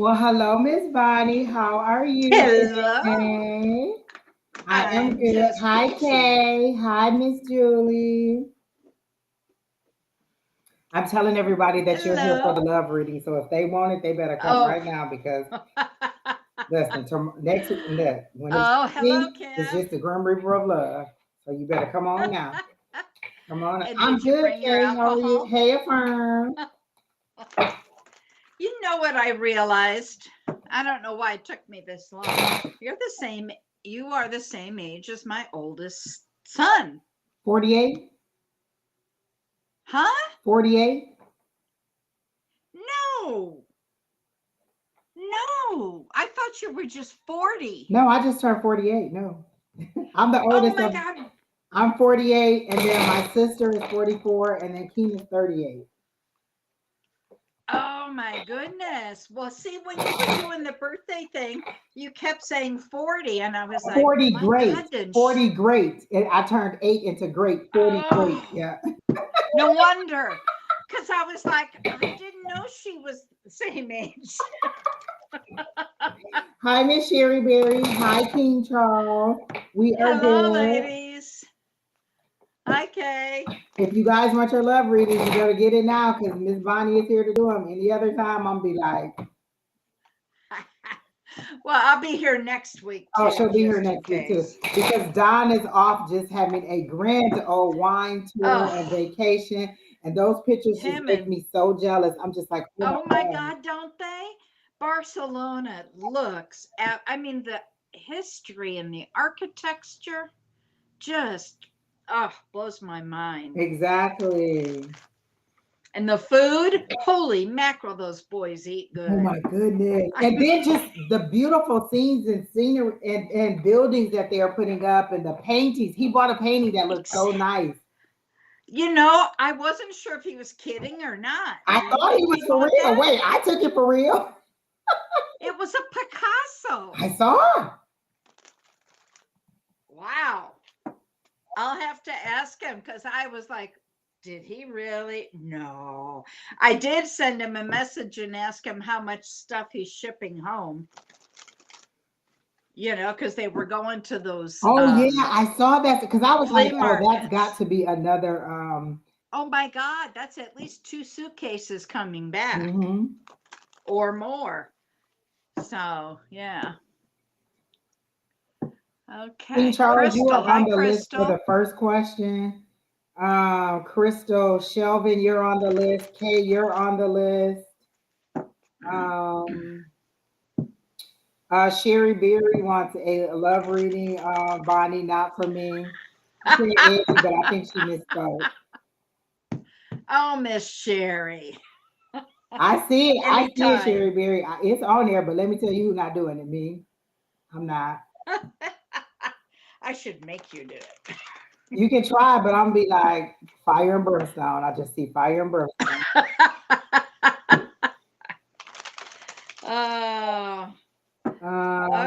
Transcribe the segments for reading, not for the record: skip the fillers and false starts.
Well, hello, Miss Bonnie. How are you Hello. today? I am I'm good. just Hi, peachy. Kay. Hi, Miss Julie. I'm telling everybody that you're here for the Hello. love reading. So if they want it, they better come Oh. right now because listen, next look, when it's Oh, hello, me, it's Kim. just the Grim Reaper of love. So you better come on now. Come on. And I'm did you good, bring your Kay. How are you? alcohol? Hey, Affirm. You know what I realized? I don't know why it took me this long. You are the same age as my oldest son. 48? Huh? 48? No. No. I thought you were just 40. No, I just turned 48. No. I'm the Oh oldest my of God. I'm 48, and then my sister is 44, and then Keena's 38. Oh my goodness. Well, see, when you were doing the birthday thing, you kept saying 40, and I was like, 40 my great. God, didn't 40 great. And I turned 8 into great. 40 great. Oh, Yeah. no wonder. Because I was like, I didn't know she was the same age. Hi, Miss Sherry Berry. Hi, King Charles. We are Hello, good. ladies. Hi, Kay. If you guys want your love readings, you better get it now because Miss Bonnie is here to do them. Any other time, I'm be like, Well, I'll be here next week oh, too, she'll be here just in next week too. case. Because Don is off just having a grand old wine tour Oh, and vacation. And those pictures just him make and me so jealous. I'm just like, oh oh my my God. God, don't they? Barcelona looks at, I mean, the history and the architecture just, oh, blows my mind. Exactly. And the food, holy mackerel, those boys eat Oh good. my goodness. I And then mean, just the beautiful scenes and scenery and buildings that they are putting up and the paintings. He bought a painting that looks so exactly. nice. I wasn't sure if he was kidding or not. I Do you thought he think was he for bought real. that? Wait, I took it for real. It was a Picasso. I saw. Wow. I'll have to ask him because I was like, did he really? No. I did send him a message and ask him how much stuff he's shipping home, because they were going to those Oh yeah, I saw that because I was like, flea oh, that's got markets. to be another Oh my God, that's at least 2 suitcases coming back mhm. or more. So, yeah. King Okay. Charles, you Crystal. are Hi, on the list for Crystal. the first question. Crystal, Shelvin, you're on the list. Kay, you're on the list. Um, Sherry Berry wants a love reading. Bonnie, not for me. She said Eddie, but I think she misspoke. Oh, Miss Sherry. I see it. I see it, Sherry Anytime. Berry. It's on there, but let me tell you who's not doing it. Me. I'm not. I should make you do it. You can try, but I'm gonna be like fire and brimstone. I just see fire and brimstone. Oh,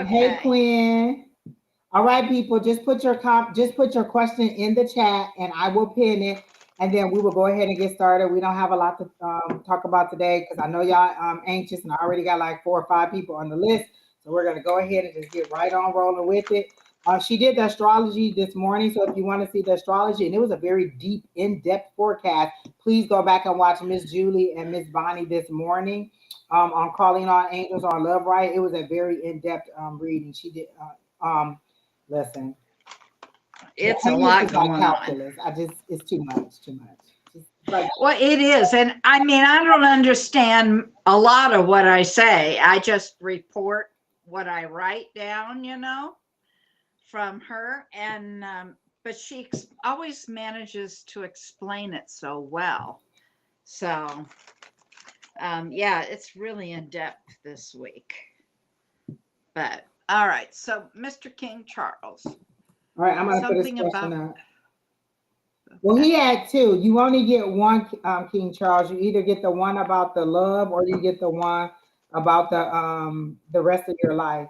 Hey okay. Quinn. All right, people, just put your question in the chat, and I will pin it, and then we will go ahead and get started. We don't have a lot to talk about today because I know y'all anxious, and I already got like 4 or 5 people on the list, so we're gonna go ahead and just get right on rolling with it. She did the astrology this morning, so if you want to see the astrology, and it was a very deep, in-depth forecast, please go back and watch Miss Julie and Miss Bonnie this morning on Calling on Angels on Love Right. It was a very in-depth reading. She did. Listen, the It's a English lot is like going on. calculus. It's too much, too much. Just like, Well, it is. And I mean, I don't understand a lot of what I say. I just report what I write down, from her. But she always manages to explain it so well. So, yeah, it's really in depth this week. But all right. So, Mr. King Charles, all right, I'm gonna put this something question about, up. Well, he okay. had two. You only get one, King Charles. You either get the one about the love, or you get the one about the rest of your life.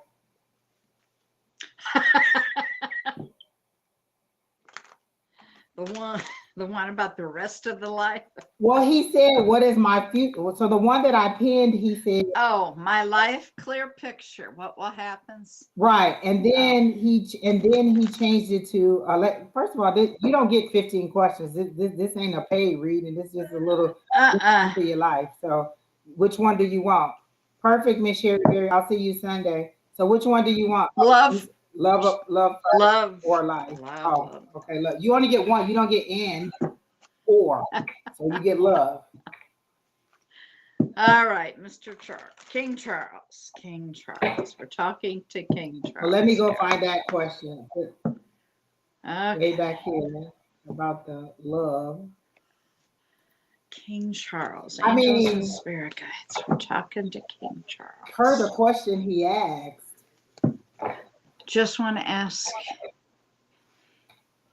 The one. The one about the rest of the life? Well, he said, "What is my future?" So the one that I pinned, he said, Oh, my life, clear picture. What happens? right, and then he changed it to first of all, you don't get 15 questions. This ain't a paid reading. This is just a little Uh-uh. for your life. So, which one do you want? Perfect, Miss Sherry Berry. I'll see you Sunday. So, which one do you want? Love, Love first love, or life? love, Oh, love. okay. Look, you only get one. You don't get and or. So you get love. All right, Mr. Charles, King Charles, King Charles. We're talking to King Charles. Well, let me go find that question. Okay. Way back here about the love. King Charles, I angels mean, and spirit guides. We're talking to King per the Charles. question he asked. Just want to ask,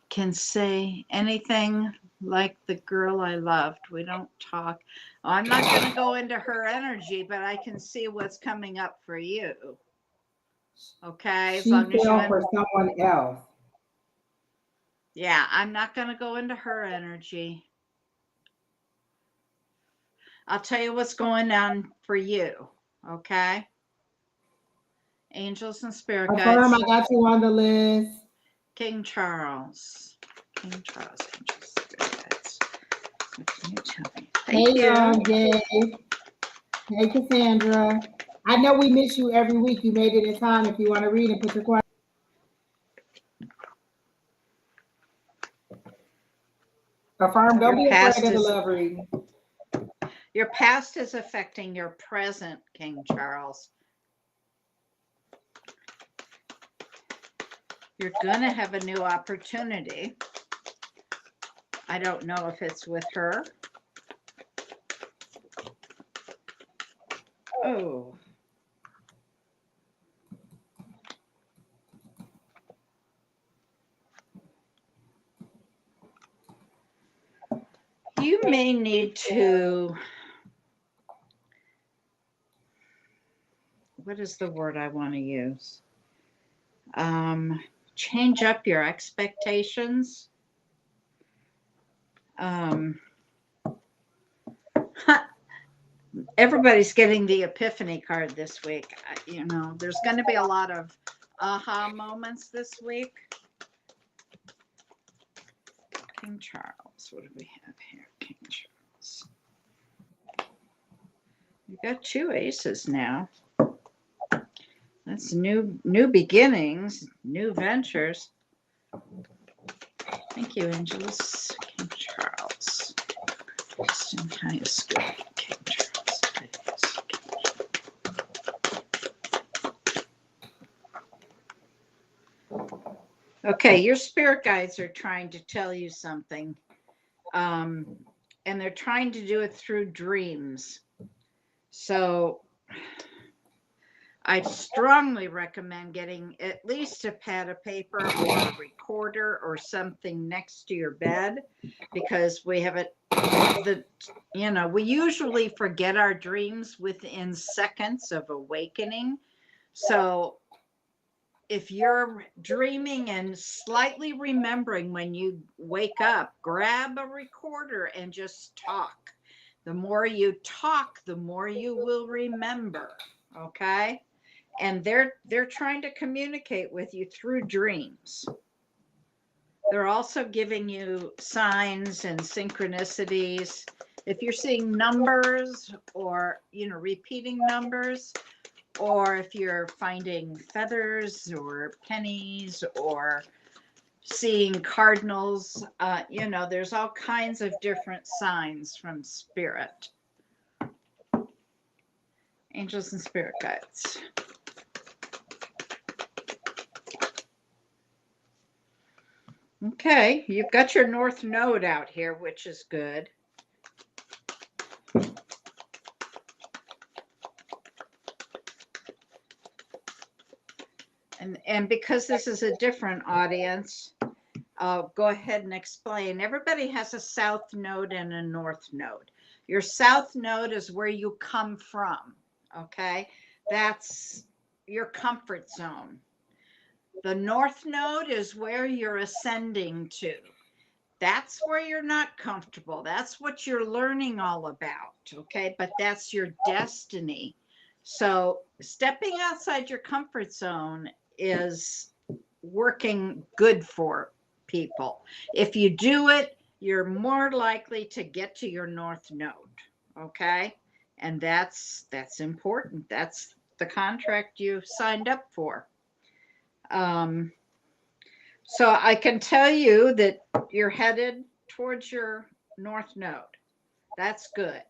can say anything like the girl I loved. We don't talk. I'm not going to go into her energy, but I can see what's coming up for you. Okay, as She long as fell you. for someone else. Yeah, I'm not going to go into her energy. I'll tell you what's going on for you. Okay. Angels and spirit Affirm, guides. I got you on the list. King Charles. King Charles. Angels, spirit guides. What can you tell me? Thank you. Jay. Hey, Cassandra. I know we miss you every week. You made it in time. If you want to read and put your question. Affirm, don't be afraid of the love reading. Your past is affecting your present, King Charles. You're going to have a new opportunity. I don't know if it's with her. Oh. You may need to, what is the word I want to use? Change up your expectations. Everybody's getting the epiphany card this week. You know, there's going to be a lot of aha moments this week. King Charles, what do we have here? King Charles. You've got 2 aces now. That's new beginnings, new ventures. Thank you, Angels. King Charles. Western High School. King Charles. Okay, your spirit guides are trying to tell you something. And they're trying to do it through dreams. So I strongly recommend getting at least a pad of paper or a recorder or something next to your bed, because we have it. We usually forget our dreams within seconds of awakening. So if you're dreaming and slightly remembering when you wake up, grab a recorder and just talk. The more you talk, the more you will remember. Okay. And they're trying to communicate with you through dreams. They're also giving you signs and synchronicities. If you're seeing numbers or, repeating numbers, or if you're finding feathers or pennies or seeing cardinals, there's all kinds of different signs from spirit. Angels and spirit guides. Okay, you've got your North Node out here, which is good. And because this is a different audience, I'll go ahead and explain. Everybody has a South Node and a North Node. Your South Node is where you come from, okay? That's your comfort zone. The North Node is where you're ascending to. That's where you're not comfortable. That's what you're learning all about. Okay. But that's your destiny. So stepping outside your comfort zone is working good for people. If you do it, you're more likely to get to your north node. Okay. And that's important. That's the contract you signed up for. Um, so I can tell you that you're headed towards your north node. That's good.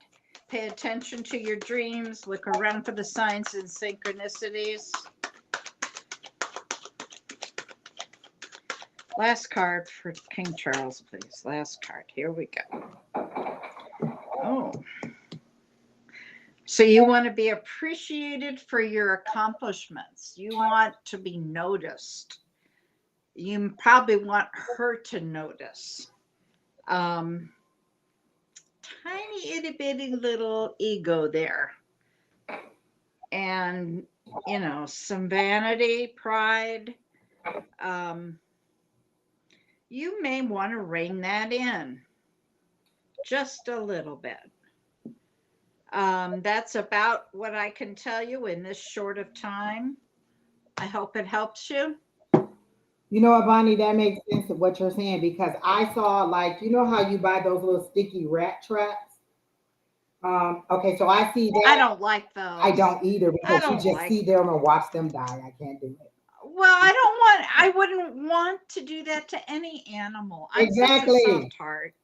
Pay attention to your dreams. Look around for the signs and synchronicities. Last card for King Charles, please. Last card. Here we go. Oh. So you want to be appreciated for your accomplishments. You want to be noticed. You probably want her to notice. Tiny itty bitty little ego there. And, some vanity, pride. You may want to rein that in just a little bit. That's about what I can tell you in this short of time. I hope it helps you. You know what, Bonnie, that makes sense of what you're saying because I saw like, you know how you buy those little sticky rat traps? Okay, so I see I that. don't like I those. don't either I because you don't just like. see them and watch them die. I can't do it. Well, I wouldn't want to do that to any animal. I'm such a Exactly. soft heart.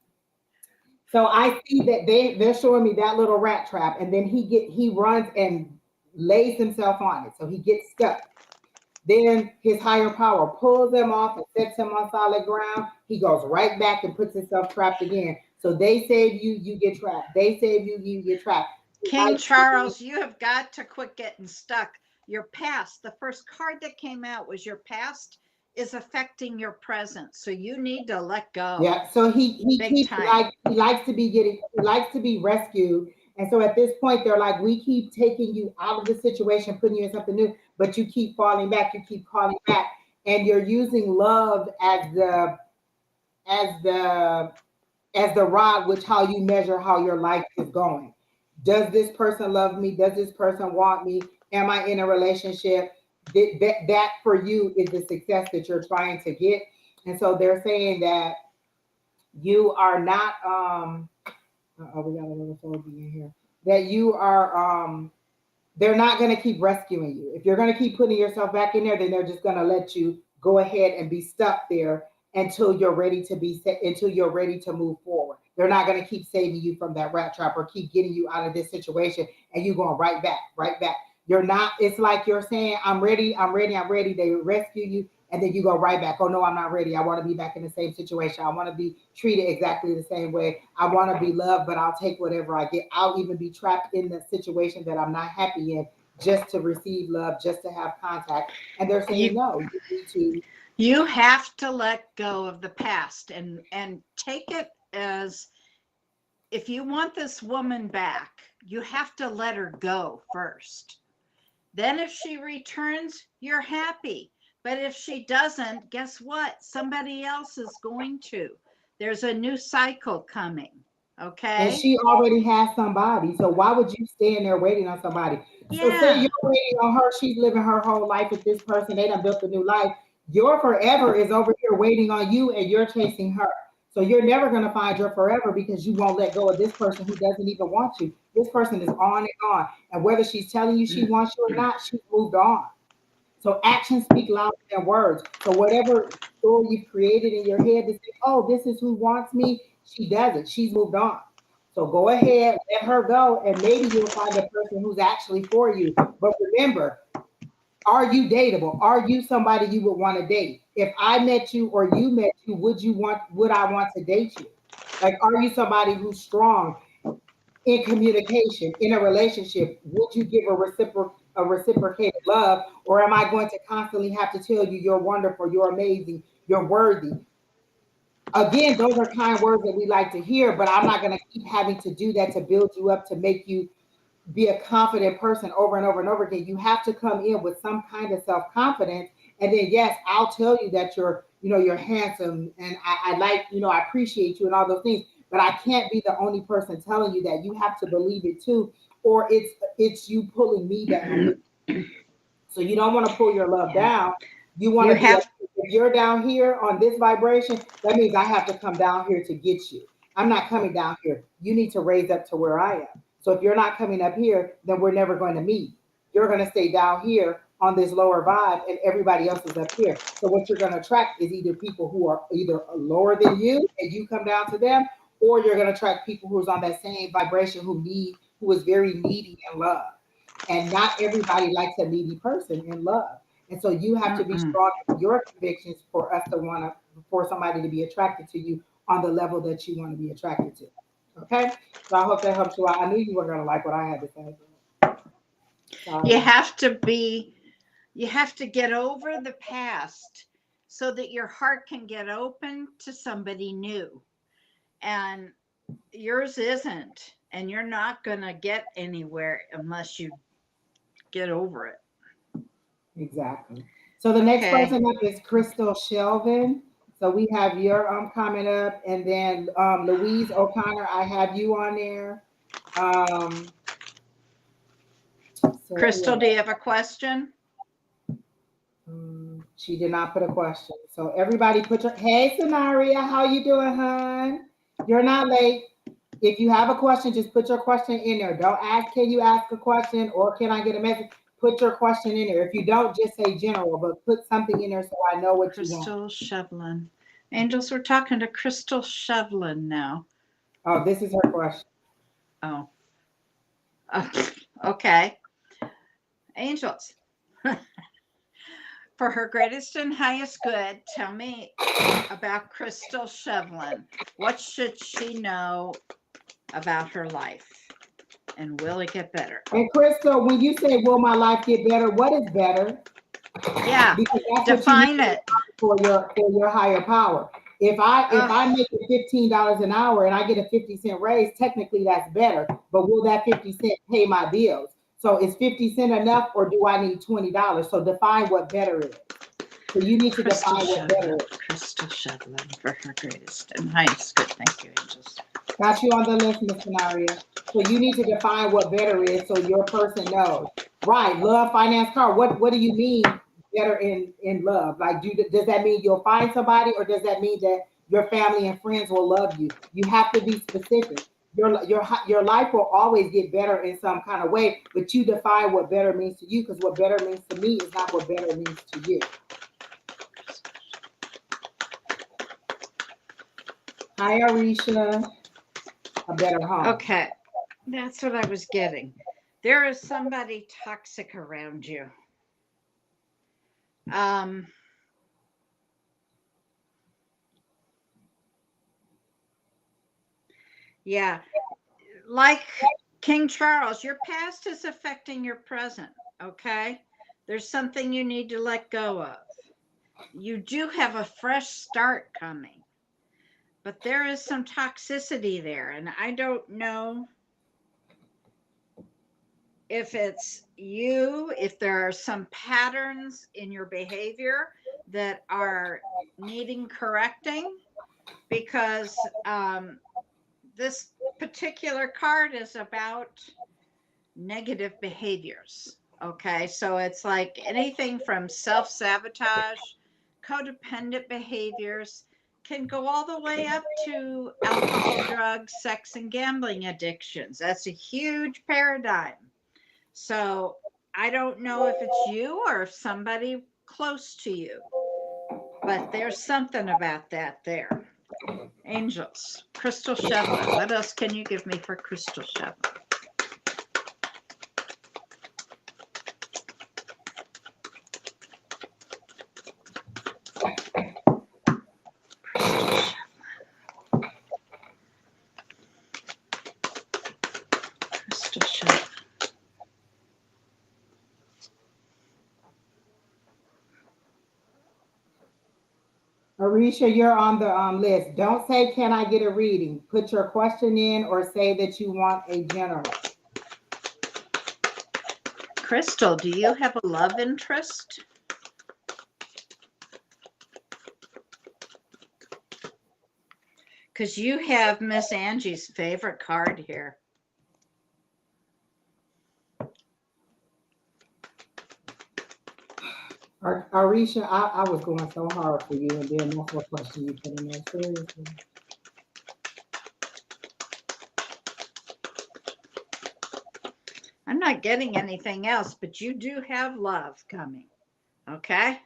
So I see that they're showing me that little rat trap, and then he runs and lays himself on it, so he gets stuck. Then his higher power pulls him off and sets him on solid ground. He goes right back and puts himself trapped again. So they save you, you get trapped. They save you, you get trapped. King Charles, you have got to quit getting stuck. Your past, the first card that came out was your past is affecting your present. So you need to let go. Yeah. So he Big keeps time. he likes to be rescued. And so at this point, they're like, we keep taking you out of the situation, putting you in something new, but you keep falling back, you keep calling back, and you're using love as the as the rod which how you measure how your life is going. Does this person love me? Does this person want me? Am I in a relationship? That for you is the success that you're trying to get. And so they're saying that you are not we got a little phobia in here. That you are they're not going to keep rescuing you. If you're going to keep putting yourself back in there, then they're just going to let you go ahead and be stuck there until you're ready to be set, until you're ready to move forward. They're not going to keep saving you from that rat trap or keep getting you out of this situation and you going right back, right back. You're not, it's like you're saying, I'm ready, I'm ready, I'm ready. They rescue you and then you go right back. Oh no, I'm not ready. I want to be back in the same situation. I want to be treated exactly the same way. I want to be loved, but I'll take whatever I get. I'll even be trapped in the situation that I'm not happy in just to receive love, just to have contact. And they're saying, no, you need to. You have to let go of the past and take it as if you want this woman back, you have to let her go first. Then if she returns, you're happy. But if she doesn't, guess what? Somebody else is going to. There's a new cycle coming. Okay. And she already has somebody. So why would you stand there waiting on somebody? So say you're waiting on her. She's living her whole life with this person. They done built a new life. Your forever is over here waiting on you and you're chasing her. So you're never going to find your forever because you won't let go of this person who doesn't even want you. This person is on and on. And whether she's telling you she wants you or not, she's moved on. So actions speak louder than words. So whatever story you've created in your head to say, oh, this is who wants me, she doesn't. She's moved on. So go ahead, let her go, and maybe you'll find a person who's actually for you. But remember, are you dateable? Are you somebody you would want to date? If I met you or you met you, would I want to date you? Like, are you somebody who's strong in communication, in a relationship? Would you give a reciprocated love, or am I going to constantly have to tell you you're wonderful, you're amazing, you're worthy? Again, those are kind words that we like to hear, but I'm not going to keep having to do that to build you up, to make you be a confident person over and over and over again. You have to come in with some kind of self-confidence. And then, yes, I'll tell you that you're handsome and I like, I appreciate you and all those things. But I can't be the only person telling you that. You have to believe it too, or it's you pulling me down with. So you don't want to pull your love Yeah. down. You want You to be, have, if you're down here on this vibration, that means I have to come down here to get you. I'm not coming down here. You need to raise up to where I am. So if you're not coming up here, then we're never going to meet. You're going to stay down here on this lower vibe and everybody else is up here. So what you're going to attract is either people who are either lower than you and you come down to them, or you're going to attract people who's on that same vibration who is very needy in love. And not everybody likes a needy person in love. And so you have to be mm-mm. strong in your convictions for us to want to, for somebody to be attracted to you on the level that you want to be attracted to. Okay? So I hope that helps you out. I knew you were going to like what I had to say. You Sorry. have to be, you have to get over the past so that your heart can get open to somebody new. And yours isn't. And you're not going to get anywhere unless you get over it. Exactly. So the next Okay. person up is Crystal Shelvin. So we have your comment up, and then Louise O'Connor, I have you on there. Um, so who Crystal, do else? you have a question? She did not put a question. So everybody put your, hey Scenaria, how you doing, hon? You're not late. If you have a question, just put your question in there. Don't ask, can you ask a question or can I get a message? Put your question in there. If you don't, just say general, but put something in there so I know what you want. Crystal Shevlin. Angels, we're talking to Crystal Shevlin now. Oh, this is her question. Oh, okay. Angels, for her greatest and highest good, tell me about Crystal Shevlin. What should she know about her life? And will it get better? And Crystal, when you say, will my life get better? What is better? Yeah, Because that's what you need define to it. define for your higher power. If I make it $15 an hour and I get a 50-cent raise, technically that's better. But will that 50 cent pay my bills? So is 50 cent enough or do I need $20? So define what better is. So you need to Crystal define what better Shevlin. is. Crystal Shevlin for her greatest and highest good. Thank you, Angels. Got you on the list, Miss Scenario. So you need to define what better is so your person knows. Right, love, finance, car. What do you mean better in love? Like, does that mean you'll find somebody, or does that mean that your family and friends will love you? You have to be specific. Your life will always get better in some kind of way, but you define what better means to you, because what better means to me is not what better means to you. Hi, Arisha. A better home. Okay, that's what I was getting. There is somebody toxic around you. Um, yeah, like King Charles, your past is affecting your present. Okay, there's something you need to let go of. You do have a fresh start coming, but there is some toxicity there, and I don't know if it's you, if there are some patterns in your behavior that are needing correcting, because this particular card is about negative behaviors. Okay, so it's like anything from self sabotage, codependent behaviors, can go all the way up to alcohol, drugs, sex, and gambling addictions. That's a huge paradigm. So I don't know if it's you or if somebody close to you, but there's something about that there. Angels, Crystal Shevlin. What else can you give me for Crystal Shevlin? Crystal Shevlin. Arisha, you're on the list. Don't say, can I get a reading? Put your question in or say that you want a general. Crystal, do you have a love interest? because you have Miss Angie's favorite card here. Arisha, I was going so hard for you, and then that's what question you put in there. Seriously. I'm not getting anything else, but you do have love coming. Okay.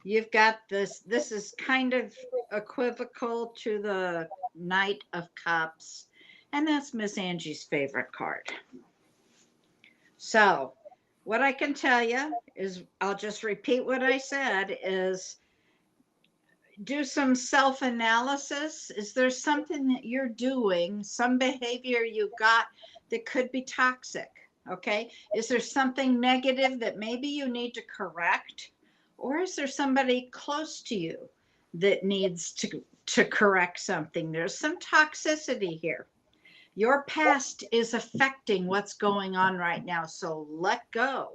You've got this. This is kind of equivocal to the Knight of Cups, and that's Miss Angie's favorite card. So, what I can tell you is, I'll just repeat what I said, is do some self-analysis. Is there something that you're doing, some behavior you got that could be toxic? Okay. Is there something negative that maybe you need to correct? Or is there somebody close to you that needs to correct something? There's some toxicity here. Your past is affecting what's going on right now. So let go.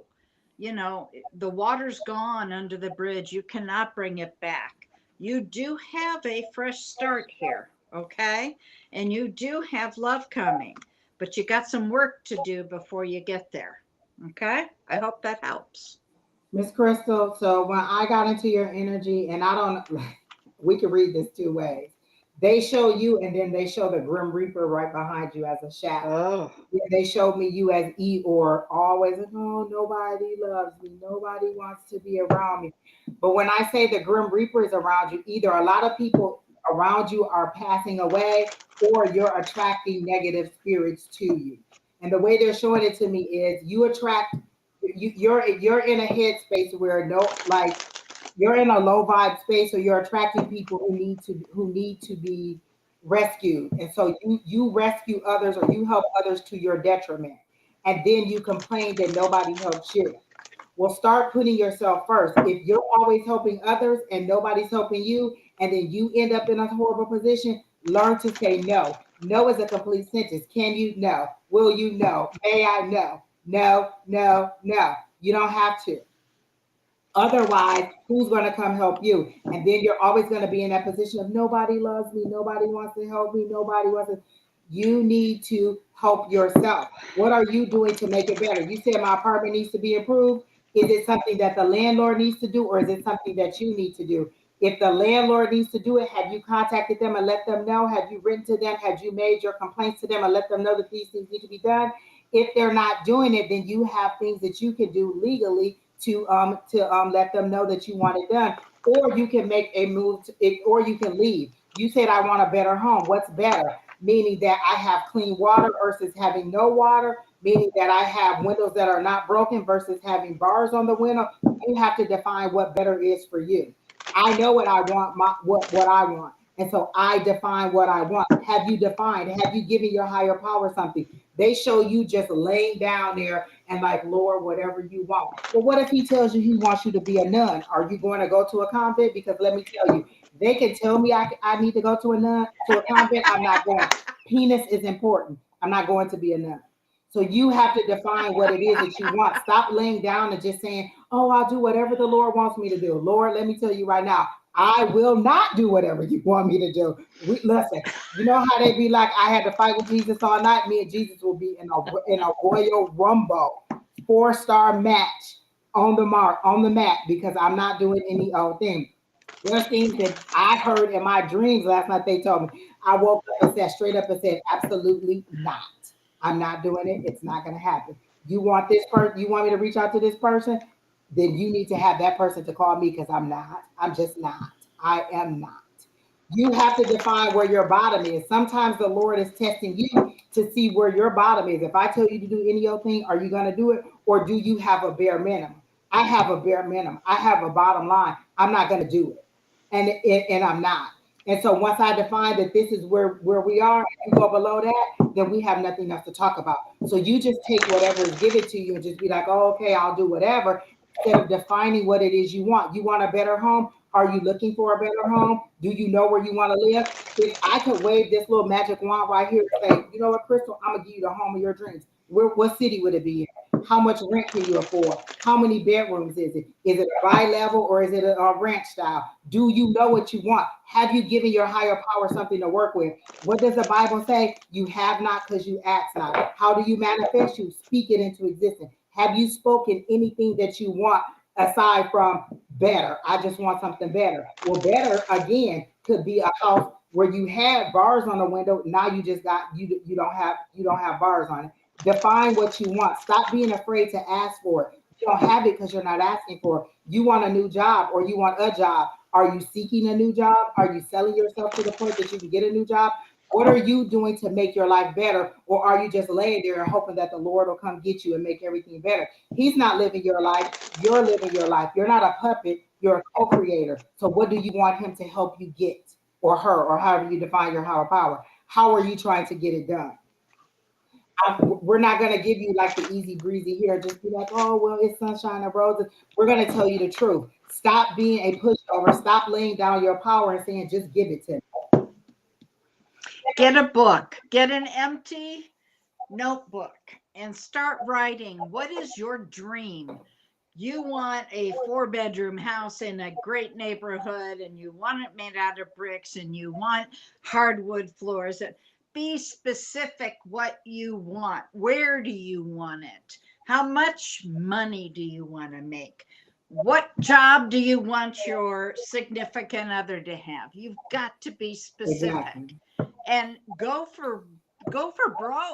You know, the water's gone under the bridge. You cannot bring it back. You do have a fresh start here, okay? And you do have love coming, but you got some work to do before you get there, okay? I hope that helps. Miss Crystal, so when I got into your energy, and I don't, we can read this two ways. They show you, and then they show the Grim Reaper right behind you as a shadow. Oh, Yeah, they showed me you as Eeyore, always like, oh, nobody loves me, nobody wants to be around me. But when I say the Grim Reaper is around you, either a lot of people around you are passing away, or you're attracting negative spirits to you. And the way they're showing it to me is you attract you're in a headspace where no, like, you're in a low vibe space, so you're attracting people who need to be rescued, and so you rescue others, or you help others to your detriment, and then you complain that nobody helps you. Well, start putting yourself first. If you're always helping others and nobody's helping you, and then you end up in a horrible position, learn to say no. No is a complete sentence. Can you? No. Will you? No. May I? No. No, no, no. You don't have to. Otherwise, who's going to come help you? And then you're always going to be in that position of nobody loves me, nobody wants to help me, nobody wants to. You need to help yourself. What are you doing to make it better? You said my apartment needs to be improved. Is it something that the landlord needs to do, or is it something that you need to do? If the landlord needs to do it, have you contacted them and let them know? Have you written to them? Have you made your complaints to them and let them know that these things need to be done? If they're not doing it, then you have things that you can do legally to let them know that you want it done, or you can make a move to it, or you can leave. You said I want a better home. What's better? Meaning that I have clean water versus having no water, meaning that I have windows that are not broken versus having bars on the window. You have to define what better is for you. I know what I want, what I want. And so I define what I want. Have you defined? Have you given your higher power something? They show you just laying down there and like, Lord, whatever you want. But what if he tells you he wants you to be a nun? Are you going to go to a convent? Because let me tell you, they can tell me I need to go to a nun, to a convent. I'm not going. Penis is important. I'm not going to be a nun. So you have to define what it is that you want. Stop laying down and just saying, oh, I'll do whatever the Lord wants me to do. Lord, let me tell you right now, I will not do whatever you want me to do. Listen, you know how they be like, I had to fight with Jesus all night. Me and Jesus will be in a Royal Rumble 4-star match on the mat, because I'm not doing any old thing. There's things that I heard in my dreams last night. They told me. I woke up and said straight up and said, absolutely not. I'm not doing it. It's not going to happen. You want this person? You want me to reach out to this person? Then you need to have that person to call me, because I'm not. I'm just not. I am not. You have to define where your bottom is. Sometimes the Lord is testing you to see where your bottom is. If I tell you to do any old thing, are you going to do it? Or do you have a bare minimum? I have a bare minimum. I have a bottom line. I'm not going to do it. And I'm not. And so once I define that this is where we are, and you go below that, then we have nothing else to talk about. So you just take whatever is given to you and just be like, oh, okay, I'll do whatever, instead of defining what it is you want. You want a better home? Are you looking for a better home? Do you know where you want to live? If I could wave this little magic wand right here and say, you know what, Crystal, I'm gonna give you the home of your dreams. What city would it be in? How much rent can you afford? How many bedrooms is it? Is it a bi-level or is it a ranch style? Do you know what you want? Have you given your higher power something to work with? What does the Bible say? You have not because you ask not. How do you manifest? You speak it into existence. Have you spoken anything that you want aside from better? I just want something better. Well, better again could be a house where you had bars on the window. Now you just got you don't have bars on it. Define what you want. Stop being afraid to ask for it. You don't have it because you're not asking for it. You want a new job or you want a job. Are you seeking a new job? Are you selling yourself to the point that you can get a new job? What are you doing to make your life better? Or are you just laying there and hoping that the Lord will come get you and make everything better? He's not living your life. You're living your life. You're not a puppet. You're a co-creator. So what do you want him to help you get, or her, or however you define your higher power? How are you trying to get it done? We're not going to give you like the easy breezy here. Just be like, oh, well, it's sunshine and roses. We're going to tell you the truth. Stop being a pushover. Stop laying down your power and saying, just give it to me. Get a book, get an empty notebook and start writing. What is your dream? You want a 4-bedroom house in a great neighborhood and you want it made out of bricks and you want hardwood floors. Be specific what you want. Where do you want it? How much money do you want to make? What job do you want your significant other to have? You've got to be specific. Exactly. And go for broke.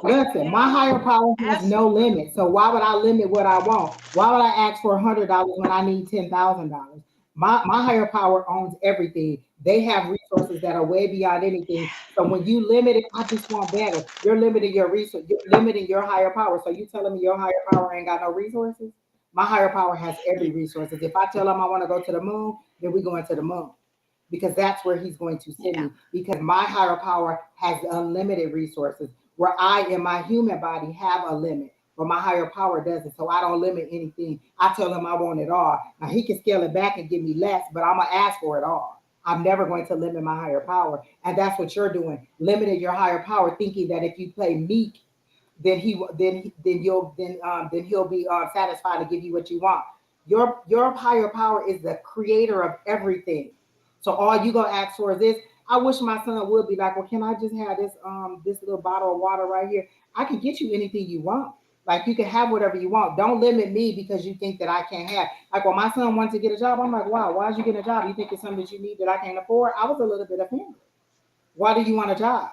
Listen, my higher power has no limit. So why would I limit what I want? Why would I ask for $100 when I need $10,000? My higher power owns everything. They have resources that are way beyond anything. So when you limit it, I just want better. You're limiting your resource. You're limiting your higher power. So you telling me your higher power ain't got no resources? My higher power has every resources. If I tell him I want to go to the moon, then we going to the moon, because that's where he's going to send me, because my higher power has unlimited resources, where I in my human body have a limit, but my higher power doesn't. So I don't limit anything. I tell him I want it all. Now he can scale it back and give me less, but I'm gonna ask for it all. I'm never going to limit my higher power. And that's what you're doing, limiting your higher power, thinking that if you play meek, then he'll be satisfied to give you what you want. Your higher power is the creator of everything. So all you gonna ask for is this. I wish my son would be like, well, can I just have this little bottle of water right here? I can get you anything you want. Like you can have whatever you want. Don't limit me because you think that I can't have. Like when my son wanted to get a job, I'm like, wow, why did you get a job? You think it's something that you need that I can't afford? I was a little bit offended. Why do you want a job?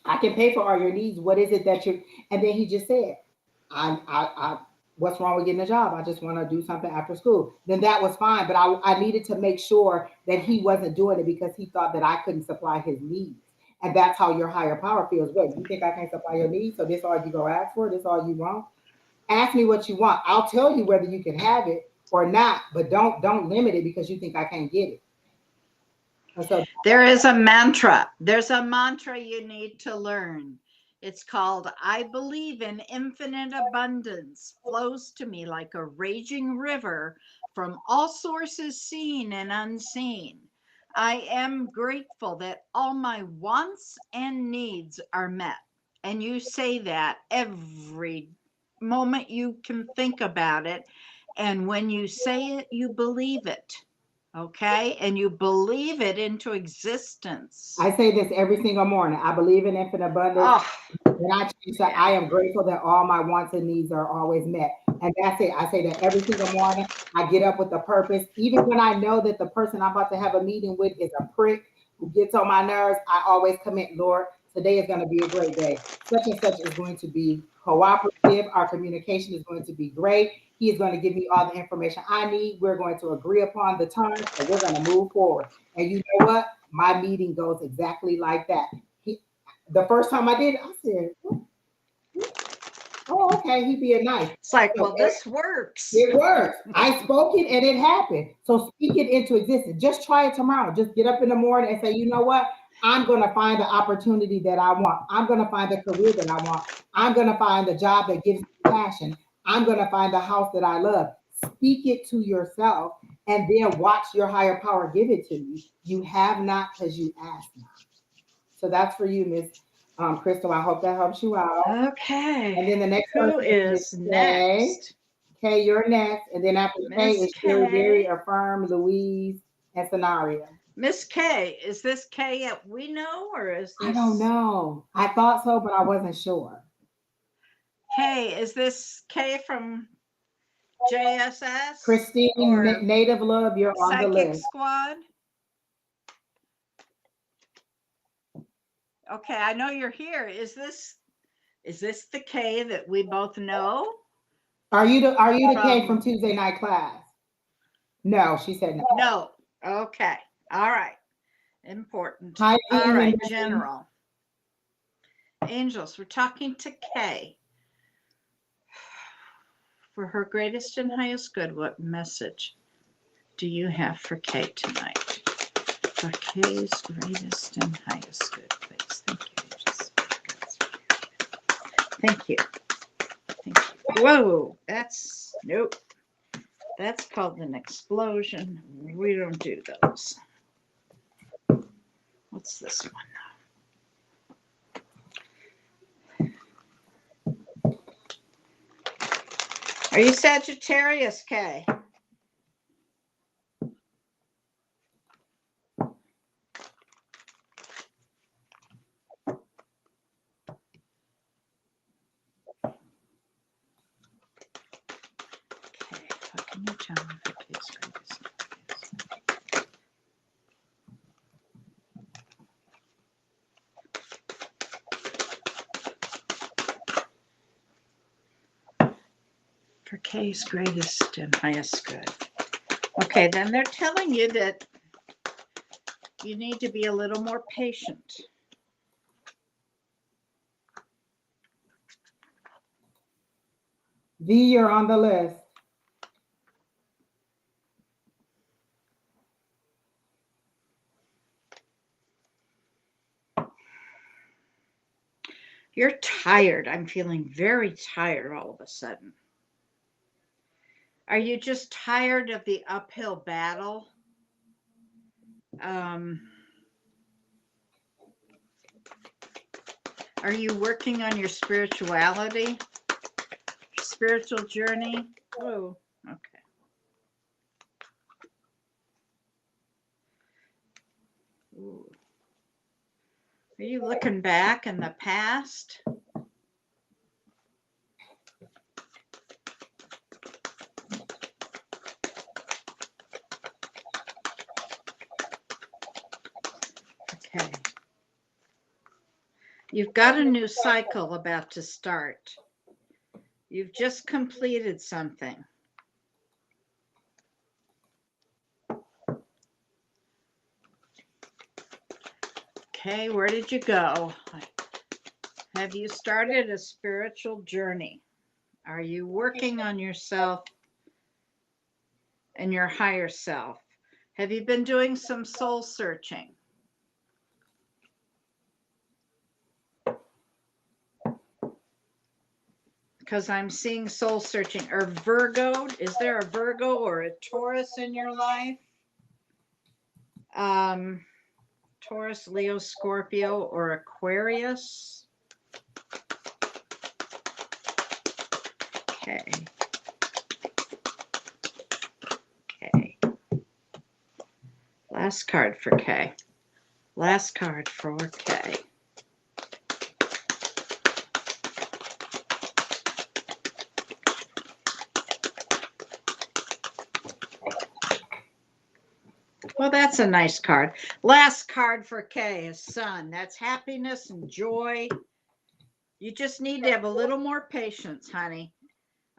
I can pay for all your needs. What is it that you? And then he just said, I what's wrong with getting a job? I just want to do something after school. Then that was fine. But I needed to make sure that he wasn't doing it because he thought that I couldn't supply his needs. And that's how your higher power feels. Wait, you think I can't supply your needs? So this all you go ask for? This all you want? Ask me what you want. I'll tell you whether you can have it or not, but don't limit it because you think I can't get it. So there is a mantra. There's a mantra you need to learn. It's called, I believe in infinite abundance flows to me like a raging river from all sources seen and unseen. I am grateful that all my wants and needs are met. And you say that every moment you can think about it. And when you say it, you believe it. Okay. And you believe it into existence. I say this every single morning. I believe in infinite abundance. Oh, and I change that. I am grateful that all my wants and needs are always met. And that's it. I say that every single morning. I get up with a purpose. Even when I know that the person I'm about to have a meeting with is a prick who gets on my nerves, I always commit, Lord, today is going to be a great day. Such and such is going to be cooperative. Our communication is going to be great. He is going to give me all the information I need. We're going to agree upon the terms and we're going to move forward. And you know what? My meeting goes exactly like that. The first time I did it, I said, oh, okay, he being nice. It's like, well, this works. It works. I spoke it and it happened. So speak it into existence. Just try it tomorrow. Just get up in the morning and say, you know what? I'm going to find the opportunity that I want. I'm going to find the career that I want. I'm going to find the job that gives me passion. I'm going to find the house that I love. Speak it to yourself and then watch your higher power give it to you. You have not because you ask not. So that's for you, Miss Crystal, I hope that helps you out. Okay. And then the next Who person is Kay. next? Kay, you're next. And then after Kay Miss is Sherry, Berry, K. Affirm, Louise, and Scenario. Miss K. Is this K that we know, or is I don't this know. I thought so, but I wasn't sure. K? Is this K from JSS Christine, or Native Love, you're on the Psychic list. Squad? Okay, I know you're here. Is this the K that we both know? Are you the K from Tuesday night class? No, she said no. No. Okay. All right. Important. Hi, All right, Henderson. General. Angels, we're talking to Kay. For her greatest and highest good, what message do you have for Kay tonight? For Kay's greatest and highest good, please. Thank you, angels. Thank you. Thank you. Whoa, nope. That's called an explosion. We don't do those. What's this one? Are you Sagittarius, Kay? Okay, what can you tell me for Kay's greatest? For Kay's greatest and highest good. Okay, then they're telling you that you need to be a little more patient. V, you're on the list. You're tired. I'm feeling very tired all of a sudden. Are you just tired of the uphill battle? Are you working on your spirituality, spiritual journey? Oh, okay. Ooh. Are you looking back in the past? Okay. You've got a new cycle about to start. You've just completed something. Okay, where did you go? Have you started a spiritual journey? Are you working on yourself and your higher self? Have you been doing some soul searching? Because I'm seeing soul searching. Or Virgo, is there a Virgo or a Taurus in your life? Taurus, Leo, Scorpio, or Aquarius? Okay. Okay. Last card for K. Last card for K. Well, that's a nice card. Last card for K is Sun. That's happiness and joy. You just need to have a little more patience, honey.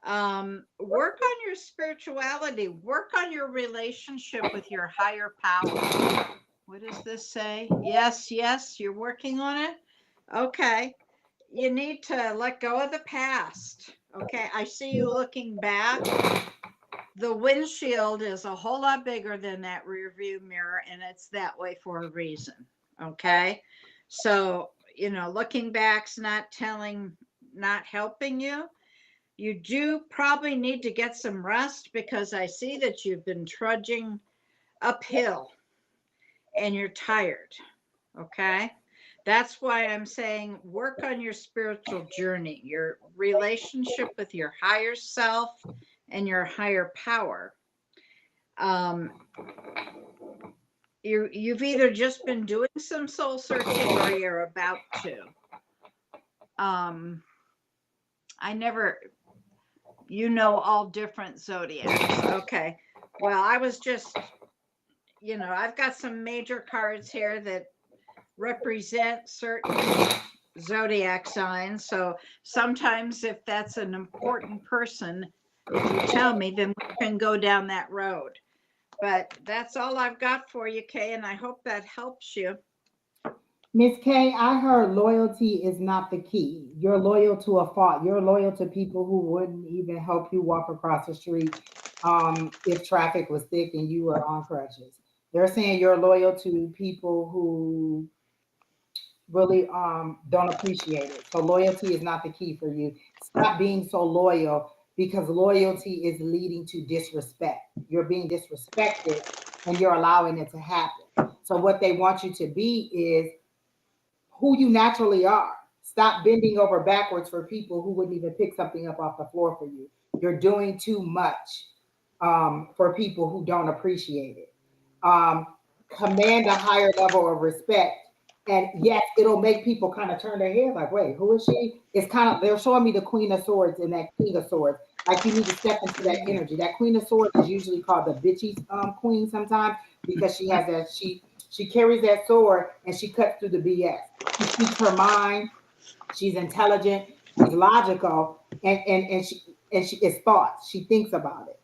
Work on your spirituality. Work on your relationship with your higher power. What does this say? Yes, yes, you're working on it. Okay. You need to let go of the past. Okay. I see you looking back. The windshield is a whole lot bigger than that rear view mirror, and it's that way for a reason. Okay. So, looking back's not helping you. You do probably need to get some rest because I see that you've been trudging uphill and you're tired. Okay. That's why I'm saying work on your spiritual journey, your relationship with your higher self and your higher power. Um, you've either just been doing some soul searching or you're about to. Um, I never, you know, all different zodiacs. Okay. Well, I was just, you know, I've got some major cards here that represent certain zodiac signs. So sometimes, if that's an important person, if you tell me, then we can go down that road. But that's all I've got for you, Kay, and I hope that helps you. Miss K, I heard loyalty is not the key. You're loyal to a fault. You're loyal to people who wouldn't even help you walk across the street if traffic was thick and you were on crutches. They're saying you're loyal to people who really don't appreciate it. So loyalty is not the key for you. Stop being so loyal because loyalty is leading to disrespect. You're being disrespected and you're allowing it to happen. So what they want you to be is who you naturally are. Stop bending over backwards for people who wouldn't even pick something up off the floor for you. You're doing too much for people who don't appreciate it. Um, Command a higher level of respect. And yes, it'll make people kind of turn their head like, wait, who is she? It's kind of, they're showing me the Queen of Swords and that King of Swords. Like you need to step into that energy. That Queen of Swords is usually called the bitchy queen sometimes because she has that, she carries that sword and she cuts through the BS. She speaks her mind. She's intelligent. She's logical, and she is thoughts. She thinks about it.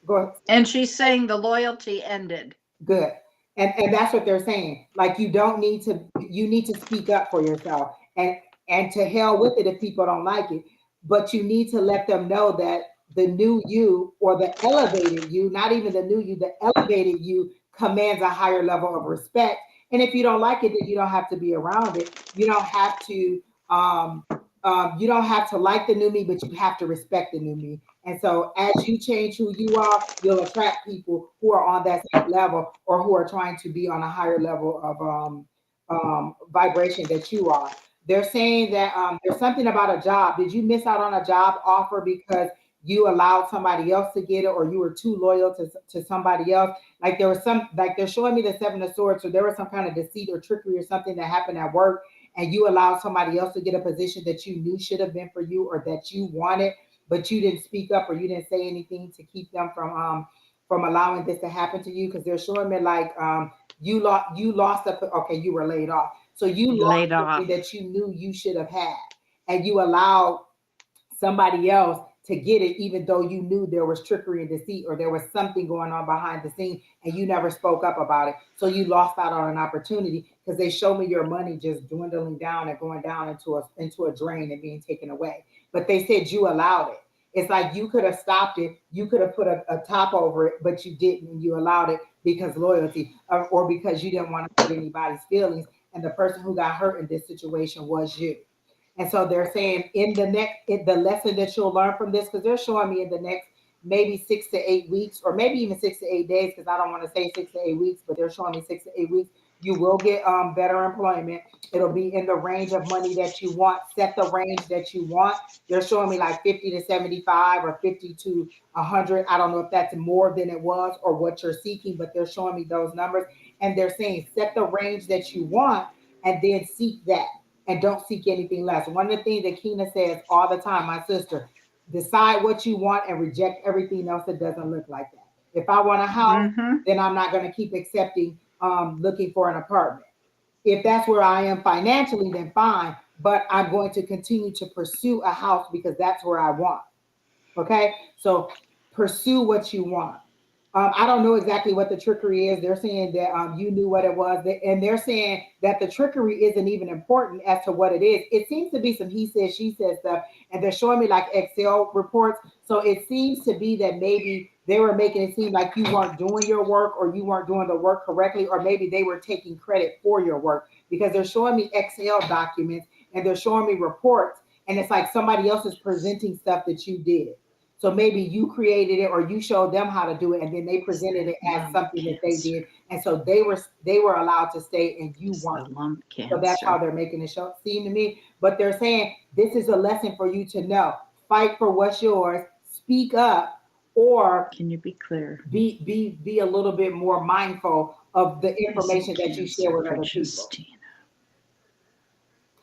Go And she's saying the loyalty ended. good, and that's what they're saying. Like you don't need to. You need to speak up for yourself, and to hell with it if people don't like it. But you need to let them know that the new you or the elevated you, not even the new you, the elevated you commands a higher level of respect. And if you don't like it, then you don't have to be around it. You don't have to. Um, you don't have to like the new me, but you have to respect the new me. And so, as you change who you are, you'll attract people who are on that same level or who are trying to be on a higher level of vibration that you are. They're saying that there's something about a job. Did you miss out on a job offer because you allowed somebody else to get it, or you were too loyal to somebody else? Like there was some, like they're showing me the Seven of Swords, so there was some kind of deceit or trickery or something that happened at work, and you allowed somebody else to get a position that you knew should have been for you or that you wanted, but you didn't speak up or you didn't say anything to keep them from allowing this to happen to you, because they're showing me like you lost okay, you were laid off, so you lost Laid something off. that you knew you should have had, and you allowed somebody else to get it, even though you knew there was trickery and deceit or there was something going on behind the scene and you never spoke up about it. So you lost out on an opportunity because they show me your money just dwindling down and going down into a drain and being taken away. But they said you allowed it. It's like you could have stopped it, you could have put a top over it, but you didn't, and you allowed it because loyalty or because you didn't want to hurt anybody's feelings. And the person who got hurt in this situation was you. And so they're saying the lesson that you'll learn from this, because they're showing me in the next maybe 6 to 8 weeks, or maybe even 6 to 8 days, because I don't want to say 6 to 8 weeks, but they're showing me 6 to 8 weeks. You will get better employment. It'll be in the range of money that you want. Set the range that you want. They're showing me like 50 to 75 or 50 to 100. I don't know if that's more than it was or what you're seeking, but they're showing me those numbers. And they're saying set the range that you want and then seek that, and don't seek anything less. One of the things that Keena says all the time, my sister, decide what you want and reject everything else that doesn't look like that. If I want a house, Mm-hmm. then I'm not going to keep accepting looking for an apartment. If that's where I am financially, then fine, but I'm going to continue to pursue a house because that's where I want. Okay, so pursue what you want. I don't know exactly what the trickery is. They're saying that you knew what it was, and they're saying that the trickery isn't even important as to what it is. It seems to be some he says, she says stuff, and they're showing me like Excel reports. So it seems to be that maybe they were making it seem like you weren't doing your work or you weren't doing the work correctly, or maybe they were taking credit for your work, because they're showing me Excel documents and they're showing me reports, and it's like somebody else is presenting stuff that you did. So maybe you created it or you showed them how to do it, and then they Is presented that it as lump something that they cancer? did, and so they were allowed to stay and you Is the weren't. lump So that's how cancer? they're making it show seem to me. But they're saying this is a lesson for you to know. Fight for what's yours, speak up, or Can you be clear? be a little bit more mindful of the Breast information that you share cancer with for other people. Justina.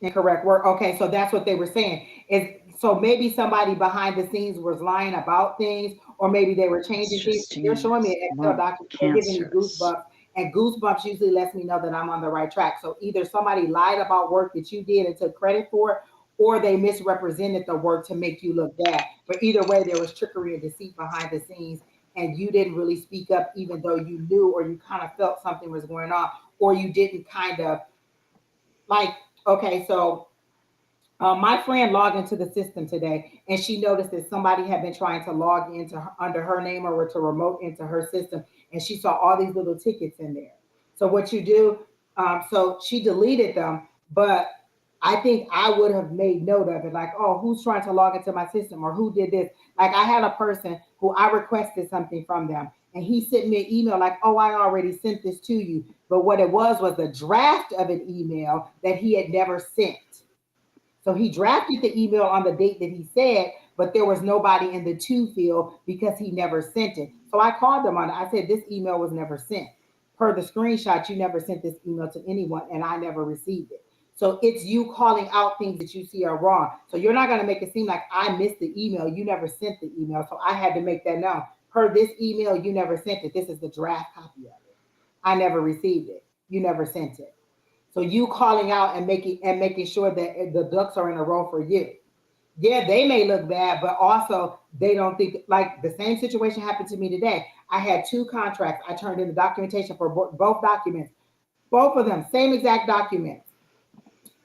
Incorrect word. Okay, so that's what they were saying. Is so maybe somebody behind the scenes was lying about things, or maybe they were It's changing things. They're showing me Justina's an Excel lump document. They're giving me cancerous. goosebumps, and goosebumps usually lets me know that I'm on the right track. So either somebody lied about work that you did and took credit for it, or they misrepresented the work to make you look bad. But either way, there was trickery and deceit behind the scenes, and you didn't really speak up, even though you knew or you kind of felt something was going on, or you didn't kind of like. Okay, so my friend logged into the system today and she noticed that somebody had been trying to log into under her name or to remote into her system, and she saw all these little tickets in there. So what you do, so she deleted them, but I think I would have made note of it, like, oh, who's trying to log into my system or who did this? Like I had a person who I requested something from them, and he sent me an email like, oh, I already sent this to you. But what it was the draft of an email that he had never sent. So he drafted the email on the date that he said, but there was nobody in the to field because he never sent it. So I called him on it. I said, this email was never sent. Per the screenshot, you never sent this email to anyone and I never received it. So it's you calling out things that you see are wrong. So you're not going to make it seem like I missed the email. You never sent the email. So I had to make that known. Per this email, you never sent it. This is the draft copy of it. I never received it. You never sent it. So you calling out and making sure that the ducks are in a row for you. Yeah, they may look bad, but also they don't think like the same situation happened to me today. I had two contracts. I turned in the documentation for both documents, both of them, same exact documents.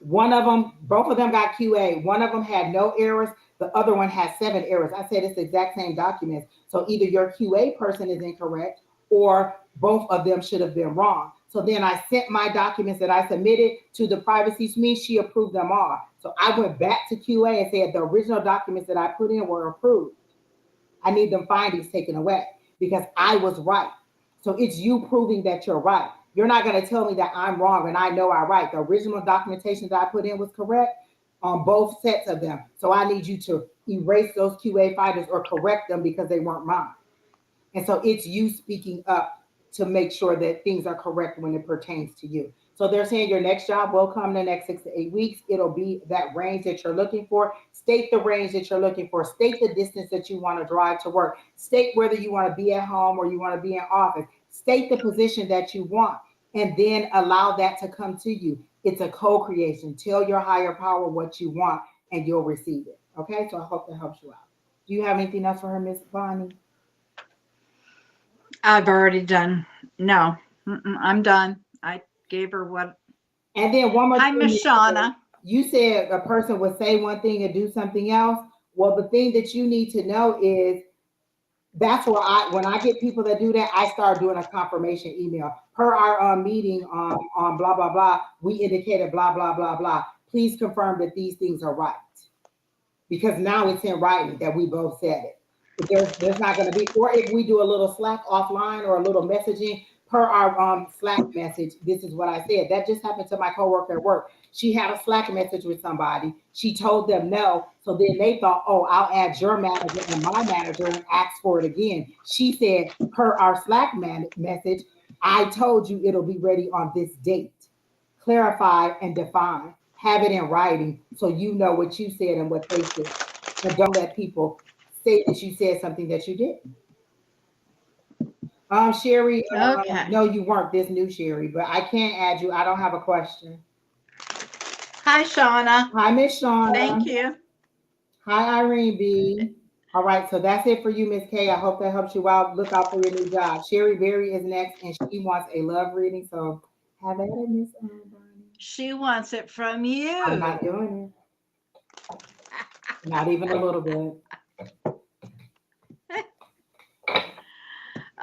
One of them, both of them got QA. One of them had no errors. The other one had 7 errors. I said it's the exact same documents. So either your QA person is incorrect or both of them should have been wrong. So then I sent my documents that I submitted to the privacy SME. She approved them all. So I went back to QA and said the original documents that I put in were approved. I need them findings taken away because I was right. So it's you proving that you're right. You're not going to tell me that I'm wrong and I know I'm right. The original documentation that I put in was correct on both sets of them. So I need you to erase those QA findings or correct them because they weren't mine. And so it's you speaking up to make sure that things are correct when it pertains to you. So they're saying your next job will come in the next 6 to 8 weeks. It'll be that range that you're looking for. State the range that you're looking for. State the distance that you want to drive to work. State whether you want to be at home or you want to be in office. State the position that you want and then allow that to come to you. It's a co-creation. Tell your higher power what you want and you'll receive it. Okay, so I hope that helps you out. Do you have anything else for her, Miss Bonnie? I've already done. No, I'm done. I gave her what. And then one more Hi, thing, Miss Shauna. you said a person would say one thing and do something else. Well, the thing that you need to know is that's where when I get people that do that, I start doing a confirmation email. Per our meeting on blah, blah, blah, we indicated blah, blah, blah, blah. Please confirm that these things are right. Because now it's in writing that we both said it. There's not going to be, or if we do a little Slack offline or a little messaging per our Slack message, this is what I said. That just happened to my coworker at work. She had a Slack message with somebody. She told them no, so then they thought, oh, I'll add your manager and my manager and ask for it again. She said per our Slack message, I told you it'll be ready on this date. Clarify and define. Have it in writing so you know what you said and what they said. And don't let people say that you said something that you didn't. Sherry, Okay. no, you weren't this new Sherry, but I can't add you. I don't have a question. Hi, Shauna. Hi, Miss Thank Shauna. you. Hi, Irene B. All right, so that's it for you, Miss K. I hope that helps you out. Look out for your new job. Sherry Berry is next, and she wants a love reading. So have at it, Miss Bonnie. She wants it from I'm not you. doing it. Not even a little bit.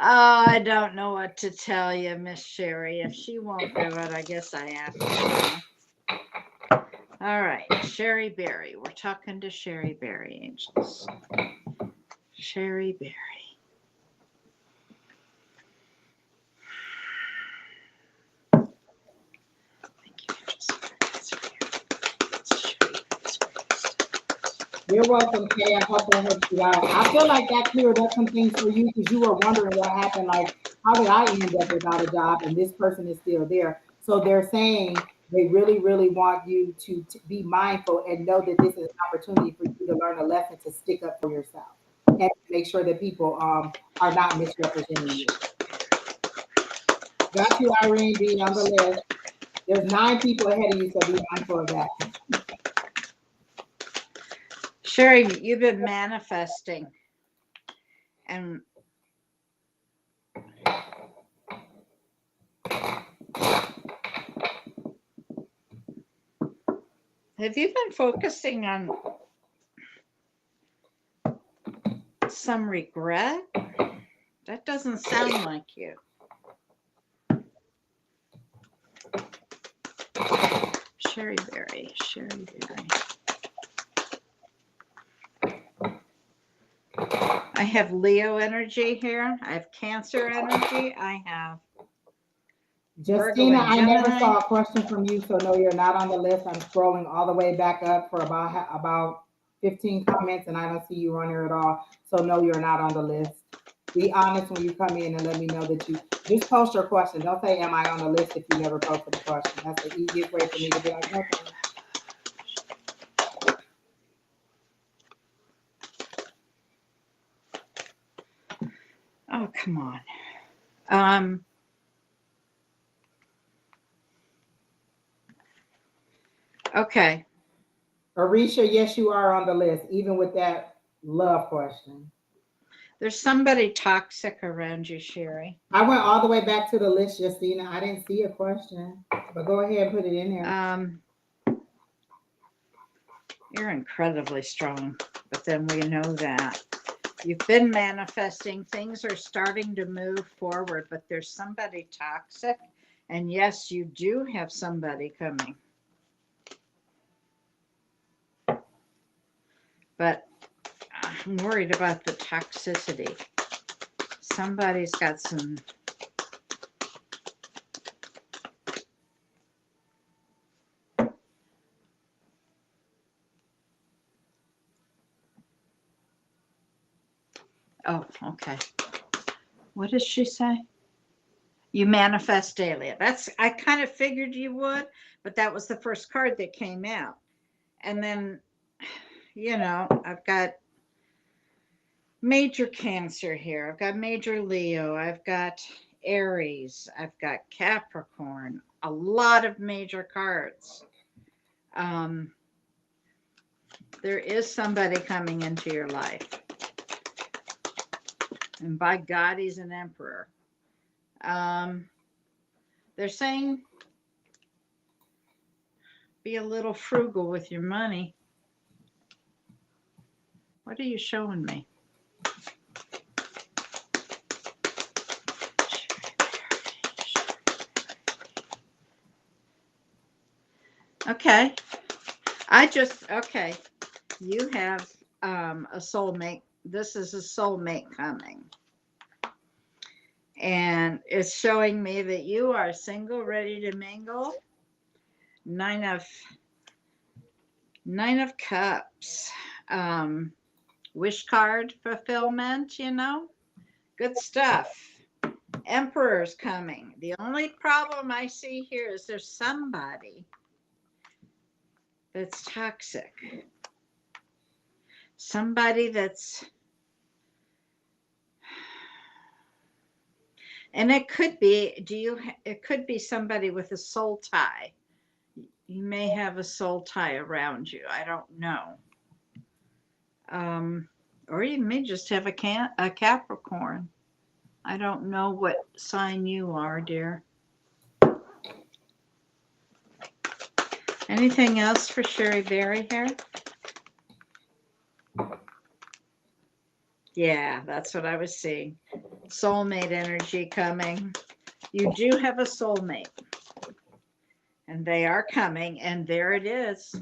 Oh, I don't know what to tell you, Miss Sherry. If she won't do it, I guess I have to. All right, Sherry Berry. We're talking to Sherry Berry, angels. Sherry Berry. You're welcome, Kay. I hope that helps you out. I feel like that cleared up some things for you because you were wondering what happened. Like, how did I end up without a job and this person is still there? So they're saying they really, really want you to be mindful and know that this is an opportunity for you to learn a lesson to stick up for yourself and make sure that people are not misrepresenting you. Got you, Irene B. on the list. There's 9 people ahead of you, so be mindful of that. Sherry, you've been manifesting, and have you been focusing on some regret? That doesn't sound like you. Sherry Berry, Sherry Berry. I have Leo energy here. I have Cancer energy. I have Justina, I never Gemini. saw a question from you, so no, you're not on the list. I'm scrolling all the way back up for about 15 comments, and I don't see you on here at all. So no, you're not on the list. Be honest when you come in and let me know that you just post your question. Don't say, "Am I on the list?" if you never posted the question. That's the easiest way for me to be like, okay. Oh, come on. Okay. Arisha, yes, you are on the list, even with that love question. There's somebody toxic around you, Sherry. I went all the way back to the list, Justina. I didn't see a question, but go ahead and put it in there. You're incredibly strong, but then we know that. You've been manifesting. Things are starting to move forward, but there's somebody toxic. And yes, you do have somebody coming. But I'm worried about the toxicity. Somebody's got some. Oh, okay. What does she say? You manifest daily. I kind of figured you would, but that was the first card that came out. And then, I've got major Cancer here. I've got major Leo. I've got Aries. I've got Capricorn. A lot of major cards. There is somebody coming into your life. And by God, he's an emperor. They're saying be a little frugal with your money. What are you showing me? Okay. Okay. You have a soulmate. This is a soulmate coming. And it's showing me that you are single, ready to mingle. Nine of Cups. Wish card fulfillment, Good stuff. Emperor's coming. The only problem I see here is there's somebody that's toxic. Somebody that's, and it could be, it could be somebody with a soul tie. You may have a soul tie around you. I don't know. Or you may just have a Capricorn. I don't know what sign you are, dear. Anything else for Sherry Berry here? Yeah, that's what I was seeing. Soulmate energy coming. You do have a soulmate. And they are coming, and there it is.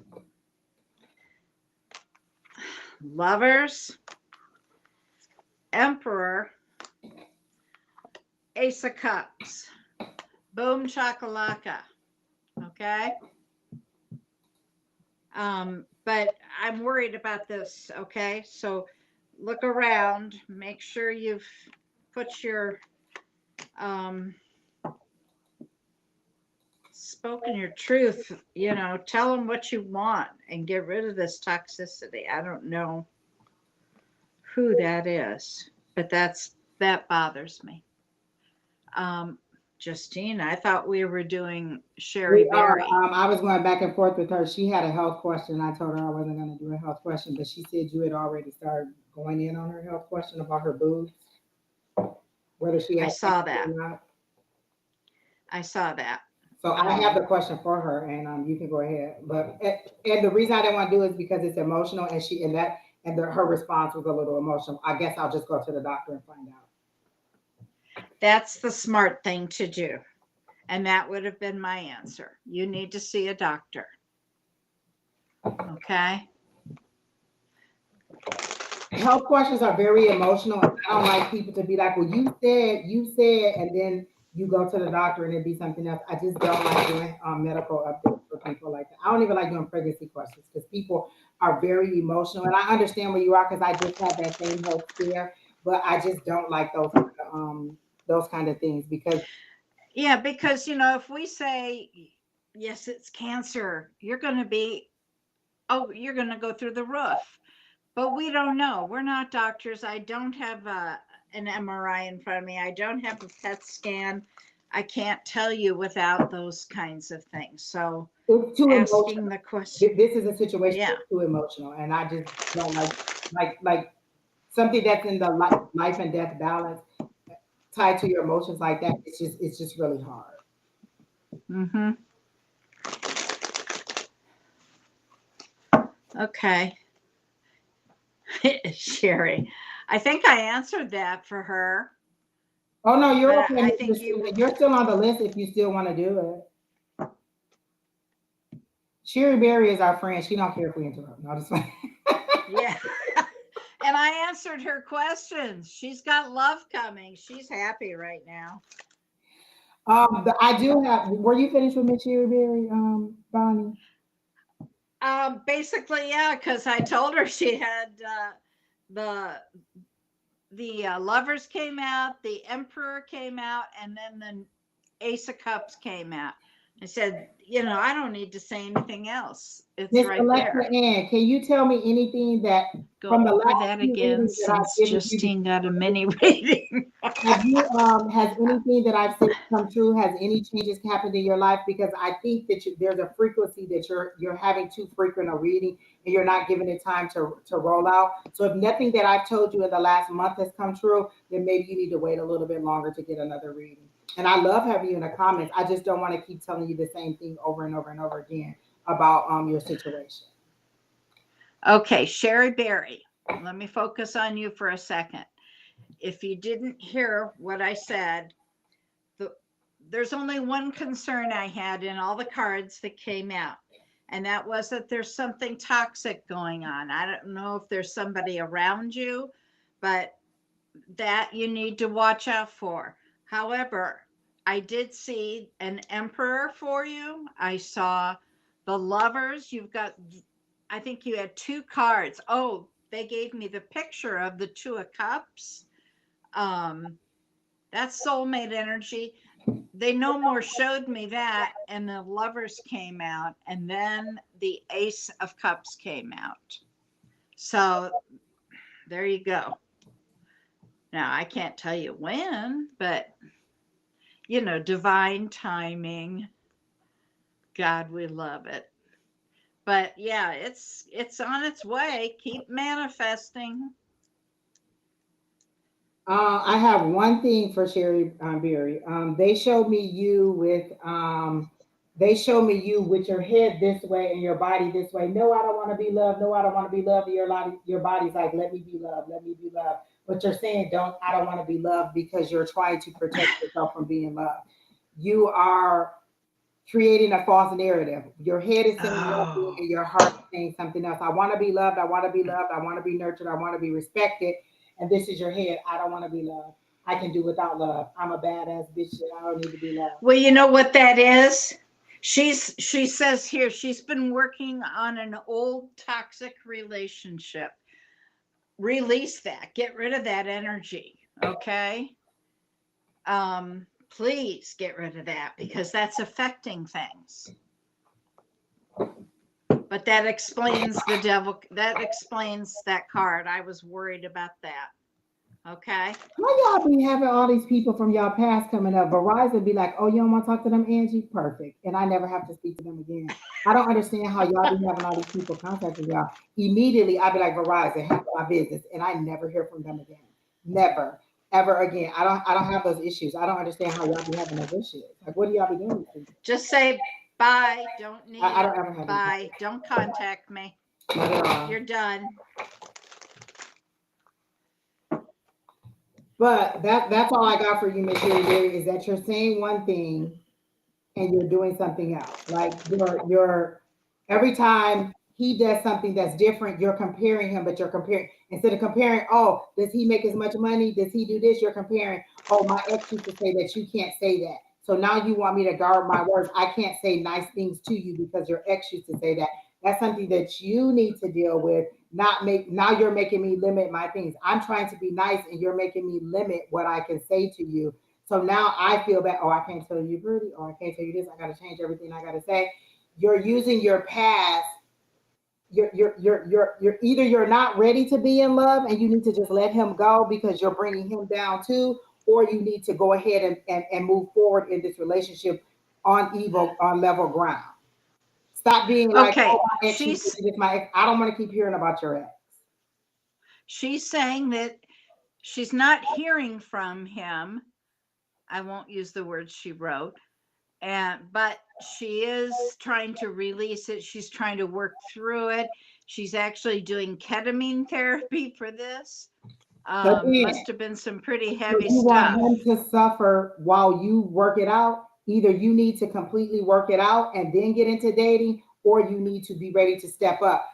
Lovers. Emperor, Ace of Cups, boom chakalaka. Okay. But I'm worried about this. Okay. So look around, make sure you've put your, spoken your truth, you know, tell them what you want and get rid of this toxicity. I don't know who that is, but that bothers me. Justine, I thought we were doing Sherry We are. Berry. I was going back and forth with her. She had a health question. I told her I wasn't going to do a health question, but she said you had already started going in on her health question about her boobs, whether she I has saw cancer that. or not. I saw that. So I have the question for her, and you can go ahead. But and the reason I didn't want to do it is because it's emotional, and her response was a little emotional. I guess I'll just go to the doctor and find out. That's the smart thing to do. And that would have been my answer. You need to see a doctor. Okay. Health questions are very emotional. And I don't like people to be like, well, you said, and then you go to the doctor and it be something else. I just don't like doing medical updates for people like that. I don't even like doing pregnancy questions because people are very emotional. And I understand where you are because I just had that same health scare, but I just don't like those kind of things because yeah, because if we say yes, it's cancer, you're going to go through the roof. But we don't know. We're not doctors. I don't have an MRI in front of me. I don't have a PET scan. I can't tell you without those kinds of things. So it's too asking emotional. the question. This is a situation Yeah. that's too emotional, and I just don't like something that's in the life and death balance tied to your emotions like that. It's just really hard. Mm-hmm. Okay. Sherry, I think I answered that for her. Oh no, you're But okay. I Mr. think Steven. You're still on the list if you still want to do it. Sherry Berry is our friend. She don't care if we interrupt. No, just yeah. And I answered her questions. She's got love coming. She's happy right now. I do have. Were you finished with Miss Sherry Berry, Bonnie? Basically, yeah, because I told her she had the Lovers came out, the Emperor came out, and then the Ace of Cups came out. I said, I don't need to say anything else. It's Miss right Alexa there. Ann, can you tell me anything that Go from the over last that few again readings that I've since given you? Justine got a mini reading. Have you has anything that I've said come true? Has any changes happened in your life? Because I think that there's a frequency that you're having too frequent a reading and you're not giving it time to roll out. So if nothing that I've told you in the last month has come true, then maybe you need to wait a little bit longer to get another reading. And I love having you in the comments. I just don't want to keep telling you the same thing over and over and over again about your situation. Okay, Sherry Berry, let me focus on you for a second. If you didn't hear what I said, there's only one concern I had in all the cards that came out, and that was that there's something toxic going on. I don't know if there's somebody around you, but that you need to watch out for. However, I did see an Emperor for you. I saw the Lovers. I think you had two cards. Oh, they gave me the picture of the Two of Cups. That's soulmate energy. They no more showed me that, and the Lovers came out, and then the Ace of Cups came out. So there you go. Now I can't tell you when, but divine timing. God, we love it. But yeah, it's on its way. Keep manifesting. I have one thing for Sherry Berry. They showed me you with your head this way and your body this way. No, I don't want to be loved. No, I don't want to be loved. Your body's like, let me be loved. Let me be loved. But you're saying, I don't want to be loved because you're trying to protect yourself from being loved. You are creating a false narrative. Your head is saying one thing and your heart is saying something else. I want to be loved. I want to be loved. I want to be nurtured. I want to be respected. and this is your head. I don't want to be loved. I can do without love. I'm a badass bitch. I don't need to be loved. Well, you know what that is? She says here she's been working on an old toxic relationship. Release that. Get rid of that energy. Okay. Please get rid of that because that's affecting things. But that explains the devil. That explains that card. I was worried about that. Okay. Why y'all be having all these people from y'all past coming up? Verizon be like, oh, you don't want to talk to them, Angie? Perfect. And I never have to speak to them again. I don't understand how y'all be having all these people contacting y'all. Immediately, I'd be like, Verizon, handle my business. And I never hear from them again. Never, ever again. I don't have those issues. I don't understand how y'all be having those issues. Like, what do y'all be doing? Just say bye. Don't need I don't ever have bye. Don't contact me. Not at all. You're done. But that's all I got for you, Miss Sherry, is that you're saying one thing and you're doing something else. Like you're every time he does something that's different, you're comparing him, but you're comparing instead of comparing, oh, does he make as much money? Does he do this? You're comparing, oh, my ex used to say that you can't say that. So now you want me to guard my words. I can't say nice things to you because your ex used to say that. That's something that you need to deal with. Now you're making me limit my things. I'm trying to be nice and you're making me limit what I can say to you. So now I feel that, oh, I can't tell you pretty, or I can't tell you this. I got to change everything I got to say. You're using your past. You're either you're not ready to be in love and you need to just let him go because you're bringing him down too, or you need to go ahead and move forward in this relationship on level ground. Stop being like, okay. oh, my ex, my ex. I don't want to keep hearing about your ex. She's saying that she's not hearing from him. I won't use the words she wrote, but she is trying to release it. She's trying to work through it. She's actually doing ketamine therapy for this. Must have been some pretty heavy you stuff. You want him to suffer while you work it out. Either you need to completely work it out and then get into dating, or you need to be ready to step up.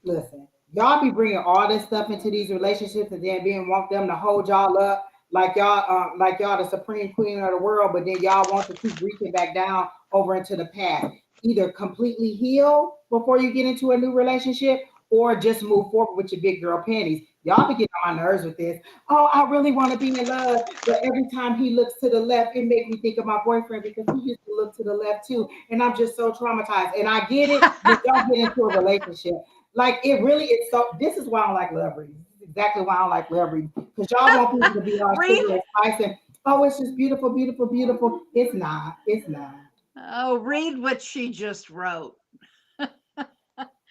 Listen, y'all be bringing all this stuff into these relationships and then want them to hold y'all up like y'all the supreme queen of the world, but then y'all want to keep reaching back down over into the past. Either completely heal before you get into a new relationship, or just move forward with your big girl panties. Y'all be getting on my nerves with this. Oh, I really want to be in love, but every time he looks to the left, it makes me think of my boyfriend because he used to look to the left too, and I'm just so traumatized. And I get it, but don't get into a relationship. Like it really is. So this is why I don't like love reading. This is exactly why I don't like love reading, because y'all want people to be all sugar and spice and oh, it's just beautiful, beautiful, beautiful. It's not. It's not. Oh, read what she just wrote.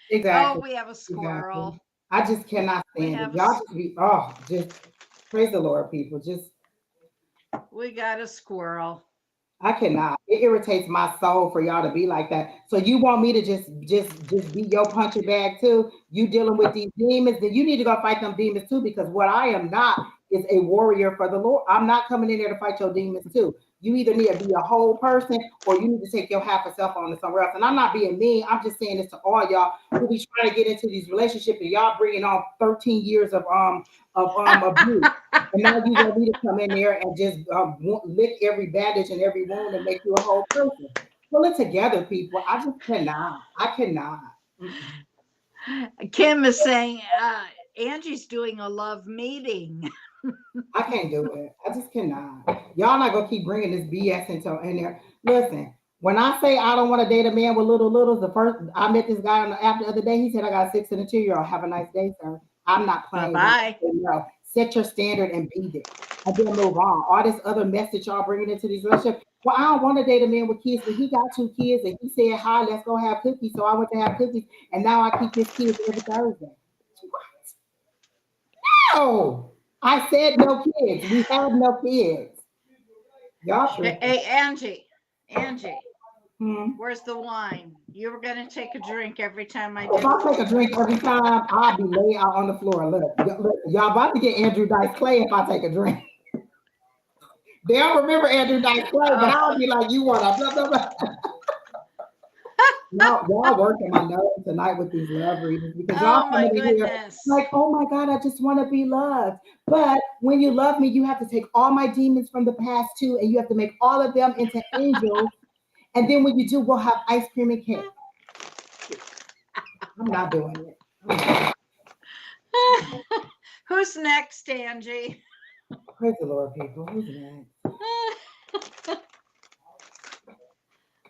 Exactly. Oh, we have a squirrel. Exactly. I just cannot stand it. Y'all just be just praise the Lord, people. Just we got a squirrel. I cannot. It irritates my soul for y'all to be like that. So you want me to just be your punching bag too? You dealing with these demons, then you need to go fight them demons too, because what I am not is a warrior for the Lord. I'm not coming in there to fight your demons too. You either need to be a whole person or you need to take your half a self on to somewhere else. And I'm not being mean. I'm just saying this to all y'all who be trying to get into these relationships and y'all bringing on 13 years of abuse. And now you want me to come in there and just lick every bandage and every wound and make you a whole person. Pull it together, people. I just cannot. I cannot. Kim is saying Angie's doing a love meeting. I can't do it. I just cannot. Y'all not gonna keep bringing this BS in there. Listen, when I say I don't want to date a man with littles, the first I met this guy on the app the other day. He said I got 6 and a 2-year-old. Have a nice day, sir. I'm not playing. Bye. No, set your standard and be there. And then move on. All this other mess that y'all bringing into these relationships. Well, I don't want to date a man with kids, but he got 2 kids and he said, "Hi, let's go have cookies." So I went to have cookies, and now I keep his kids every Thursday. What? No. I said no kids. We have no kids. Y'all sure. Hey, Angie. Where's the wine? You were going to take a drink every time I did. If I take a drink every time, I'll be laid out on the floor. Look, y'all about to get Andrew Dice Clay if I take a drink. They don't remember Andrew Dice Clay, but I'll be like, you want to blah, blah, blah. Y'all working my nerves tonight with these love readings because y'all Oh my coming in here goodness. like, oh my God, I just want to be loved. But when you love me, you have to take all my demons from the past too, and you have to make all of them into angels. And then when you do, we'll have ice cream and cake. I'm not doing it. Who's next, Angie? Praise the Lord, people. Who's next?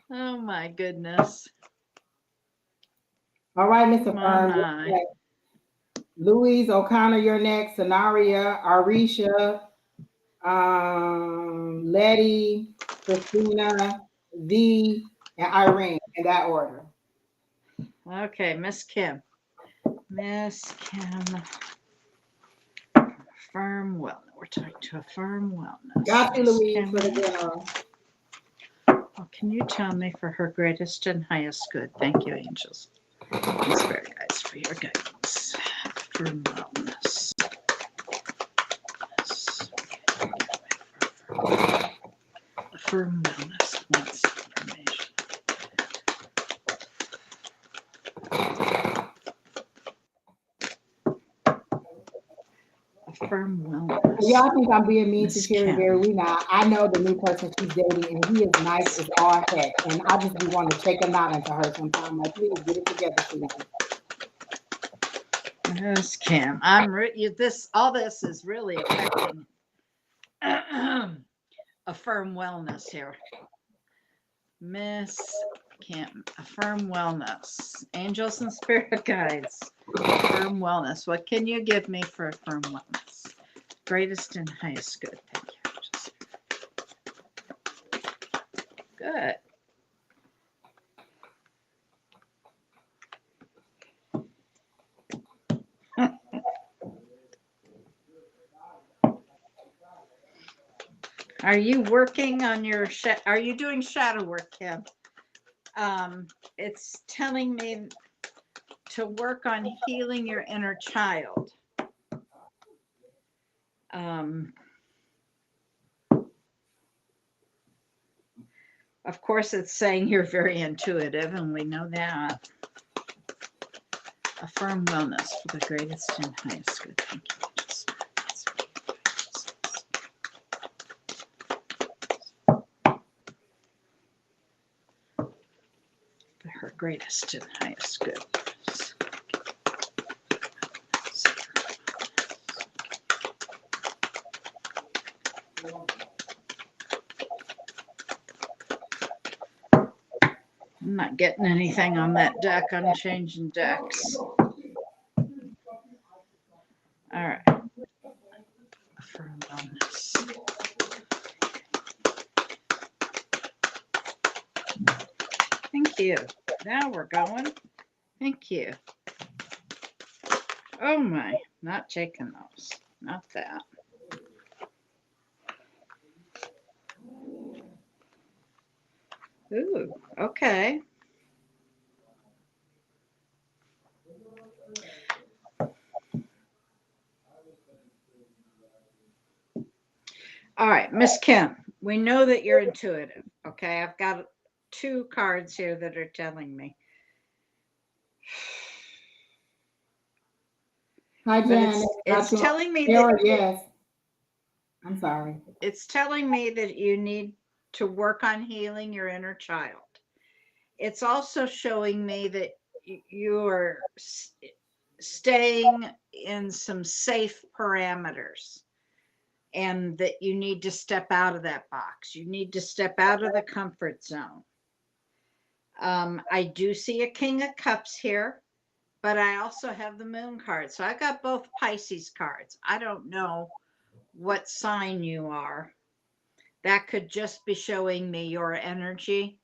Oh my goodness. All right, Mr. My, Fern. my. Louise O'Connor, you're next. Sanaria, Arisha, Letty, Christina, V, and Irene in that order. Okay, Miss Kim. Miss Kim. Firm wellness. We're talking to a firm wellness. Got you, Miss Louise, Kim. for the general. Oh, can you tell me for her greatest and highest good? Thank you, angels and spirit guides, for your guidance. Firm wellness. Firm wellness wants information. Firm wellness. Y'all think I'm being mean Miss to Cherry Kim. Berry? We not. I know the new person she's dating, and he is nice as all heck. And I just be wanting to shake a knot into her sometime. Like, please get it together, sweetie. Miss Kim, all this is really affecting a firm wellness here. Miss Kim, a firm wellness. Angels and spirit guides. Firm wellness. What can you give me for a firm wellness? Greatest and highest good. Thank you. Good. Are you working on your are you doing shadow work, Kim? It's telling me to work on healing your inner child. Of course, it's saying you're very intuitive, and we know that. A firm wellness for the greatest and highest good. Thank you. For her greatest and highest good. I'm not getting anything on that deck. I'm changing decks. All right. Firm wellness. Thank you. Now we're going. Thank you. Oh my, not taking those. Not that. Ooh, okay. All right, Miss Kim, we know that you're intuitive. Okay, I've got 2 cards here that are telling me. Hi, Janet. It's telling me that. Yes. I'm sorry. It's telling me that you need to work on healing your inner child. It's also showing me that you're staying in some safe parameters and that you need to step out of that box. You need to step out of the comfort zone. I do see a King of Cups here, but I also have the Moon card. So I got both Pisces cards. I don't know what sign you are. That could just be showing me your energy,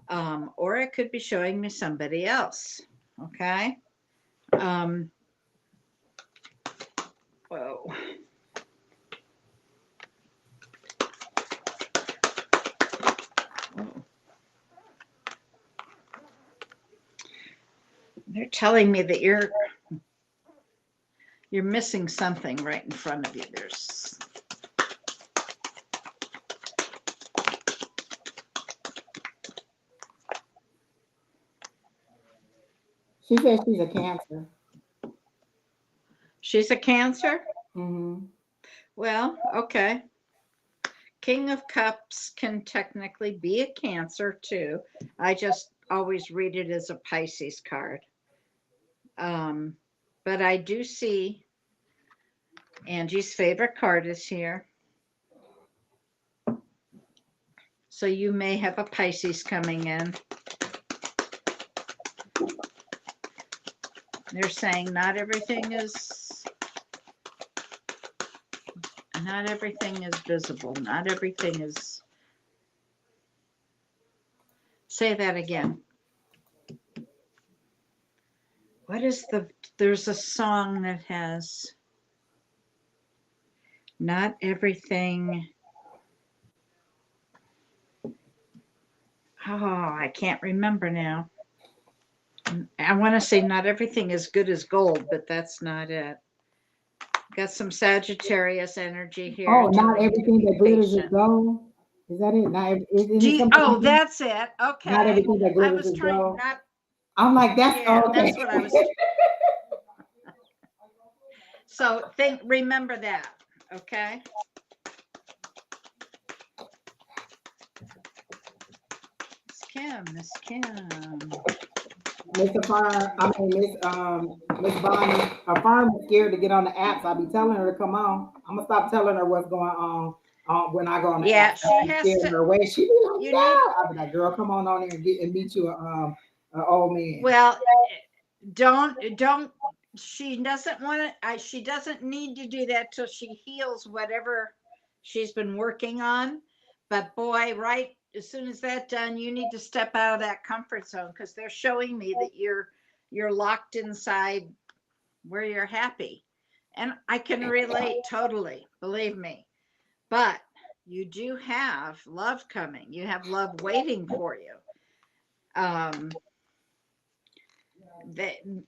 or it could be showing me somebody else. Okay. Whoa. They're telling me that you're missing something right in front of you. There's She says she's a Cancer. She's a Cancer? Mm-hmm. Well, okay. King of Cups can technically be a Cancer too. I just always read it as a Pisces card. But I do see Angie's favorite card is here. So you may have a Pisces coming in. They're saying not everything is visible. Not everything is. Say that again. What is there's a song that has not everything. Oh, I can't remember now. I want to say not everything is good as gold, but that's not it. Got some Sagittarius energy here. Oh, not everything that glitters is gold. Is that it? That's it. Okay. Not everything that glitters is gold. I'm like, that's okay. That's what I was. So remember that. Okay. Miss Kim. Miss Bonnie, a farm is scared to get on the apps. I'll be telling her to come on. I'm gonna stop telling her what's going on when I go on the app. She has to. Her way. She be like, no. I'll be like, girl, come on there and meet you an old man. Well, don't. She doesn't want to. She doesn't need to do that till she heals whatever she's been working on. But boy, right as soon as that's done, you need to step out of that comfort zone because they're showing me that you're locked inside where you're happy. And I can relate totally, believe me. But you do have love coming. You have love waiting for you. That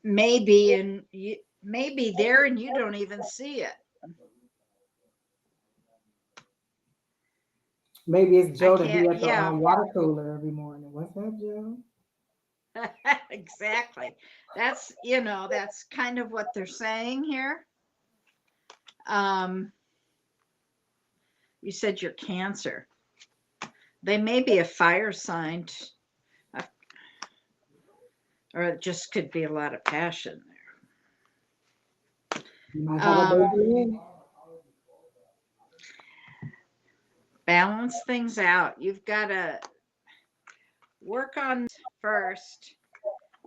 may be there and you don't even see it. Maybe it's Joe to be at the water cooler every morning. What's up, Joe? Exactly. That's kind of what they're saying here. You said you're Cancer. They may be a fire sign, or it just could be a lot of passion there. You might have a baby. Balance things out. You've got to work on first,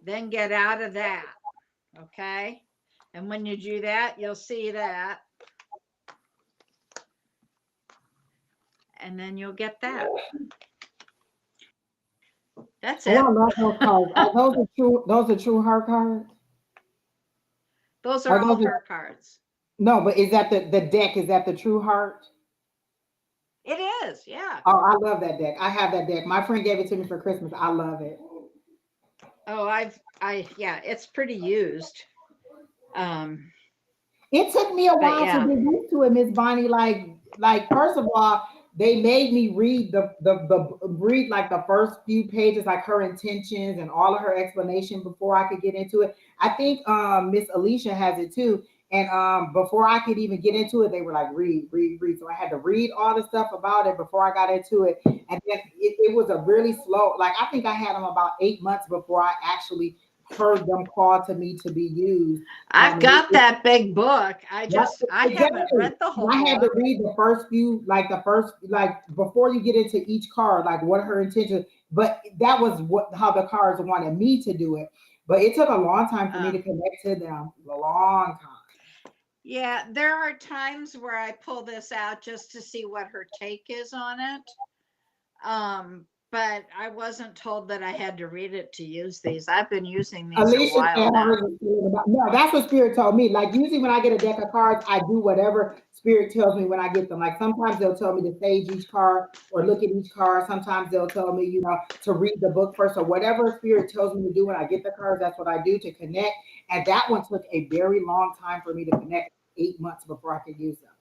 then get out of that. Okay? And when you do that, you'll see that. And then you'll get that. That's it. I love those cards. Those are true heart cards? Those are all heart cards. No, but is that the deck? Is that the true heart? It is, yeah. Oh, I love that deck. I have that deck. My friend gave it to me for Christmas. I love it. Oh, it's pretty used. It took me a while to get used to it, Miss Bonnie. Like first of all, they made me read read like the first few pages, like her intentions and all of her explanation before I could get into it. I think Miss Alicia has it too. And before I could even get into it, they were like, read. So I had to read all the stuff about it before I got into it. And then it was a really slow, like I think I had them about 8 months before I actually heard them call to me to be used. I've got that big book. I haven't read the whole book. I had to read the first few, like before you get into each card, like what her intention, but that was how the cards wanted me to do it. But it took a long time for me to connect to them, a long time. Yeah, there are times where I pull this out just to see what her take is on it. But I wasn't told that I had to read it to use these. I've been using these Alicia a while now. No, that's what Spirit told me. Like usually when I get a deck of cards, I do whatever Spirit tells me when I get them. Like sometimes they'll tell me to sage each card or look at each card. Sometimes they'll tell me, to read the book first or whatever Spirit tells me to do when I get the cards. That's what I do to connect. And that one took a very long time for me to connect. 8 months before I could use them.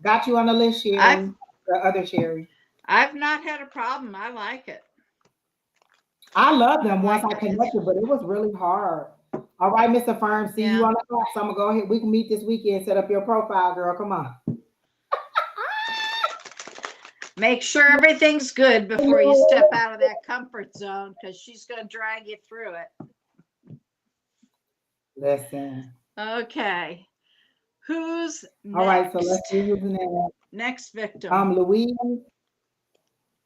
Got you on the list, Sherry. The other Sherry. I've not had a problem. I like it. I love them once I connected, but it was really hard. All right, Mr. Firm. See you Yeah. on the clock. So I'm gonna go ahead. We can meet this weekend. Set up your profile, girl. Come on. Make sure everything's good before you step out of that comfort zone, because she's going to drag you through it. Listen. Okay. Who's All right, so let's next? see who's next. Next victim. Louise.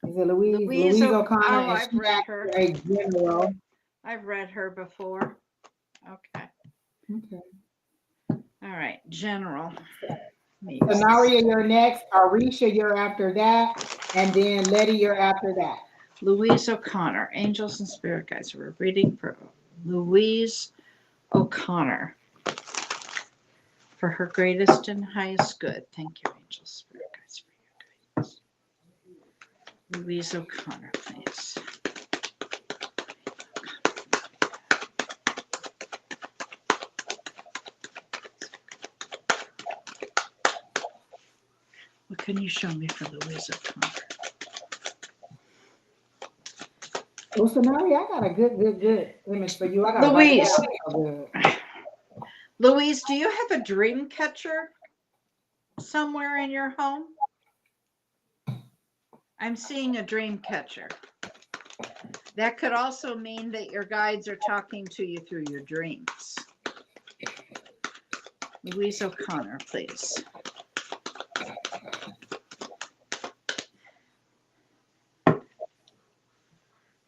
Is it Louise? Louise O'Connor, oh, and I've she read asked her. for a general. I've read her before. Okay. Okay. All right. General. So Naria, you're next. Arisha, you're after that. And then Letty, you're after that. Louise O'Connor, Angels and Spirit Guides. We're reading for Louise O'Connor for her greatest and highest good. Thank you, Angels, Spirit Guides, for your guidance. Louise O'Connor, please. What can you show me for Louise O'Connor? Oh, so Naria, I got a good image for you. I got Louise. good. Louise, do you have a dream catcher somewhere in your home? I'm seeing a dream catcher. That could also mean that your guides are talking to you through your dreams. Louise O'Connor, please.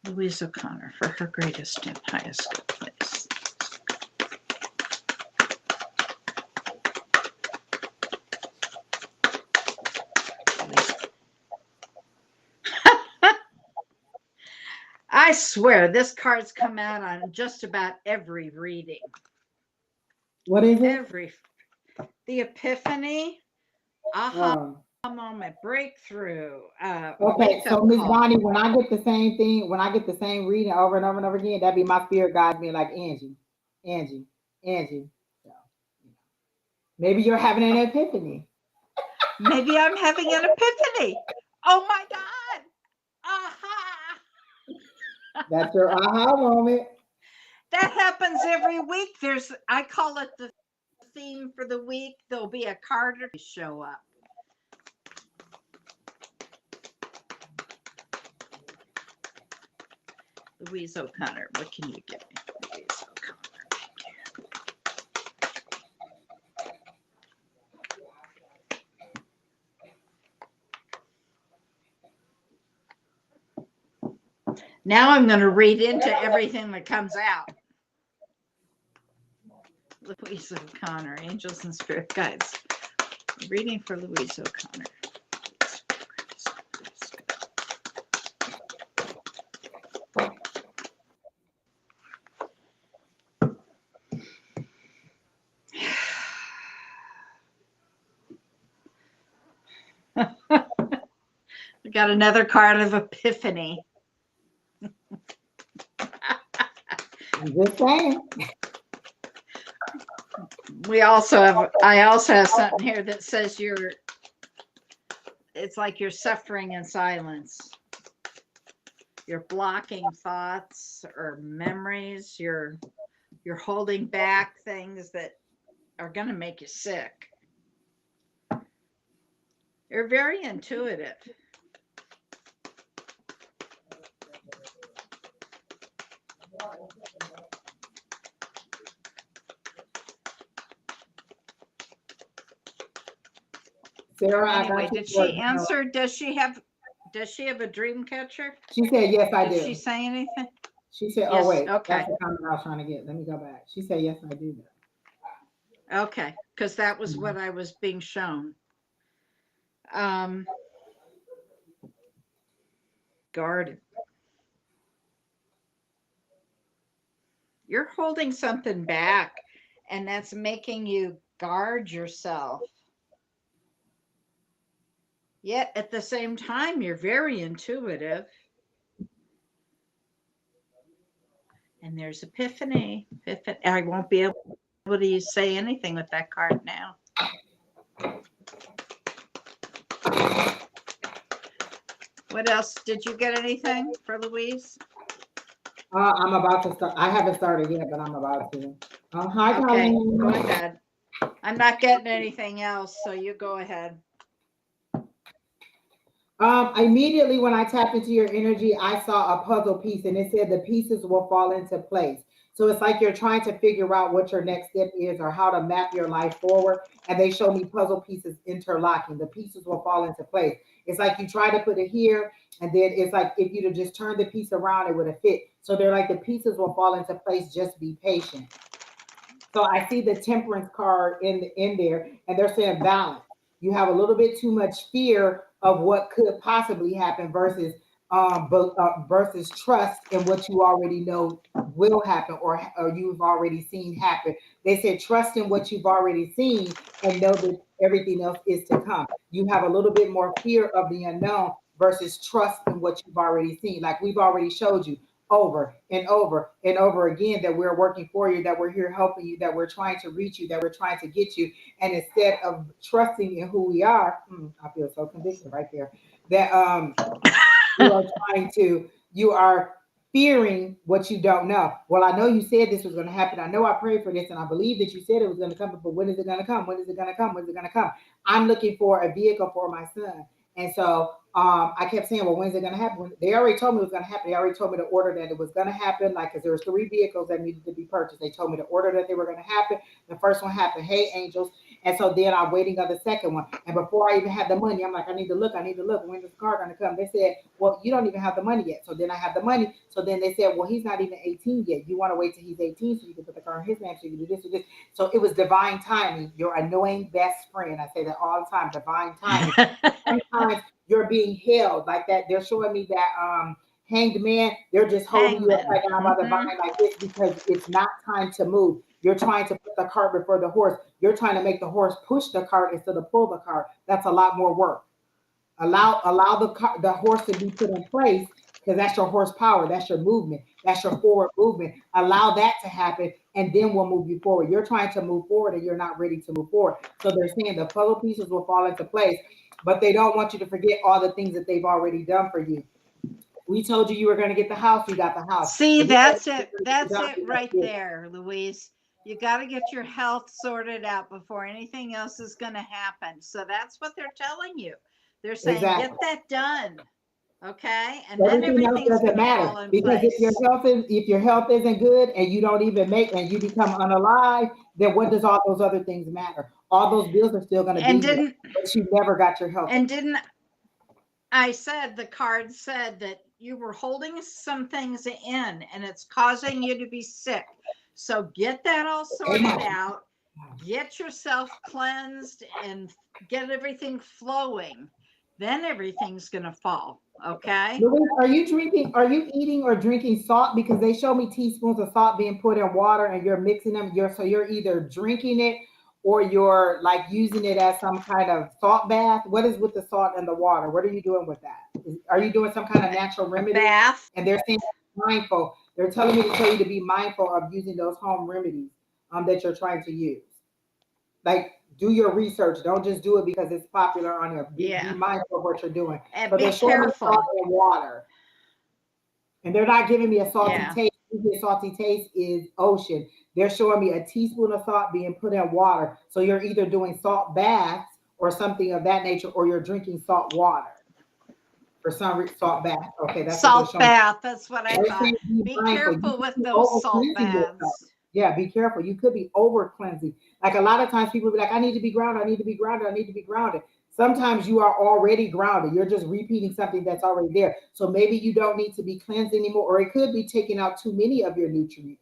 Louise O'Connor for her greatest and highest good, please. I swear this card's come out on just about every reading. What is it? The Epiphany, aha moment, breakthrough. Okay, so Miss Bonnie, when I get the same thing, when I get the same reading over and over and over again, that'd be my spirit guide being like Angie. So, maybe you're having an epiphany. Maybe I'm having an epiphany. Oh my God. Aha. That's your aha moment. That happens every week. I call it the theme for the week. There'll be a card to show up. Louise O'Connor, what can you give me? Louise O'Connor, thank you. Now I'm going to read into everything that comes out. Louise O'Connor, Angels and Spirit Guides. Reading for Louise O'Connor. We got another card of Epiphany. I'm just saying. I also have something here that says it's like you're suffering in silence. You're blocking thoughts or memories. You're holding back things that are going to make you sick. You're very intuitive. Sarah, anyway, did she answer? Does she have a dream catcher? She said, yes, I do. Did she say anything? She said, yes, oh, wait. Okay. That's the comment I was trying to get. Let me go back. She said, yes, I do that. Okay, because that was what I was being shown. Guard. You're holding something back, and that's making you guard yourself. Yet at the same time, you're very intuitive. And there's Epiphany. I won't be able to say anything with that card now. What else? Did you get anything for Louise? I'm about to start. I haven't started yet, but I'm about to. Hi, Okay, go Colleen. ahead. I'm not getting anything else, so you go ahead. Immediately when I tapped into your energy, I saw a puzzle piece and it said the pieces will fall into place. So it's like you're trying to figure out what your next step is or how to map your life forward. And they show me puzzle pieces interlocking. The pieces will fall into place. It's like you try to put it here, and then it's like if you'd have just turned the piece around, it would have fit. So they're like the pieces will fall into place. Just be patient. So I see the temperance card in there, and they're saying balance. You have a little bit too much fear of what could possibly happen versus trust in what you already know will happen or you've already seen happen. They said trust in what you've already seen and know that everything else is to come. You have a little bit more fear of the unknown versus trust in what you've already seen. Like we've already showed you over and over and over again that we're working for you, that we're here helping you, that we're trying to reach you, that we're trying to get you. And instead of trusting in who we are, I feel so convicted right there, that you are you are fearing what you don't know. Well, I know you said this was going to happen. I know I prayed for this and I believe that you said it was going to come, but when is it going to come? When is it going to come? When is it going to come? I'm looking for a vehicle for my son. And so I kept saying, well, when's it going to happen? They already told me it was going to happen. They already told me to order that it was going to happen. Like, because there was 3 vehicles that needed to be purchased. They told me to order that they were going to happen. The first one happened. Hey, angels. And so then I'm waiting on the second one. And before I even had the money, I'm like, I need to look. I need to look. When is the car going to come? They said, well, you don't even have the money yet. So then I have the money. So then they said, well, he's not even 18 yet. You want to wait till he's 18 so you can put the car in his name so you can do this or this. So it was divine timing. Your annoying best friend. I say that all the time, divine timing. Sometimes you're being held like that. They're showing me that hanged man, they're just holding you Hangman. upside down by the vine like this because it's not time to move. You're trying to put the cart before the horse. You're trying to make the horse push the cart instead of pull the cart. That's a lot more work. Allow the horse to be put in place because that's your horsepower, that's your movement, that's your forward movement. Allow that to happen, and then we'll move you forward. You're trying to move forward, and you're not ready to move forward. So they're saying the puzzle pieces will fall into place, but they don't want you to forget all the things that they've already done for you. We told you were going to get the house, you got the house. See, If we told that's you it. you were gonna get the That's job, it you got right it. there, Louise. You got to get your health sorted out before anything else is going to happen. So that's what they're telling you. They're saying, get Exactly. that done. Okay. And then Everything else everything's doesn't going to matter fall in because place. if your health isn't good and you don't even make and you become unalive, then what does all those other things matter? All those bills are still going to And be there, didn't, but you never got your health. and didn't I said the card said that you were holding some things in and it's causing you to be sick. So get that all sorted Amen. out, get yourself cleansed and get everything flowing. Then everything's going to fall. Okay. Louise, are you eating or drinking salt? Because they show me teaspoons of salt being put in water and you're mixing them. So you're either drinking it or you're like using it as some kind of salt bath. What is with the salt and the water? What are you doing with that? Are you doing some kind of natural A remedy? bath. And they're saying mindful. They're telling me to tell you to be mindful of using those home remedies that you're trying to use. Like do your research. Don't just do it because it's popular on here. Be Yeah. mindful of what you're doing. And So they're be showing me salt careful. and water. And they're not giving me a salty Yeah. taste. Usually a salty taste is ocean. They're showing me a teaspoon of salt being put in water. So you're either doing salt baths or something of that nature, or you're drinking salt water for some salt bath. Okay, that's what they're Salt showing. bath. That's what I They're thought. saying be Be mindful. You careful could with be those over salt cleansing yourself. baths. Yeah, be careful. You could be over cleansing. Like a lot of times people be like, I need to be grounded. I need to be grounded. I need to be grounded. Sometimes you are already grounded. You're just repeating something that's already there. So maybe you don't need to be cleansed anymore, or it could be taking out too many of your nutrients.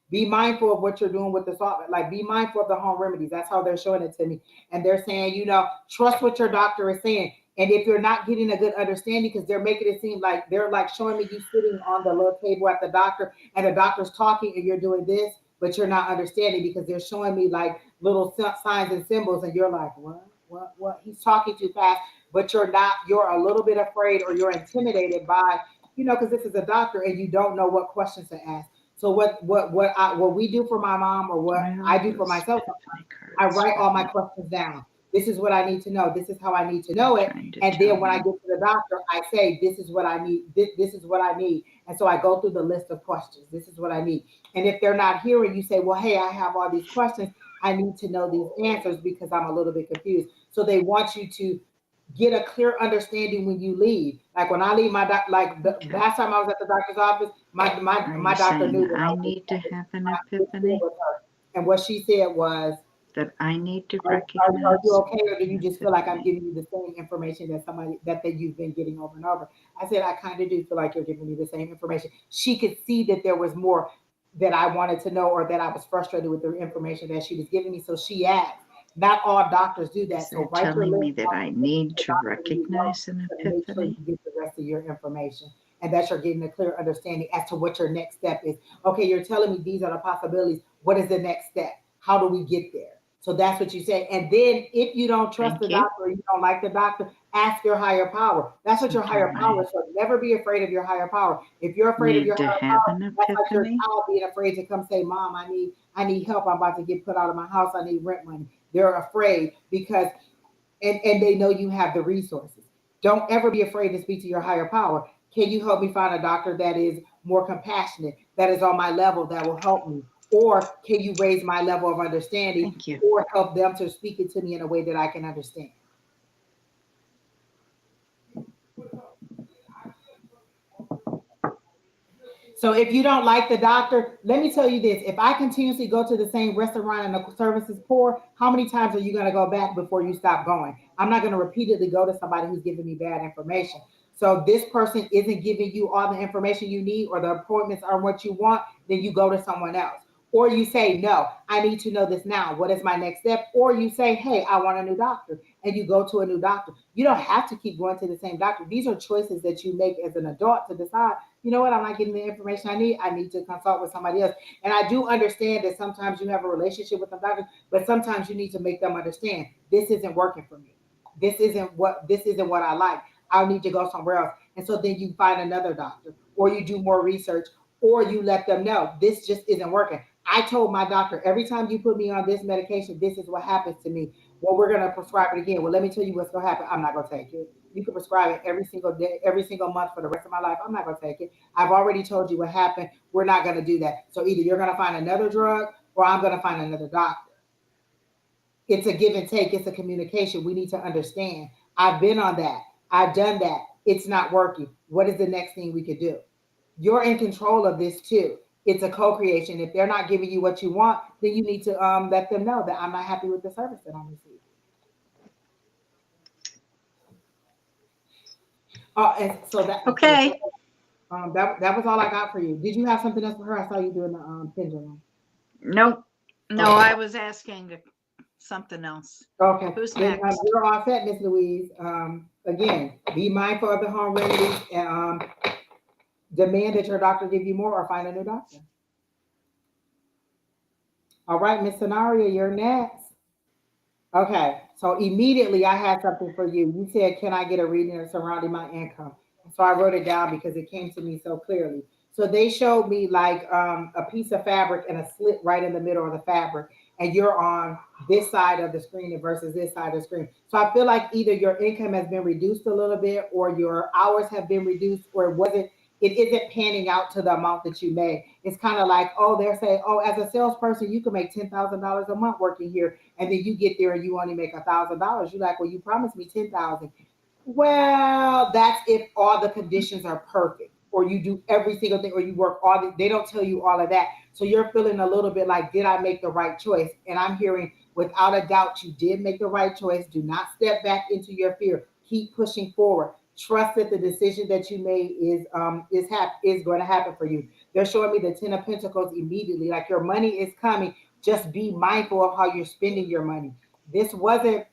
Be mindful of what you're doing with the salt. Like be mindful of the home remedies. That's how they're showing it to me. And they're saying, trust what your doctor is saying. And if you're not getting a good understanding, because they're making it seem like they're like showing me you sitting on the little table at the doctor and the doctor's talking and you're doing this, but you're not understanding because they're showing me like little signs and symbols and you're like, what? He's talking too fast, but you're not, you're a little bit afraid or you're intimidated by, because this is a doctor and you don't know what questions to ask. So what we do for my mom or what I I do for always myself, pick my I cards write all my from. questions down. This is what I need to know. This is how I need to know it. Trying to And tell then when I me. get to the doctor, I say, this is what I need. This is what I need. And so I go through the list of questions. This is what I need. And if they're not hearing, you say, well, hey, I have all these questions. I need to know these answers because I'm a little bit confused. So they want you to get a clear understanding when you leave. Like when I leave my doctor, like the Okay. last time I was at the doctor's office, Are my you doctor saying knew that I I was need to have an with epiphany? her. And what she said was, That I need to are you recognize okay, or do you an just feel like I'm epiphany? giving you the same information that that you've been getting over and over? I said, I kind of do feel like you're giving me the same information. She could see that there was more that I wanted to know, or that I was frustrated with the information that she was giving me. So she asked. Not all doctors do Is that. So that write your telling list me that down I and send it to need the to doctor when you go, recognize an to make sure you epiphany? get the rest of your information and that you're getting a clear understanding as to what your next step is. Okay, you're telling me these are the possibilities. What is the next step? How do we get there? So that's what you say. And then if you don't trust the Thank you. doctor or you don't like the doctor, ask your higher power. That's what your higher Sometime power I is. So never be afraid of your higher power. If you're afraid of need your to higher have power, an that's like your epiphany. child being afraid to come say, Mom, I need help. I'm about to get put out of my house. I need rent money. They're afraid because and they know you have the resources. Don't ever be afraid to speak to your higher power. Can you help me find a doctor that is more compassionate, that is on my level, that will help me? Or can you raise my level of understanding Thank you. or help them to speak it to me in a way that I can understand? So if you don't like the doctor, let me tell you this. If I continuously go to the same restaurant and the service is poor, how many times are you going to go back before you stop going? I'm not going to repeatedly go to somebody who's giving me bad information. So this person isn't giving you all the information you need, or the appointments are what you want, then you go to someone else. Or you say, no, I need to know this now. What is my next step? Or you say, hey, I want a new doctor, and you go to a new doctor. You don't have to keep going to the same doctor. These are choices that you make as an adult to decide, you know what, I'm not getting the information I need to consult with somebody else. And I do understand that sometimes you have a relationship with the doctor, but sometimes you need to make them understand this isn't working for me. This isn't what I like. I'll need to go somewhere else. And so then you find another doctor, or you do more research, or you let them know this just isn't working. I told my doctor, every time you put me on this medication, this is what happens to me. Well, we're going to prescribe it again. Well, let me tell you what's going to happen. I'm not going to take it. You can prescribe it every single day, every single month for the rest of my life. I'm not going to take it. I've already told you what happened. We're not going to do that. So either you're going to find another drug, or I'm going to find another doctor. It's a give and take. It's a communication. We need to understand. I've been on that. I've done that. It's not working. What is the next thing we could do? You're in control of this too. It's a co-creation. If they're not giving you what you want, then you need to let them know that I'm not happy with the service that I'm receiving. Oh, and so that okay, so Okay. that was all I got for you. Did you have something else for her? I saw you doing the pendulum. Nope. No, Okay, I was asking something else. okay. Who's Then next? you're all set, Miss Louise. Again, be mindful of the home remedies and demand that your doctor give you more, or find a new doctor. All right, Miss Scenario, you're next. Okay, so immediately I had something for you. You said, can I get a reading surrounding my income? So I wrote it down because it came to me so clearly. So they showed me like a piece of fabric and a slit right in the middle of the fabric, and you're on this side of the screen versus this side of the screen. So I feel like either your income has been reduced a little bit, or your hours have been reduced, or it isn't panning out to the amount that you made. It's kind of like, oh, they're saying, oh, as a salesperson, you can make $10,000 a month working here, and then you get there and you only make $1,000. You're like, well, you promised me 10,000. Well, that's if all the conditions are perfect, or you do every single thing, or you work all the, they don't tell you all of that. So you're feeling a little bit like, did I make the right choice? And I'm hearing, without a doubt, you did make the right choice. Do not step back into your fear. Keep pushing forward. Trust that the decision that you made is going to happen for you. They're showing me the Ten of Pentacles immediately, like your money is coming. Just be mindful of how you're spending your money. This wasn't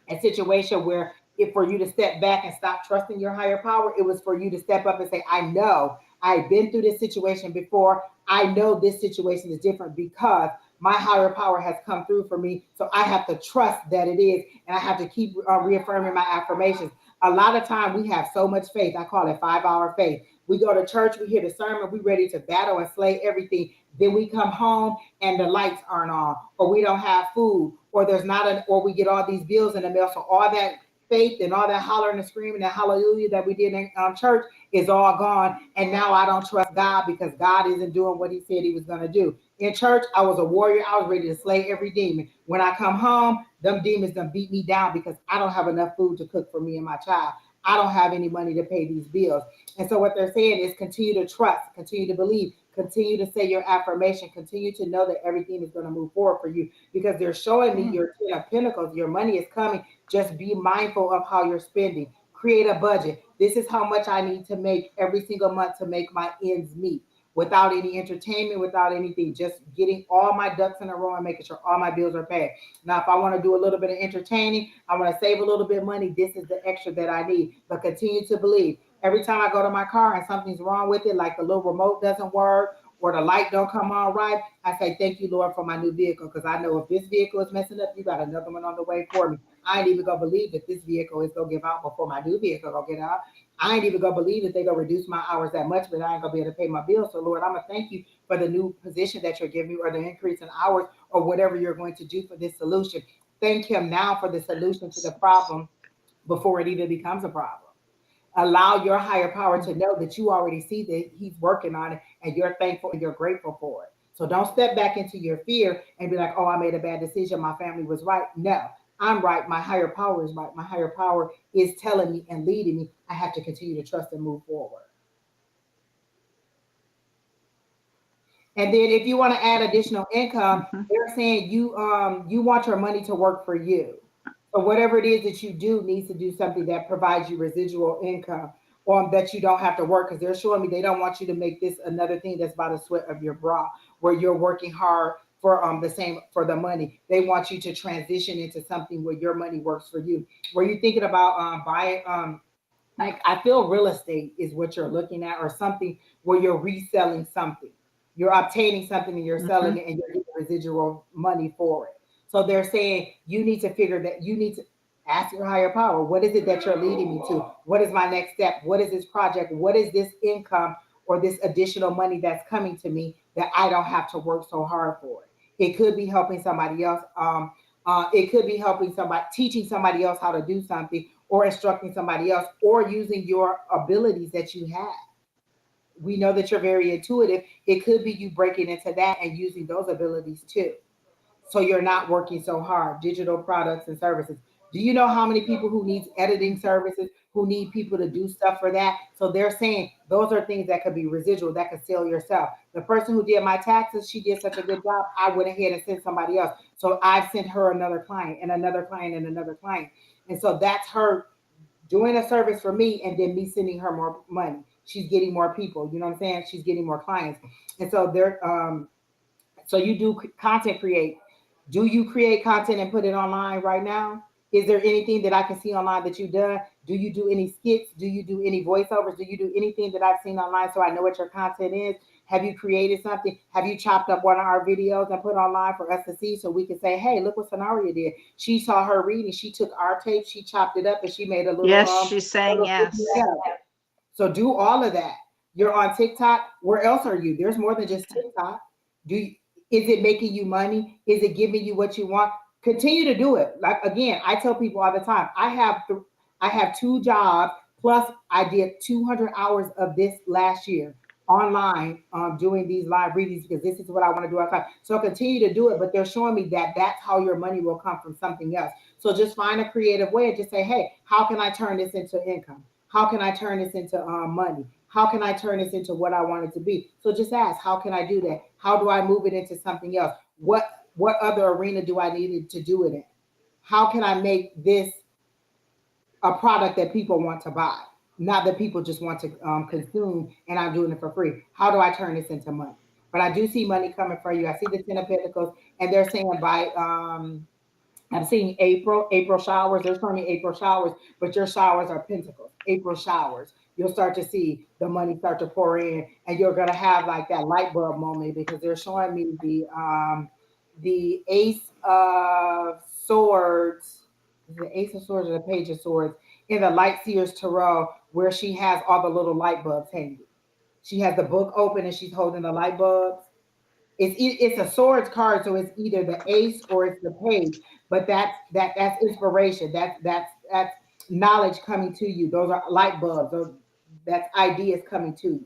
a situation where if for you to step back and stop trusting your higher power, it was for you to step up and say, I know I've been through this situation before. I know this situation is different because my higher power has come through for me. So I have to trust that it is. And I have to keep reaffirming my affirmations. A lot of time we have so much faith. I call it 5-hour faith. We go to church, we hear the sermon, we ready to battle and slay everything. Then we come home and the lights aren't on, or we don't have food, or there's not an, or we get all these bills in the mail. So all that faith and all that hollering and screaming and hallelujah that we did in church is all gone. And now I don't trust God because God isn't doing what he said he was going to do. In church, I was a warrior. I was ready to slay every demon. When I come home, them demons done beat me down because I don't have enough food to cook for me and my child. I don't have any money to pay these bills. And so what they're saying is continue to trust, continue to believe, continue to say your affirmation, continue to know that everything is going to move forward for you because they're showing me your Ten of Pentacles, your money is coming. Just be mindful of how you're spending. Create a budget. This is how much I need to make every single month to make my ends meet without any entertainment, without anything, just getting all my ducks in a row and making sure all my bills are paid. Now, if I want to do a little bit of entertaining, I want to save a little bit of money, this is the extra that I need. But continue to believe. Every time I go to my car and something's wrong with it, like the little remote doesn't work or the light don't come on right, I say, thank you, Lord, for my new vehicle. Because I know if this vehicle is messing up, you got another one on the way for me. I ain't even gonna believe that this vehicle is gonna give out before my new vehicle gonna get out. I ain't even gonna believe that they're gonna reduce my hours that much, but I ain't gonna be able to pay my bills. So Lord, I'm gonna thank you for the new position that you're giving me or the increase in hours or whatever you're going to do for this solution. Thank him now for the solution to the problem before it even becomes a problem. Allow your higher power to know that you already see that he's working on it and you're thankful and you're grateful for it. So don't step back into your fear and be like, oh, I made a bad decision. My family was right. No, I'm right. My higher power is right. My higher power is telling me and leading me. I have to continue to trust and move forward. And then if you want to add additional income, they're saying you want your money to work for you. So whatever it is that you do needs to do something that provides you residual income or that you don't have to work because they're showing me they don't want you to make this another thing that's by the sweat of your brow where you're working hard for the same for the money. They want you to transition into something where your money works for you. Where you're thinking about buying like I feel real estate is what you're looking at, or something where you're reselling something. You're obtaining something and you're selling it and you're getting residual money for it. So they're saying you need to figure that you need to ask your higher power. What is it that you're leading me to? What is my next step? What is this project? What is this income or this additional money that's coming to me that I don't have to work so hard for it? It could be helping somebody else. It could be helping somebody, teaching somebody else how to do something, or instructing somebody else, or using your abilities that you have. We know that you're very intuitive. It could be you breaking into that and using those abilities too. So you're not working so hard. Digital products and services. Do you know how many people who needs editing services, who need people to do stuff for that? So they're saying those are things that could be residual, that could sell yourself. The person who did my taxes, she did such a good job. I went ahead and sent somebody else. So I've sent her another client and another client and another client. And so that's her doing a service for me and then me sending her more money. She's getting more people. You know what I'm saying? She's getting more clients. And so they're so you do content create. Do you create content and put it online right now? Is there anything that I can see online that you've done? Do you do any skits? Do you do any voiceovers? Do you do anything that I've seen online so I know what your content is? Have you created something? Have you chopped up one of our videos and put online for us to see so we can say, hey, look what Sonaria did. She saw her reading. She took our tape, she chopped it up, and she made a little Yes, she's a saying little yes. video. So do all of that. You're on TikTok. Where else are you? There's more than just TikTok. Do you, is it making you money? Is it giving you what you want? Continue to do it. Like again, I tell people all the time. I have two jobs plus I did 200 hours of this last year online doing these live readings because this is what I want to do outside. So continue to do it, but they're showing me that that's how your money will come from something else. So just find a creative way and just say, hey, how can I turn this into income? How can I turn this into money? How can I turn this into what I want it to be? So just ask, how can I do that? How do I move it into something else? What other arena do I need to do it in? How can I make this a product that people want to buy, not that people just want to consume and I'm doing it for free? How do I turn this into money? But I do see money coming for you. I see the Ten of Pentacles, and they're saying by I'm seeing April showers. There's only April showers, but your showers are pentacles. April showers. You'll start to see the money start to pour in, and you're gonna have like that light bulb moment because they're showing me the Ace of Swords, the Ace of Swords or the Page of Swords in the Light Seers Tarot, where she has all the little light bulbs hanging. She has the book open and she's holding the light bulbs. It's a swords card, so it's either the ace or it's the page. But that's inspiration. That's knowledge coming to you. Those are light bulbs. That's ideas coming to you.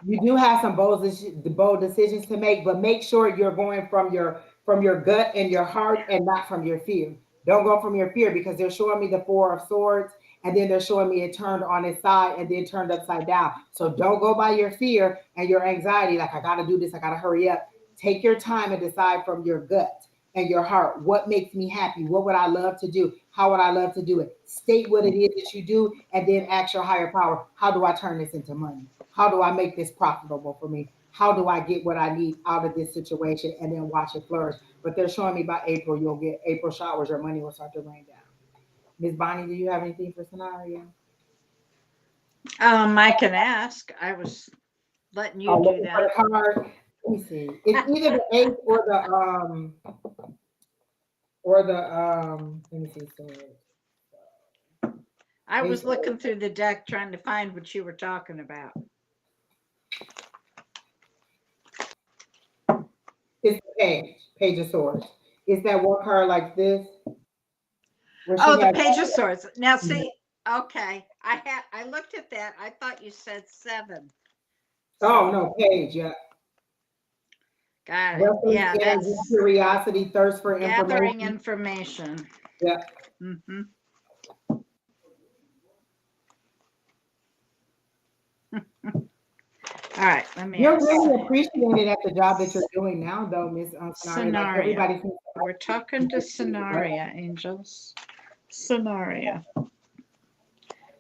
You do have some bold decisions to make, but make sure you're going from your gut and your heart and not from your fear. Don't go from your fear because they're showing me the four of swords and then they're showing me it turned on its side and then turned upside down. So don't go by your fear and your anxiety, like I gotta do this, I gotta hurry up. Take your time and decide from your gut and your heart what makes me happy, what would I love to do, how would I love to do it. State what it is that you do and then ask your higher power, how do I turn this into money? How do I make this profitable for me? How do I get what I need out of this situation and then watch it flourish? But they're showing me by April, you'll get April showers, your money will start to rain down. Miss Bonnie, do you have anything for scenario? I can ask. I was letting you Oh, do looking for that. the card. Let me see. It's either the ace or the let me see. So I ace was looking through the deck trying to find what you were talking about. it's the page of swords. Is that one card like this? Where Oh, she the has Page of Swords. Now, see, okay, I looked at that. I thought you said 7. oh So, no, page, yeah. got it. Restless Yeah, energy, that's curiosity, thirst for gathering information. information. Yeah. Hmm. All right, let me You're ask. really appreciated at the job that you're doing now, though, Miss Scenario. Like Scenario. everybody seems to We're talking to appreciate you, right? Scenario, angels. Scenario.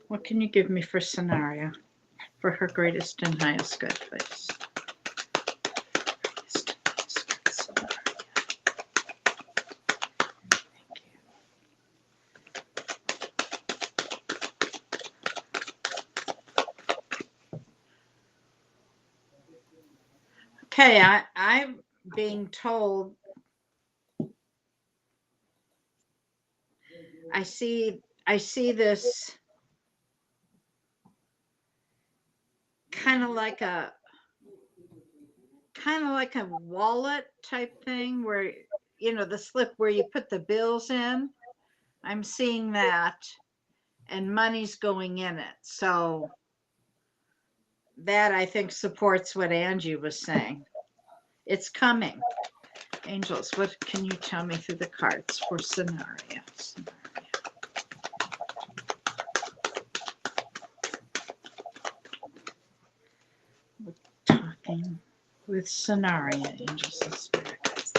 What can you give me for Scenario? For her greatest and highest good, please. Okay, I'm being told I see this kind of like a wallet type thing where the slip where you put the bills in. I'm seeing that and money's going in it. So that I think supports what Angie was saying. It's coming. Angels, what can you tell me through the cards for scenarios? We're talking with scenario, angels and spirits.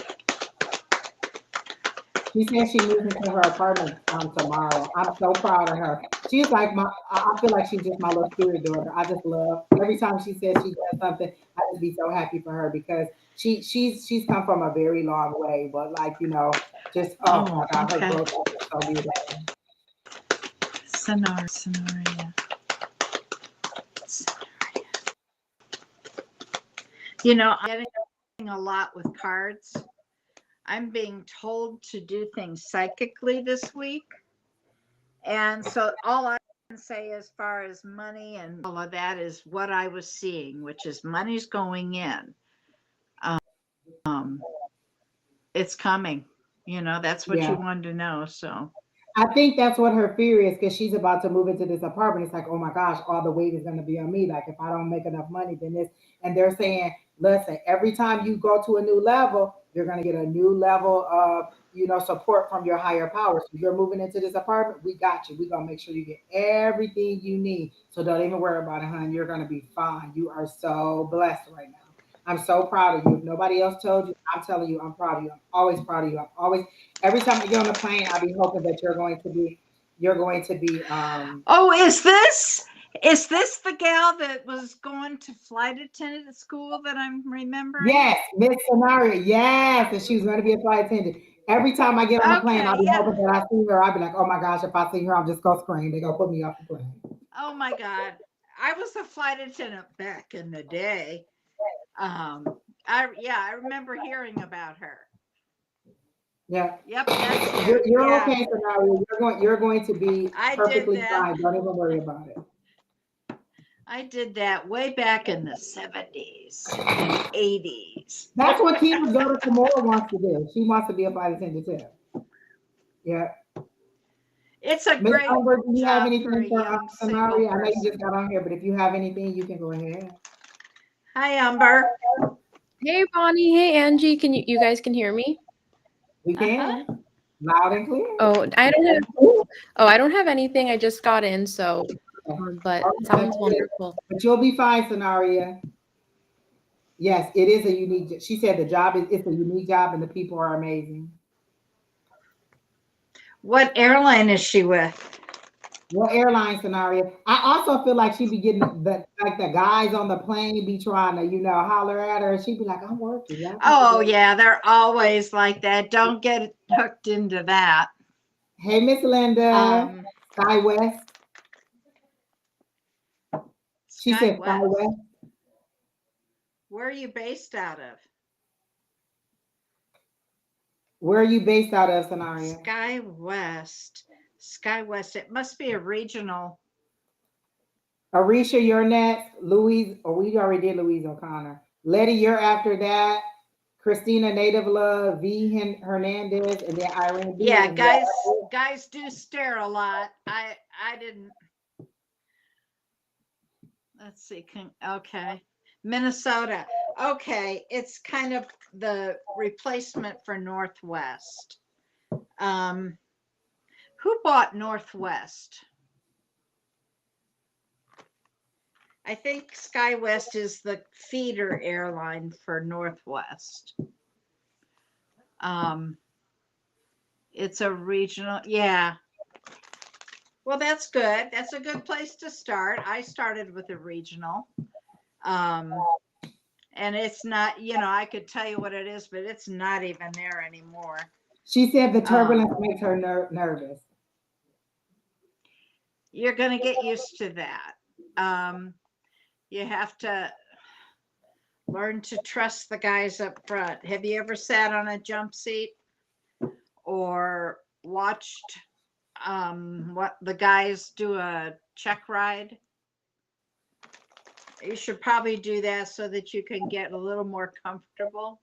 She says she moves into her apartment tomorrow. I'm so proud of her. She's like I feel like she's just my little spirit daughter. I just love every time she says she does something. I just be so happy for her because she's come from a very long way. But like just oh my God, her Okay. growth is so beautiful. Scenario. I'm getting a lot with cards. I'm being told to do things psychically this week. And so all I can say as far as money and all of that is what I was seeing, which is money's going in. Um, it's coming. That's what you Yeah. wanted to know. So I think that's what her fear is because she's about to move into this apartment. It's like, oh my gosh, all the weight is going to be on me. Like, if I don't make enough money, then this. And they're saying, listen, every time you go to a new level, you're going to get a new level of, support from your higher power. So you're moving into this apartment, we got you. We're going to make sure you get everything you need. So don't even worry about it, hon. You're going to be fine. You are so blessed right now. I'm so proud of you. If nobody else told you, I'm telling you, I'm proud of you. I'm always proud of you. I'm always every time I get on the plane, I'll be hoping that you're going to be oh, is this the gal that was going to flight attendant at school that I'm remembering? yes, Miss Scenario, yes, and she was going to be a flight attendant. Every time I get on the plane, I'll Okay, be yeah. hoping that I see her. I'll be like, oh my gosh, if I see her, I'm just gonna scream. They're gonna put me off the plane. Oh my God. I was a flight attendant back in the day. I remember hearing about her. Yeah. Yep, that's You're, you. you're Yeah, okay, Scenario. You're going to be I did perfectly that. fine. Don't even worry about it. I did that way back in the 70s and 80s. That's what Tina Go to Kimura wants to do. She wants to be a flight attendant too. Yeah. It's a Miss great Umber, do you have job for a anything for young single Sanari? I know you person. just got on here, but if you have anything, you can go ahead. Hi, Umber. Hey Bonnie, hey Angie, can you guys can hear me? We can. Loud and clear. I don't have anything. I just got in, so but it sounds wonderful. But you'll be fine, Scenaria. Yes, it is a unique. She said the job it's a unique job, and the people are amazing. What airline is she with? What airline Scenario? I also feel like she'd be getting the guys on the plane be trying to holler at her. She'd be like, "I'm working." Oh yeah, they're always like that. Don't get hooked into that. Hey, Miss Linda, Sky West. She said Sky West. Where are you based out of? Where are you based out of, Scenario? Sky West. Sky West. It must be a regional. Arisha, you're next. Louise, we already did Louise O'Connor. Letty, you're after that. Christina Native Love, V. Hernandez, and then Irene B. Yeah, guys do stare a lot. I didn't. Let's see. Okay. Minnesota. Okay. It's kind of the replacement for Northwest. Who bought Northwest? I think SkyWest is the feeder airline for Northwest. It's a regional, yeah. Well, that's good. That's a good place to start. I started with a regional. And it's not, I could tell you what it is, but it's not even there anymore. She said the turbulence makes her nervous. You're going to get used to that. You have to learn to trust the guys up front. Have you ever sat on a jump seat or watched what the guys do a check ride? You should probably do that so that you can get a little more comfortable.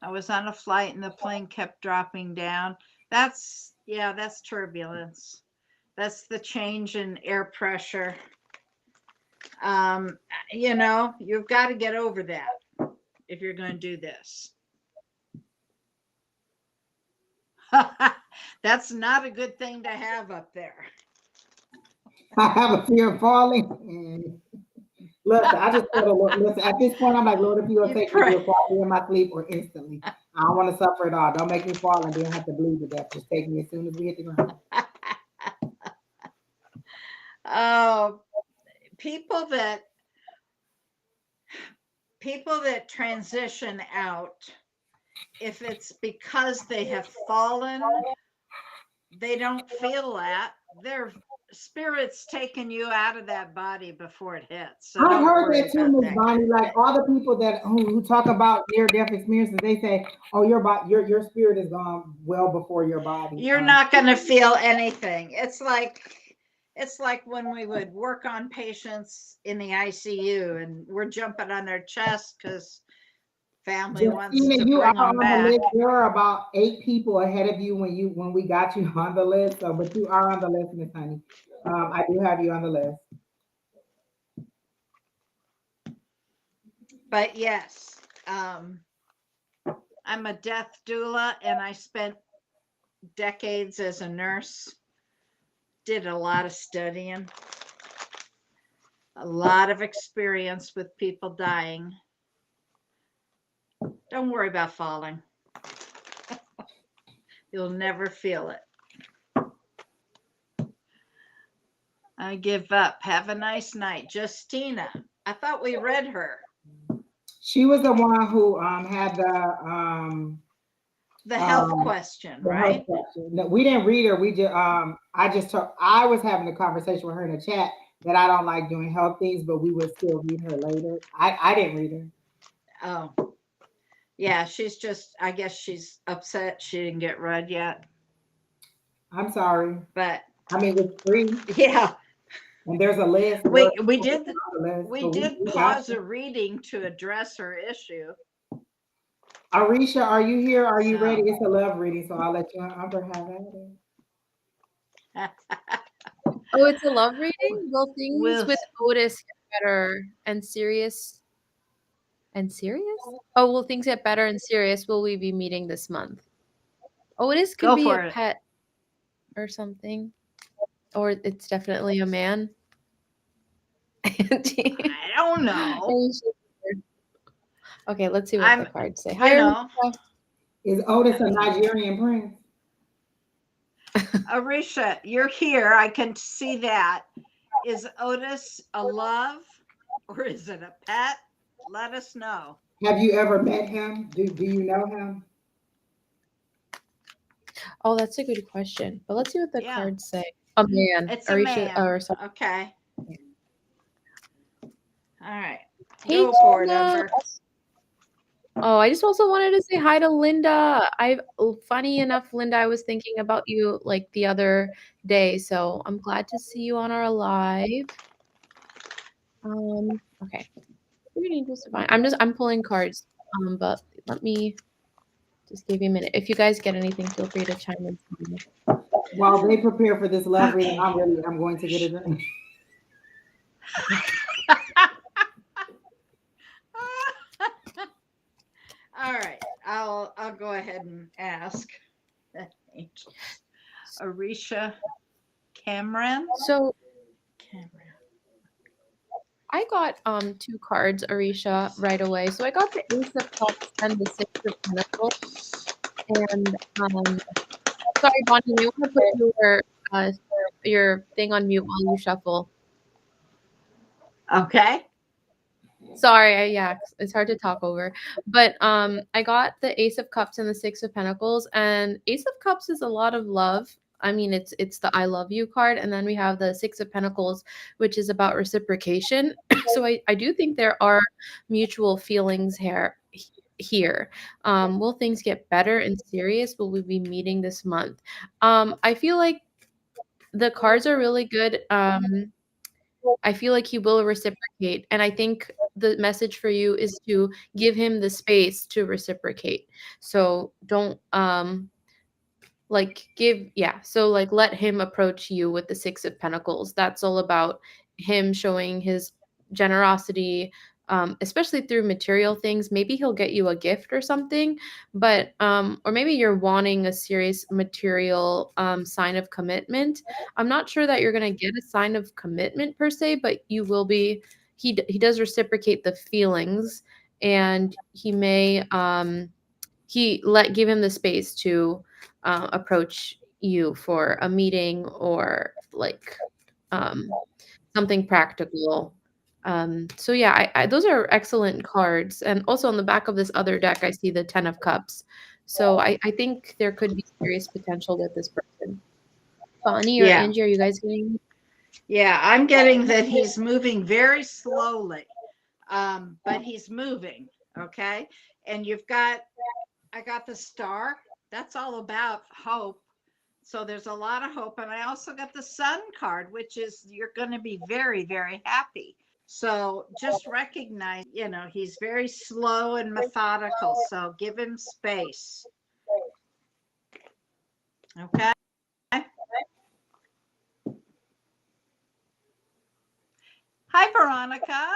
I was on a flight and the plane kept dropping down. That's turbulence. That's the change in air pressure. You've got to get over that if you're going to do this. That's not a good thing to have up there. I have a fear of falling. Look, I just listen. At this point, I'm like, Lord, if you will take me to fall in my sleep or instantly, I don't want to suffer at all. Don't make me fall and then have to bleed to death. Just take me as soon as we hit the ground. Oh, people that transition out, if it's because they have fallen, they don't feel that. Their spirit's taking you out of that body before it hits. So I heard that too, Miss Bonnie. Like all the people that who talk about near-death experiences, they say, "Oh, your spirit is gone well before your body." You're not going to feel anything. It's like when we would work on patients in the ICU and we're jumping on their chest because family wants to bring them back. There are about 8 people ahead of you when we got you on the list. So, but you are on the list, Miss Honey. I do have you on the list. But yes, I'm a death doula, and I spent decades as a nurse. Did a lot of studying, a lot of experience with people dying. Don't worry about falling. You'll never feel it. I give up. Have a nice night. Justina. I thought we read her. She was the one who had the health question, right? Health question. No, we didn't read her. We just I was having a conversation with her in the chat that I don't like doing health things, but we would still read her later. I didn't read her. Oh. Yeah, I guess she's upset she didn't get read yet. I'm sorry. But I mean, it's free. Yeah. And there's a list. We There's we did a list, we but did we got pause you. a reading to address her issue. Arisha, are you here? Are you So ready? It's a love reading, so I'll let you and Amber have at it. Oh, it's a love reading? Will things with with Otis get better and serious? And serious? Oh, will things get better and serious? Will we be meeting this month? Otis could go be a for it. pet or something. Or it's definitely a man. Andy. I don't know. Okay, let's see what the cards say. You Hi, know, Arisha. Is Otis a Nigerian prince? Arisha, you're here. I can see that. Is Otis a love or is it a pet? Let us know. Have you ever met him? Do you know him? Oh, that's a good question. But let's see what the Yeah, cards say. A man. it's a Arisha man. or something. Okay. All right. Hey, Go for it, Tina. Amber. Oh, I just also wanted to say hi to Linda. Funny enough, Linda, I was thinking about you like the other day, so I'm glad to see you on our live. Okay. Reading just fine. I'm pulling cards. But let me just give you a minute. If you guys get anything, feel free to chime in. While they prepare for this love reading, Okay. I'm going to get a drink. All right. I'll go ahead and ask. Arisha Cameron. So I got two cards, Arisha, right away. So I got the Ace of Cups and the Six of Pentacles. And sorry, Bonnie, you want to put your thing on mute while you shuffle. Okay. Sorry, yeah, it's hard to talk over. But I got the Ace of Cups and the Six of Pentacles, and Ace of Cups is a lot of love. I mean, it's the I love you card, and then we have the Six of Pentacles, which is about reciprocation. So I do think there are mutual feelings here. Will things get better and serious? Will we be meeting this month? I feel like the cards are really good. I feel like he will reciprocate. And I think the message for you is to give him the space to reciprocate. So don't so like let him approach you with the Six of Pentacles. That's all about him showing his generosity, especially through material things. Maybe he'll get you a gift or something, but or maybe you're wanting a serious material sign of commitment. I'm not sure that you're going to get a sign of commitment per se, but you will be. He does reciprocate the feelings, and he may give him the space to approach you for a meeting or like something practical. So yeah, those are excellent cards. And also on the back of this other deck, I see the Ten of Cups. So I think there could be serious potential with this person. Bonnie or Yeah. Angie, are you guys getting? Yeah, I'm getting that he's moving very slowly, but he's moving. Okay. And I got the star. That's all about hope. So there's a lot of hope. And I also got the sun card, which is you're going to be very, very happy. So just recognize, he's very slow and methodical. So give him space. Okay. Hi, Veronica.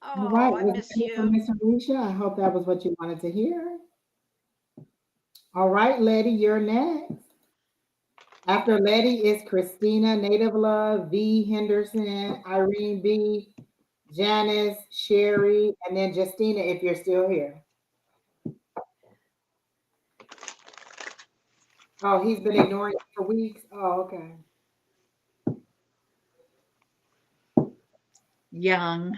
All Oh, right. I Was miss that it for you. Miss Arisha? I hope that was what you wanted to hear. All right, Letty, you're next. After Letty is Christina, Native Love, V. Henderson, Irene B., Janice, Sherry, and then Justina, if you're still here. Oh, he's been ignoring you for weeks? Oh, okay. Young.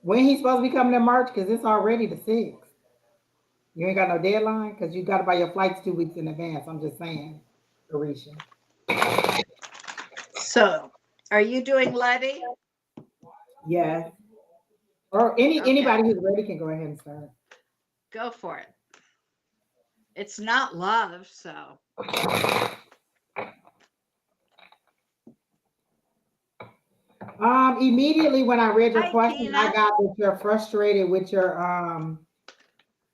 When he's supposed to be coming in March? Because it's already the 6th. You ain't got no deadline? Because you got to buy your flights 2 weeks in advance. I'm just saying, Arisha. So, are you doing Letty? Yes. Or Okay. anybody who's ready can go ahead and start. Go for it. It's not love, so. Immediately when I read your Hi, question, I Tina. got that you're frustrated with your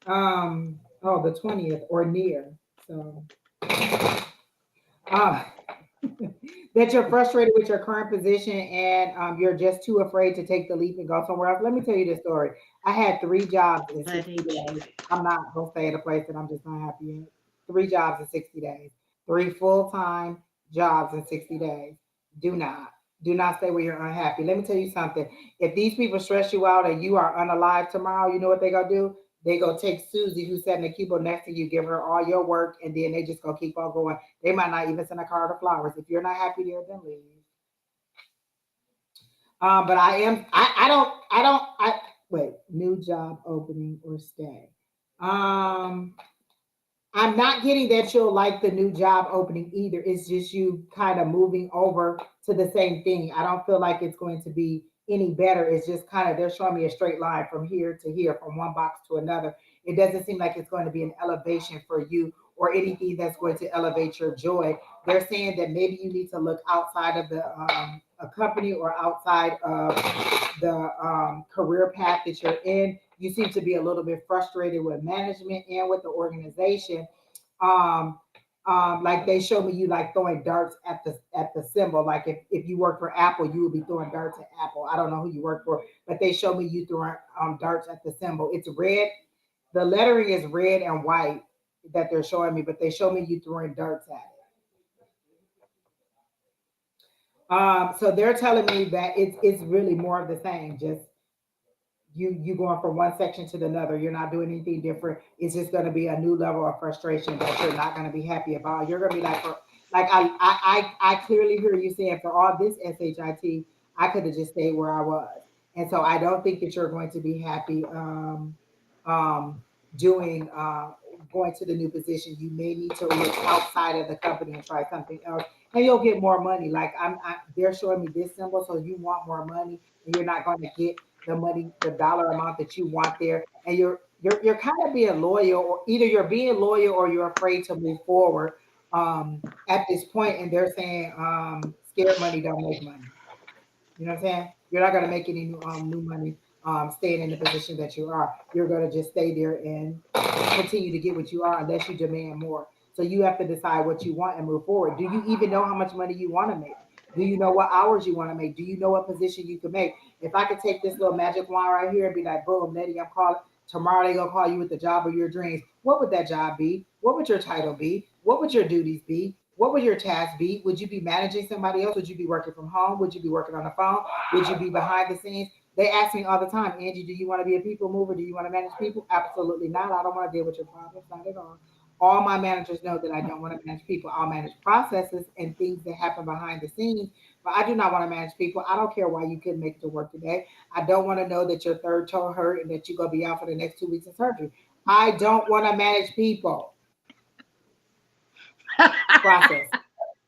the 20th or near. So uh that you're frustrated with your current position and you're just too afraid to take the leap and go somewhere else. Let me tell you this story. I had 3 jobs in 60 Letty G. days. I'm not gonna stay at a place that I'm just not happy in. 3 jobs in 60 days. 3 full-time jobs in 60 days. Do not. Do not stay where you're unhappy. Let me tell you something. If these people stress you out and you are unalive tomorrow, you know what they gonna do? They go take Susie, who's sitting in the cubicle next to you, give her all your work, and then they just gonna keep on going. They might not even send a card of flowers. If you're not happy there, then leave. But I am. I wait. New job opening or stay. Um, I'm not getting that you'll like the new job opening either. It's just you kind of moving over to the same thing. I don't feel like it's going to be any better. It's just kind of they're showing me a straight line from here to here, from one box to another. It doesn't seem like it's going to be an elevation for you or anything that's going to elevate your joy. They're saying that maybe you need to look outside of the a company or outside of the career path that you're in. You seem to be a little bit frustrated with management and with the organization. Um, like they show me you like throwing darts at the symbol. Like if you work for Apple, you would be throwing darts at Apple. I don't know who you work for, but they show me you throwing darts at the symbol. It's red. The lettering is red and white that they're showing me, but they show me you throwing darts at it. So they're telling me that it's really more of the same. Just you going from one section to another. You're not doing anything different. It's just going to be a new level of frustration that you're not going to be happy about. You're going to be like, I clearly hear you saying for all this shit, I could have just stayed where I was, and so I don't think that you're going to be happy. Um, doing going to the new position, you may need to look outside of the company and try something else, and you'll get more money. Like they're showing me this symbol, so you want more money, and you're not going to get the money, the dollar amount that you want there, and you're kind of being loyal, or either you're being loyal or you're afraid to move forward at this point. And they're saying scared money don't make money. You know what I'm saying? You're not going to make any new money staying in the position that you are. You're going to just stay there and continue to get what you are unless you demand more. So you have to decide what you want and move forward. Do you even know how much money you want to make? Do you know what hours you want to make? Do you know what position you can make? If I could take this little magic wand right here and be like, boom, Letty, I'm calling. Tomorrow they gonna call you with the job of your dreams. What would that job be? What would your title be? What would your duties be? What would your tasks be? Would you be managing somebody else? Would you be working from home? Would you be working on the phone? Would you be behind the scenes? They ask me all the time, Angie, do you want to be a people mover? Do you want to manage people? Absolutely not. I don't want to deal with your problems, not at all. All my managers know that I don't want to manage people. I'll manage processes and things that happen behind the scenes, but I do not want to manage people. I don't care why you couldn't make it to work today. I don't want to know that your third toe hurt and that you're going to be out for the next 2 weeks of surgery. I don't want to manage people. Process.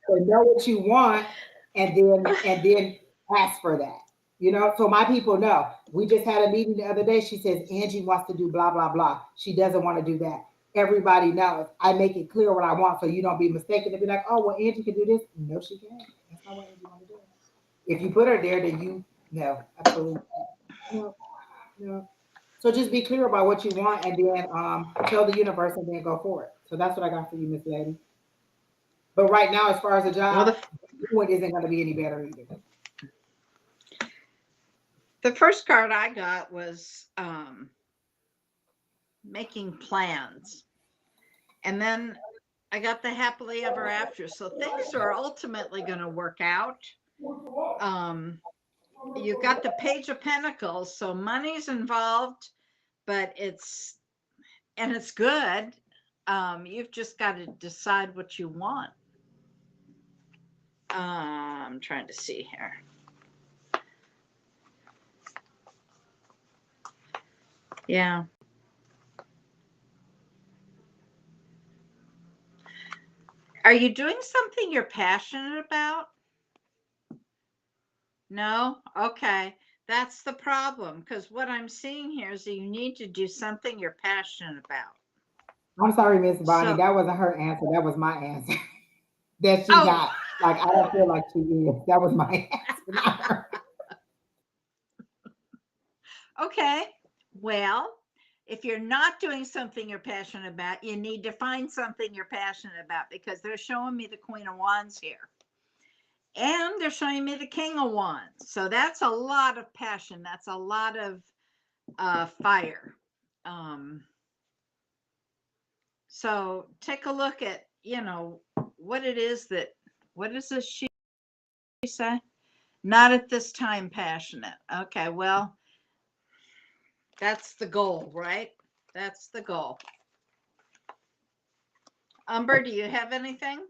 So know what you want and then ask for that. You know, so my people know. We just had a meeting the other day. She says Angie wants to do blah blah blah. She doesn't want to do that. Everybody knows. I make it clear what I want so you don't be mistaken to be like, oh well, Angie can do this. No, she can't. That's not what Angie wants to do. If you put her there, then you no, absolutely no, no. So just be clear about what you want and then tell the universe and then go for it. So that's what I got for you, Miss Lady. But right now, as far as the Well, job, it isn't going to be any better either. the first card I got was making plans. And then I got the happily ever after. So things are ultimately going to work out. Um, you got the Page of Pentacles. So money's involved, but it's good. You've just got to decide what you want. I'm trying to see here. Yeah. Are you doing something you're passionate about? No? Okay. That's the problem, because what I'm seeing here is that you need to do something you're passionate about. I'm sorry, Miss Bonnie. So, That wasn't her answer. That was my answer. That she oh, got. Like I don't feel like she is. That was my answer, not her. okay. Well, if you're not doing something you're passionate about, you need to find something you're passionate about, because they're showing me the Queen of Wands here. And they're showing me the King of Wands. So that's a lot of passion. That's a lot of fire. So take a look at, what it is that, what does this she say? Not at this time passionate. Okay, well, that's the goal, right? That's the goal. Umber, do you have anything?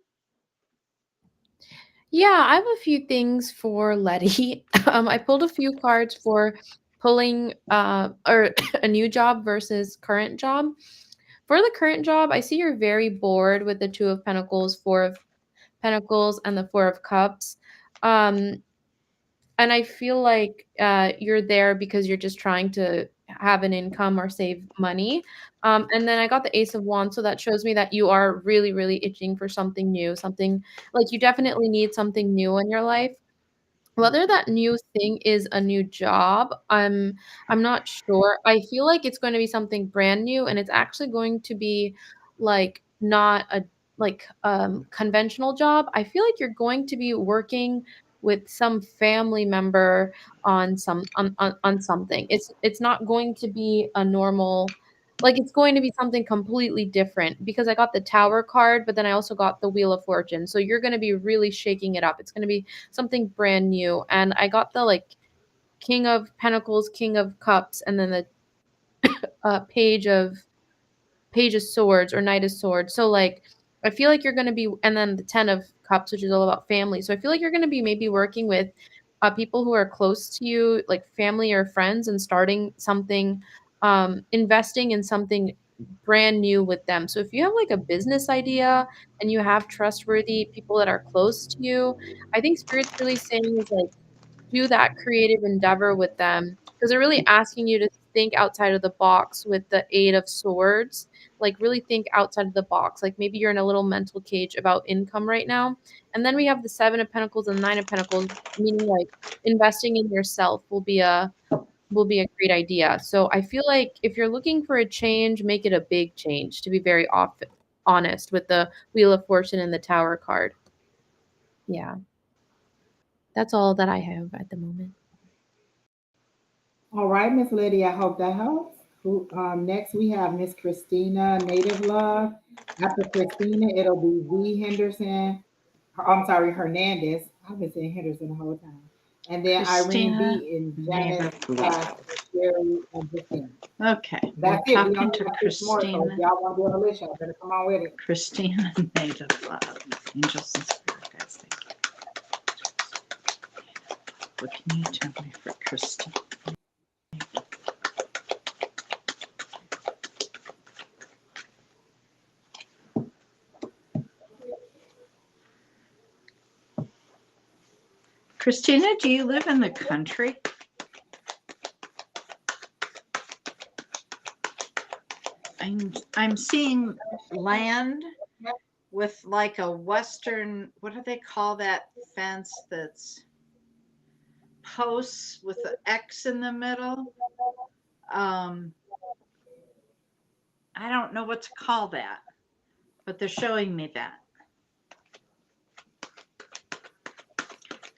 Yeah, I have a few things for Letty. I pulled a few cards for pulling or a new job versus current job. For the current job, I see you're very bored with the Two of Pentacles, Four of Pentacles, and the Four of Cups. Um, and I feel like you're there because you're just trying to have an income or save money. And then I got the Ace of Wands, so that shows me that you are really, really itching for something new, something like you definitely need something new in your life. Whether that new thing is a new job, I'm not sure. I feel like it's going to be something brand new, and it's actually going to be like not a conventional job. I feel like you're going to be working with some family member on on something. It's not going to be a normal, like it's going to be something completely different, because I got the Tower card, but then I also got the Wheel of Fortune. So you're going to be really shaking it up. It's going to be something brand new. And I got the like King of Pentacles, King of Cups, and then the Page of Swords or Knight of Swords. So like I feel like you're going to be, and then the 10 of Cups, which is all about family. So I feel like you're going to be maybe working with people who are close to you, like family or friends, and starting something, investing in something brand new with them. So if you have like a business idea and you have trustworthy people that are close to you, I think Spirit's really saying is like do that creative endeavor with them, because they're really asking you to think outside of the box with the Eight of Swords. Like really think outside of the box. Like maybe you're in a little mental cage about income right now. And then we have the Seven of Pentacles and Nine of Pentacles, meaning like investing in yourself will be a great idea. So I feel like if you're looking for a change, make it a big change, to be very honest with the Wheel of Fortune and the Tower card. Yeah. That's all that I have at the moment. All right, Miss Lydia, I hope that helps. Next we have Miss Christina, Native Love. After Christina, it'll be V Henderson. I'm sorry, Hernandez. I've been saying Henderson the whole time. And then Irene Christina, B and Janice, native love. Pastor, Sherry, and Justina. Okay, we're That's it. We talking only to got six more. So if Christina. y'all want to be on the list, y'all better come on with it. Christina, native love. Angels and spirit guides, thank you. What can you tell me for Christina? Christina, do you live in the country? I'm seeing land with like a western, what do they call that fence that's posts with an X in the middle? I don't know what to call that, but they're showing me that.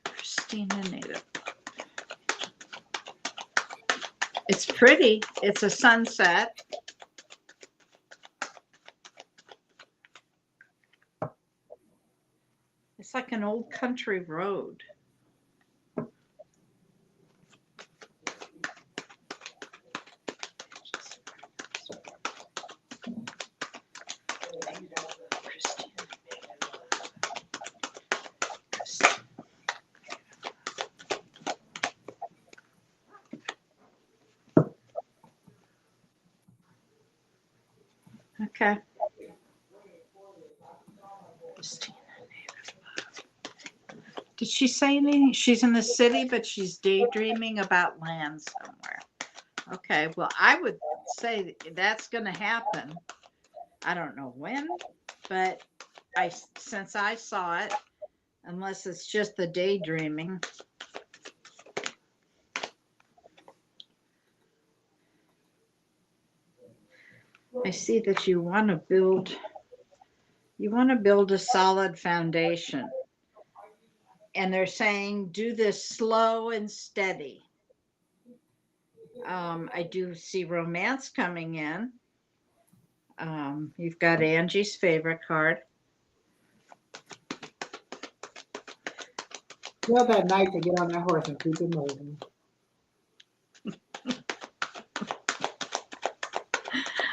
Christina native. It's pretty. It's a sunset. It's like an old country road. Okay. Did she say anything? She's in the city, but she's daydreaming about land somewhere. Okay, well, I would say that's going to happen. I don't know when, but since I saw it, unless it's just the daydreaming. I see that you want to build a solid foundation. And they're saying do this slow and steady. I do see romance coming in. You've got Angie's favorite card. Tell that knight to get on that horse and keep it moving.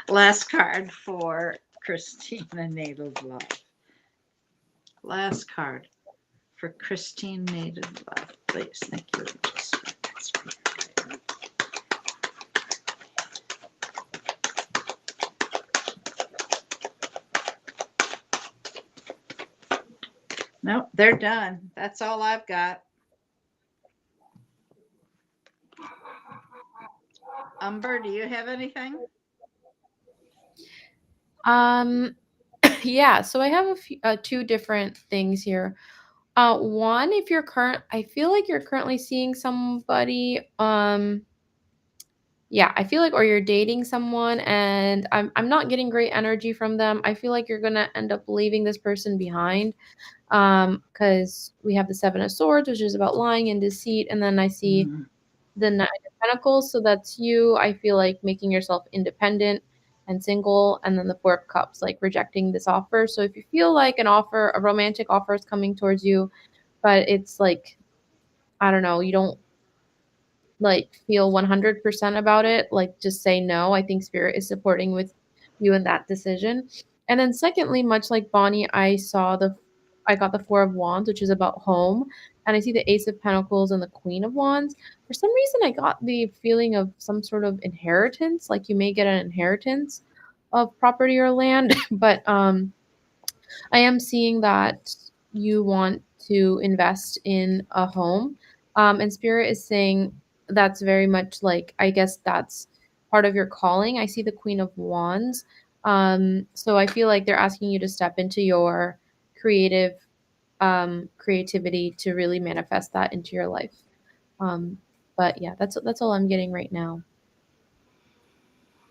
Last card for Christina Native Love. Last card for Christine Native Love. Please, thank you. Nope, they're done. That's all I've got. Umber, do you have anything? Yeah, so I have a few, two different things here. One, if I feel like you're currently seeing somebody, yeah, I feel like, or you're dating someone and I'm not getting great energy from them. I feel like you're gonna end up leaving this person behind. Because we have the Seven of Swords, which is about lying and deceit, and then I see the Nine of Pentacles, so that's you. I feel like making yourself independent and single, and then the Four of Cups, like rejecting this offer. So if you feel like a romantic offer is coming towards you, but it's like, I don't know, you don't like feel 100% about it, like just say no. I think spirit is supporting with you in that decision. And then secondly, much like Bonnie, I got the Four of Wands, which is about home, and I see the Ace of Pentacles and the Queen of Wands. For some reason I got the feeling of some sort of inheritance, like you may get an inheritance of property or land. But I am seeing that you want to invest in a home. And Spirit is saying that's very much like, I guess that's part of your calling. I see the Queen of Wands. So I feel like they're asking you to step into your creativity to really manifest that into your life. But yeah, that's all I'm getting right now.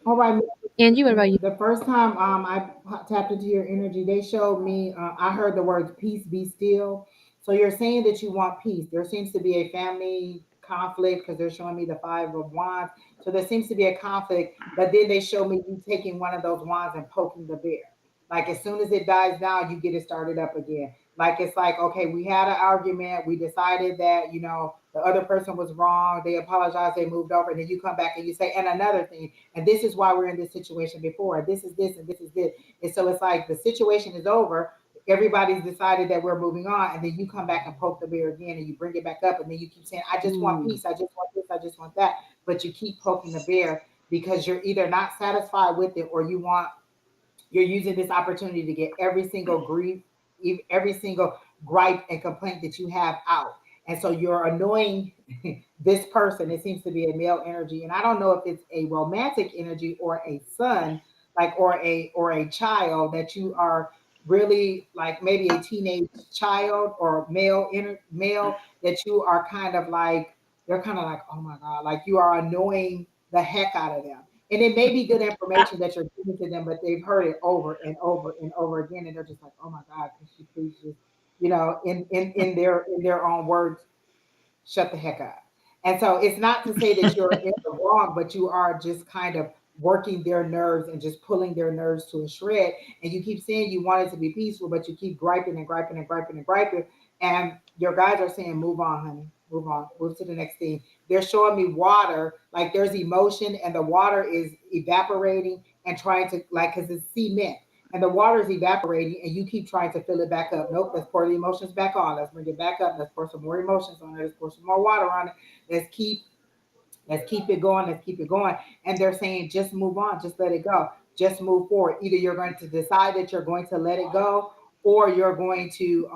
All right. Angie, what about you? The first time I tapped into your energy, they showed me, I heard the words peace, be still. So you're saying that you want peace. There seems to be a family conflict because they're showing me the Five of Wands. So there seems to be a conflict, but then they show me you taking one of those wands and poking the bear. Like as soon as it dies down, you get it started up again. Like it's like, okay, we had an argument. We decided that, the other person was wrong. They apologized. They moved over. And then you come back and you say, and another thing, and this is why we're in this situation before. This is this and this is this. And so it's like the situation is over. Everybody's decided that we're moving on, and then you come back and poke the bear again, and you bring it back up, and then you keep saying, "I just want peace. I just want this. I just want that." But you keep poking the bear because you're either not satisfied with it, or you're using this opportunity to get every single grief, every single gripe and complaint that you have out. And so you're annoying this person. It seems to be a male energy. And I don't know if it's a romantic energy or a son, like or a child that you are really like maybe a teenage child or male that you are kind of like they're kind of like, oh my God, like you are annoying the heck out of them. And it may be good information that you're giving to them, but they've heard it over and over and over again, and they're just like, "Oh my God, can she please just, in their own words, shut the heck up." And so it's not to say that you're in the wrong, but you are just kind of working their nerves and just pulling their nerves to a shred. And you keep saying you want it to be peaceful, but you keep griping and griping and griping and griping. And your guys are saying, move on, honey, move on, move to the next thing. They're showing me water, like there's emotion, and the water is evaporating and trying to, like, because it's cement and the water is evaporating and you keep trying to fill it back up. Nope, let's pour the emotions back on. Let's bring it back up. Let's pour some more emotions on it. Let's pour some more water on it. Let's keep it going. Let's keep it going. And they're saying, just move on. Just let it go. Just move forward. Either you're going to decide that you're going to let it go, or you're going to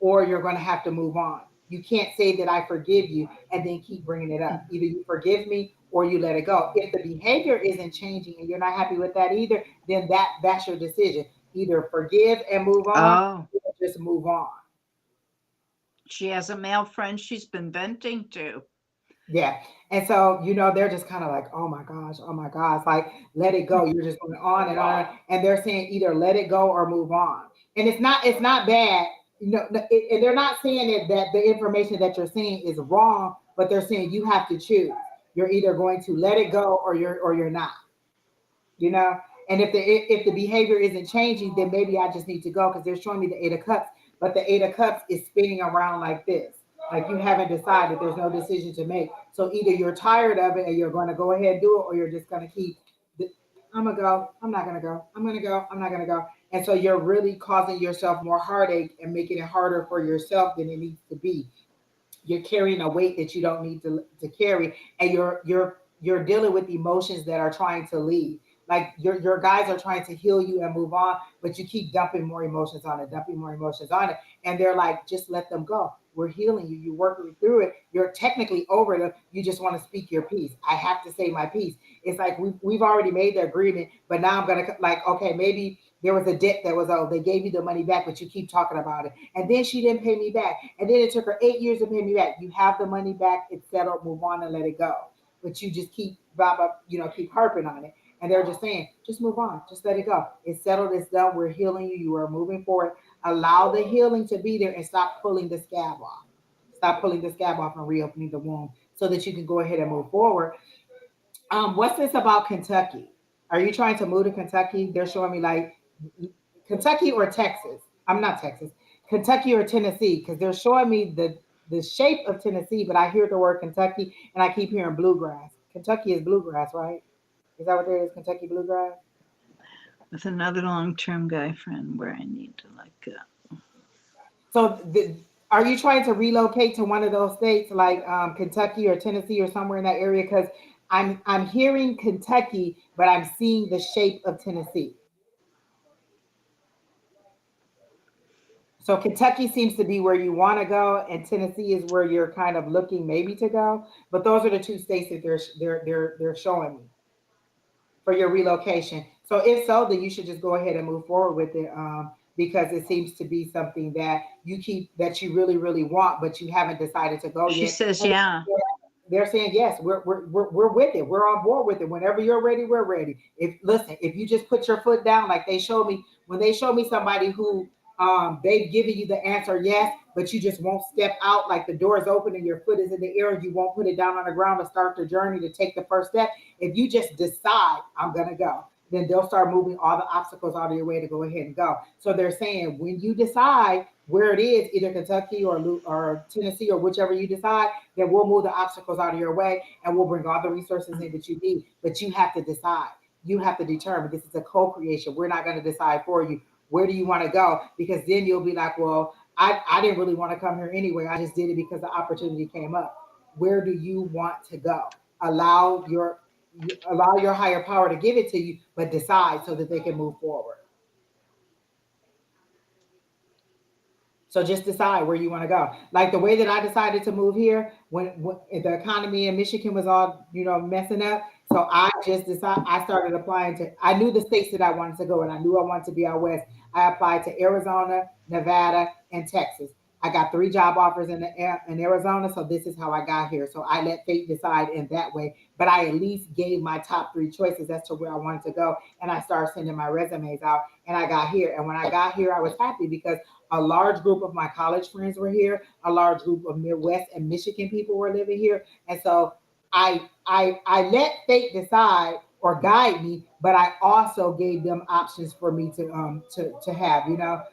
or you're going to have to move on. You can't say that I forgive you and then keep bringing it up. Either you forgive me or you let it go. If the behavior isn't changing and you're not happy with that either, then that's your decision. Either forgive and move on, Oh, or just move on. she has a male friend she's been venting to. Yeah. And so, they're just kind of like, oh my gosh, like let it go. You're just going on and on. And they're saying either let it go or move on. And it's not bad. And they're not saying that the information that you're saying is wrong, but they're saying you have to choose. You're either going to let it go or you're not, you know. And if the behavior isn't changing, then maybe I just need to go because they're showing me the 8 of Cups, but the 8 of Cups is spinning around like this. Like you haven't decided, there's no decision to make. So either you're tired of it and you're going to go ahead and do it, or you're just going to keep, I'm going to go, I'm not going to go, I'm going to go, I'm not going to go. And so you're really causing yourself more heartache and making it harder for yourself than it needs to be. You're carrying a weight that you don't need to carry, and you're dealing with emotions that are trying to leave. Like your guys are trying to heal you and move on, but you keep dumping more emotions on it, dumping more emotions on it. And they're like, just let them go. We're healing you. You're working through it. You're technically over it. You just want to speak your piece. I have to say my piece. It's like we've already made the agreement, but now I'm going to, like, okay, maybe there was a debt that was owed. They gave you the money back, but you keep talking about it. And then she didn't pay me back. And then it took her 8 years to pay me back. You have the money back. It's settled. Move on and let it go. But you just keep, blah, blah, keep harping on it. And they're just saying, just move on. Just let it go. It's settled. It's done. We're healing you. You are moving forward. Allow the healing to be there and stop pulling the scab off. Stop pulling the scab off and reopening the wound so that you can go ahead and move forward. What's this about Kentucky? Are you trying to move to Kentucky? They're showing me like Kentucky or Texas. I'm not Texas. Kentucky or Tennessee, because they're showing me the shape of Tennessee, but I hear the word Kentucky and I keep hearing bluegrass. Kentucky is bluegrass, right? Is that what there is? Kentucky bluegrass? With another long-term guy friend where I need to let go. So are you trying to relocate to one of those states like Kentucky or Tennessee or somewhere in that area? Because I'm hearing Kentucky, but I'm seeing the shape of Tennessee. So Kentucky seems to be where you want to go, and Tennessee is where you're kind of looking maybe to go. But those are the two states that they're showing me for your relocation. So if so, then you should just go ahead and move forward with it, because it seems to be something that you really really want, but you haven't decided to go She yet. says, yeah. They're saying yes, we're with it. We're on board with it. Whenever you're ready, we're ready. If you just put your foot down, like they showed me when they showed me somebody who they've given you the answer yes, but you just won't step out, like the door is open and your foot is in the air, and you won't put it down on the ground to start the journey to take the first step. If you just decide I'm gonna go, then they'll start moving all the obstacles out of your way to go ahead and go. So they're saying when you decide where it is, either Kentucky or Tennessee or whichever you decide, then we'll move the obstacles out of your way and we'll bring all the resources in that you need. But you have to decide. You have to determine. This is a co-creation. We're not going to decide for you. Where do you want to go? Because then you'll be like, well, I didn't really want to come here anyway. I just did it because the opportunity came up. Where do you want to go? Allow your higher power to give it to you, but decide so that they can move forward. So just decide where you want to go. Like the way that I decided to move here when the economy in Michigan was all, messing up. So I just decided, I started applying I knew the states that I wanted to go and I knew I wanted to be out west. I applied to Arizona, Nevada, and Texas. I got 3 job offers in Arizona. So this is how I got here. So I let fate decide in that way. But I at least gave my top 3 choices as to where I wanted to go. And I started sending my resumes out and I got here. And when I got here, I was happy because a large group of my college friends were here. A large group of Midwest and Michigan people were living here. And so I let fate decide or guide me, but I also gave them options for me to have,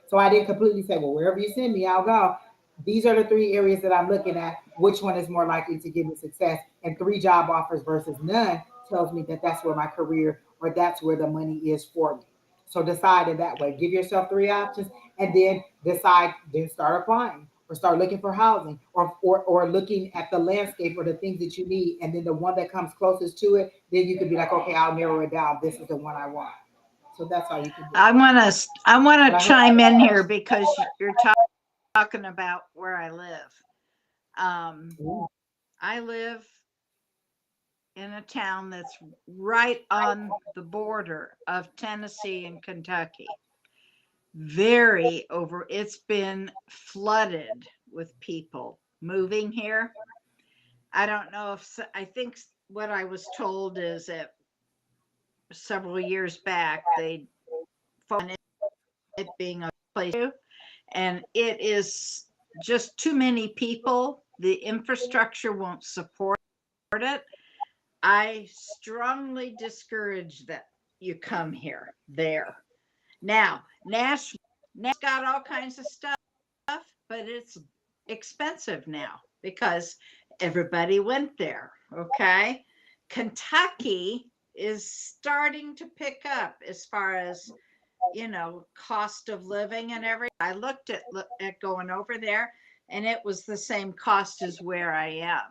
So I didn't completely say, well, wherever you send me, I'll go. These are the 3 areas that I'm looking at. Which one is more likely to give me success? And 3 job offers versus none tells me that that's where my career or that's where the money is for me. So decide in that way. Give yourself 3 options and then decide, then start applying or start looking for housing or looking at the landscape or the things that you need. And then the one that comes closest to it, then you could be like, okay, I'll narrow it down. This is the one I want. So that's how you can do it. I want to chime in here because you're talking about where I live. I live in a town that's right on the border of Tennessee and Kentucky. It's been flooded with people moving here. I don't know if, I think what I was told is that several years back, they found it being a place, and it is just too many people. The infrastructure won't support it. I strongly discourage that you come here. Now, Nashville's got all kinds of stuff, but it's expensive now because everybody went there. Okay. Kentucky is starting to pick up as far as, cost of living and everything. I looked at going over there, and it was the same cost as where I am.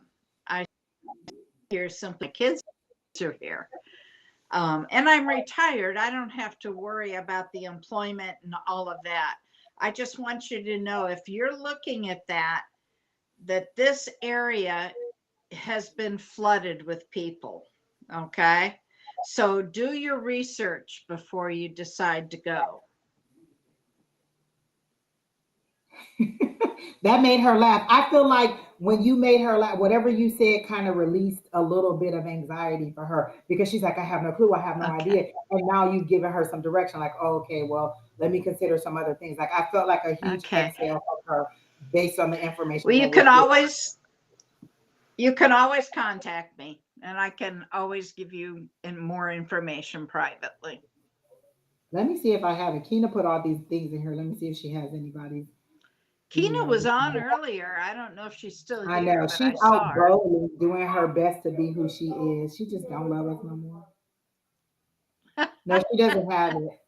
I hear simply kids are here. And I'm retired. I don't have to worry about the employment and all of that. I just want you to know, if you're looking at that this area has been flooded with people. Okay. So do your research before you decide to go. That made her laugh. I feel like when you made her laugh, whatever you said kind of released a little bit of anxiety for her, because she's like, I have no clue, I have no idea. And now you've given her some direction, like, oh, okay, well, let me consider some other things. Like, I felt like a huge exhale of her based on the information. Well, you can always contact me, and I can always give you more information privately. Let me see if I have it. Keena put all these things in here. Let me see if she has anybody. Keena was on earlier. I don't know if she's still here. I know. She's out boldly doing her best to be who she is. She just don't love us no more. No, she doesn't have it.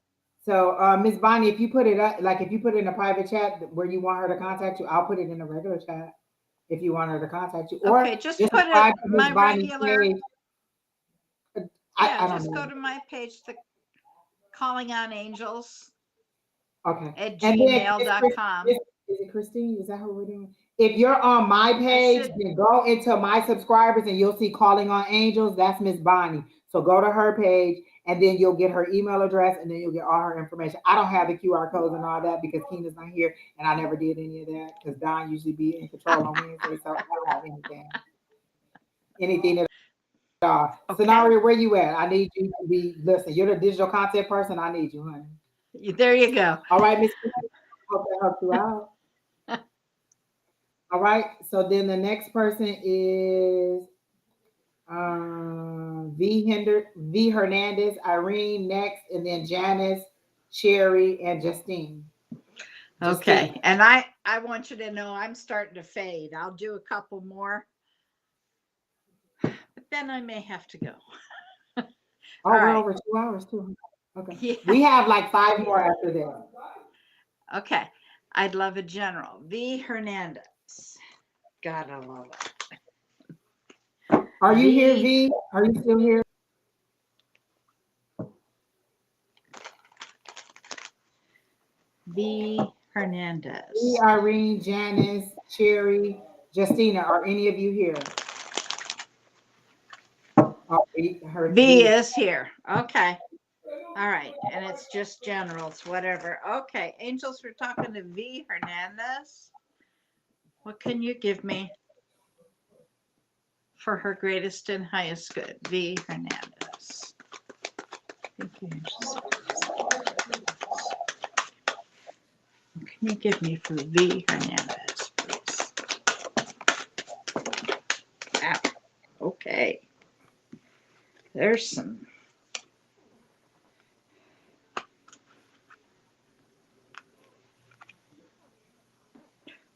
So, Miss Bonnie, if you put it up, like if you put it in a private chat where you want her to contact you, I'll put it in a regular chat if you want her to contact you. Or okay, just put it my regular. Page. Just go to my page, the Calling on Angels. Okay. At gmail.com. Is it Christine? Is that who we're doing? If you're on my page, then go into my subscribers and you'll see Calling on Angels. That's Miss Bonnie. So go to her page and then you'll get her email address and then you'll get all her information. I don't have the QR codes and all that because Keena's not here and I never did any of that because Don usually be in control on Wednesday. So I don't have anything at all. Okay. Scenario, where you at? I need you to be, listen, you're the digital content person. I need you, honey. There you go. All right, Miss. Hope that helps you out. All right. So then the next person is V Hernandez, Irene next, and then Janice, Sherry, and Justine. Okay. And I want you to know I'm starting to fade. I'll do a couple more, but then I may have to go. We're over 2 hours too. Okay. Yeah. We have like 5 more after this. Okay. I'd love a general. V Hernandez. God, I love it. Are you here, V? Are you still here? V Hernandez. V, Irene, Janice, Sherry, Justina. Are any of you here? V is here. Okay. All right. And it's just generals, whatever. Okay. Angels, we're talking to V Hernandez. What can you give me for her greatest and highest good? V Hernandez. Thank you, Angels. What can you give me for V Hernandez, please? Ah, okay. There's some.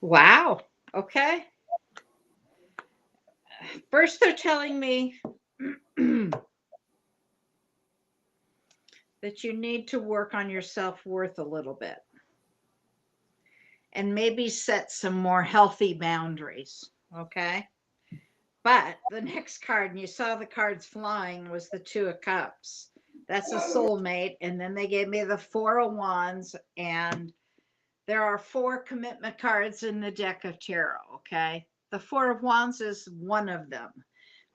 Wow. Okay. First, they're telling me that you need to work on your self-worth a little bit and maybe set some more healthy boundaries. Okay. But the next card, and you saw the cards flying, was the 2 of Cups. That's a soulmate. And then they gave me the 4 of Wands and There are 4 commitment cards in the deck of tarot, okay? The 4 of Wands is one of them.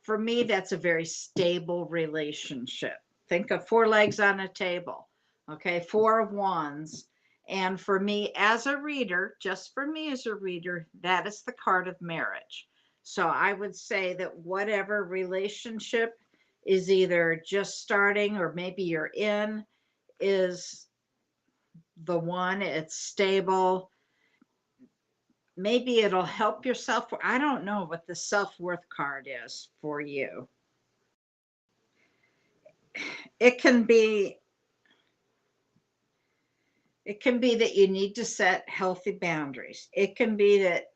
For me, that's a very stable relationship. Think of 4 legs on a table, okay? 4 of Wands. And for me as a reader, just for me as a reader, that is the card of marriage. So I would say that whatever relationship is either just starting or maybe you're in is the one. It's stable. Maybe it'll help yourself. I don't know what the self-worth card is for you. It can be that you need to set healthy boundaries. It can be that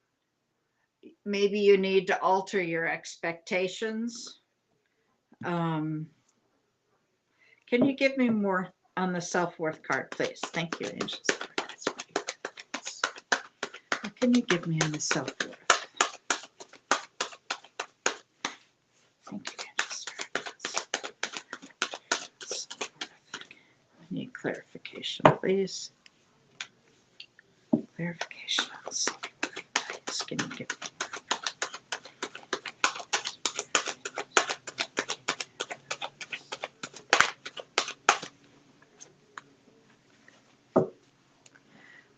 maybe you need to alter your expectations. Can you give me more on the self-worth card, please? Thank you, angels. What can you give me on the self-worth? Thank you, angels. I need clarification, please. Clarification on the self-worth. Please, can you give me?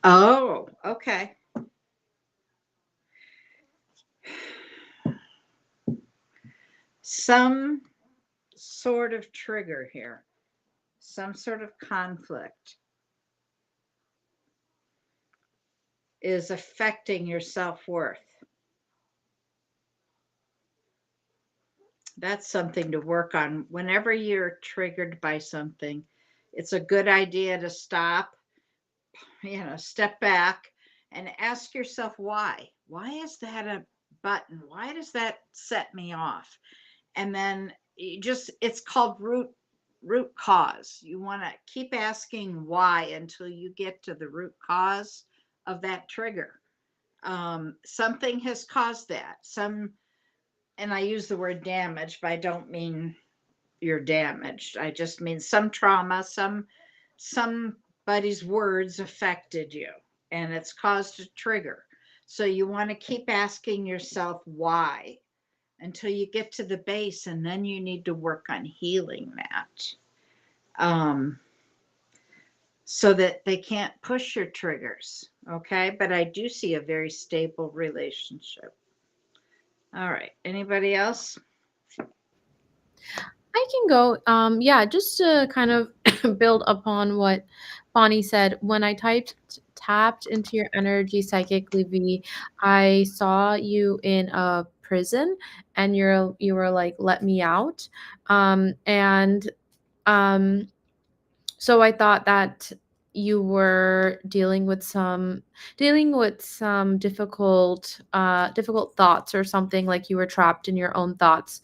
Oh, okay. Some sort of trigger here, some sort of conflict is affecting your self-worth. That's something to work on. Whenever you're triggered by something, it's a good idea to stop, step back and ask yourself why. Why is that a button? Why does that set me off? And then it's called root cause. You want to keep asking why until you get to the root cause of that trigger. Something has caused that. And I use the word damage, but I don't mean you're damaged. I just mean some trauma, somebody's words affected you and it's caused a trigger. So you want to keep asking yourself why until you get to the base, and then you need to work on healing that. So that they can't push your triggers. Okay. But I do see a very stable relationship. All right. Anybody else? I can go. Yeah, just to kind of build upon what Bonnie said. When I tapped into your energy psychically, V, I saw you in a prison, and you were like, "Let me out," and um, so I thought that you were dealing with some difficult thoughts or something, like you were trapped in your own thoughts.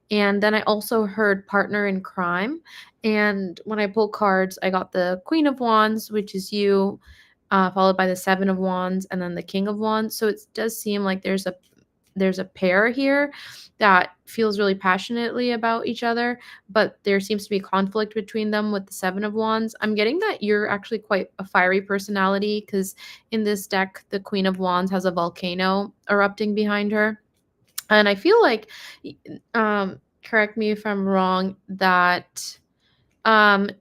And then I also heard partner in crime. And when I pulled cards, I got the Queen of Wands, which is you, followed by the Seven of Wands, and then the King of Wands. So it does seem like there's a pair here that feels really passionately about each other, but there seems to be conflict between them with the Seven of Wands. I'm getting that you're actually quite a fiery personality, because in this deck, the Queen of Wands has a volcano erupting behind her. And I feel like, correct me if I'm wrong, that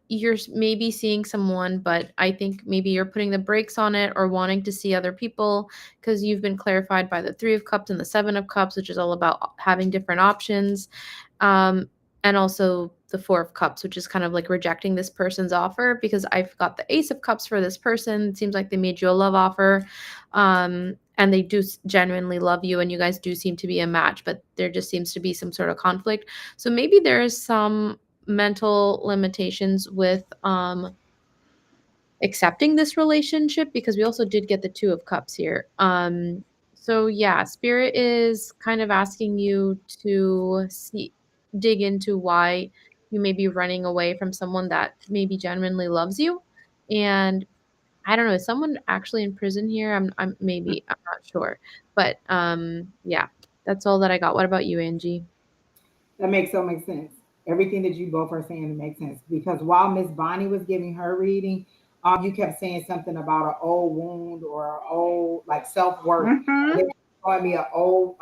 you're maybe seeing someone, but I think maybe you're putting the brakes on it or wanting to see other people, because you've been clarified by the Three of Cups and the Seven of Cups, which is all about having different options. And also the Four of Cups, which is kind of like rejecting this person's offer, because I've got the Ace of Cups for this person. It seems like they made you a love offer. And they do genuinely love you, and you guys do seem to be a match, but there just seems to be some sort of conflict. So maybe there is some mental limitations with accepting this relationship, because we also did get the Two of Cups here. So yeah, Spirit is kind of asking you to dig into why you may be running away from someone that maybe genuinely loves you. And I don't know, is someone actually in prison here? I'm not sure. But yeah, that's all that I got. What about you, Angie? That makes so much sense. Everything that you both are saying makes sense because while Miss Bonnie was giving her reading, You kept saying something about an old wound or an old like self-worth. And Mm-hmm. then showing me an old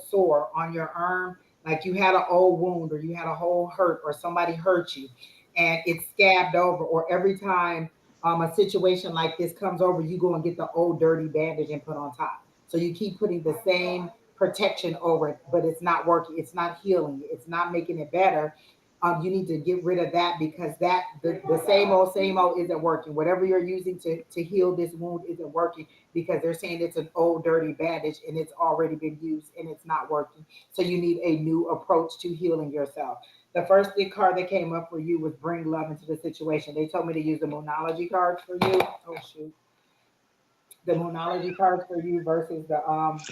sore on your arm, like you had an old wound or you had a whole hurt or somebody hurt you and it's scabbed over, or every time a situation like this comes over, you go and get the old dirty bandage and put on top. So you keep putting the same protection over it, but it's not working, it's not healing, it's not making it better. You need to get rid of that because the same old isn't working. Whatever you're using to heal this wound isn't working because they're saying it's an old dirty bandage and it's already been used and it's not working. So you need a new approach to healing yourself. The first big card that came up for you was bring love into the situation. They told me to use the Moonology cards for you. Oh shoot, the Moonology cards for you versus the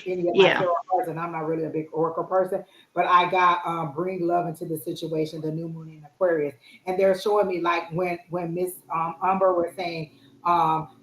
any of my Yeah. tarot cards, and I'm not really a big oracle person, but I got bring love into the situation, the new moon in Aquarius, and they're showing me like when Miss Umber was saying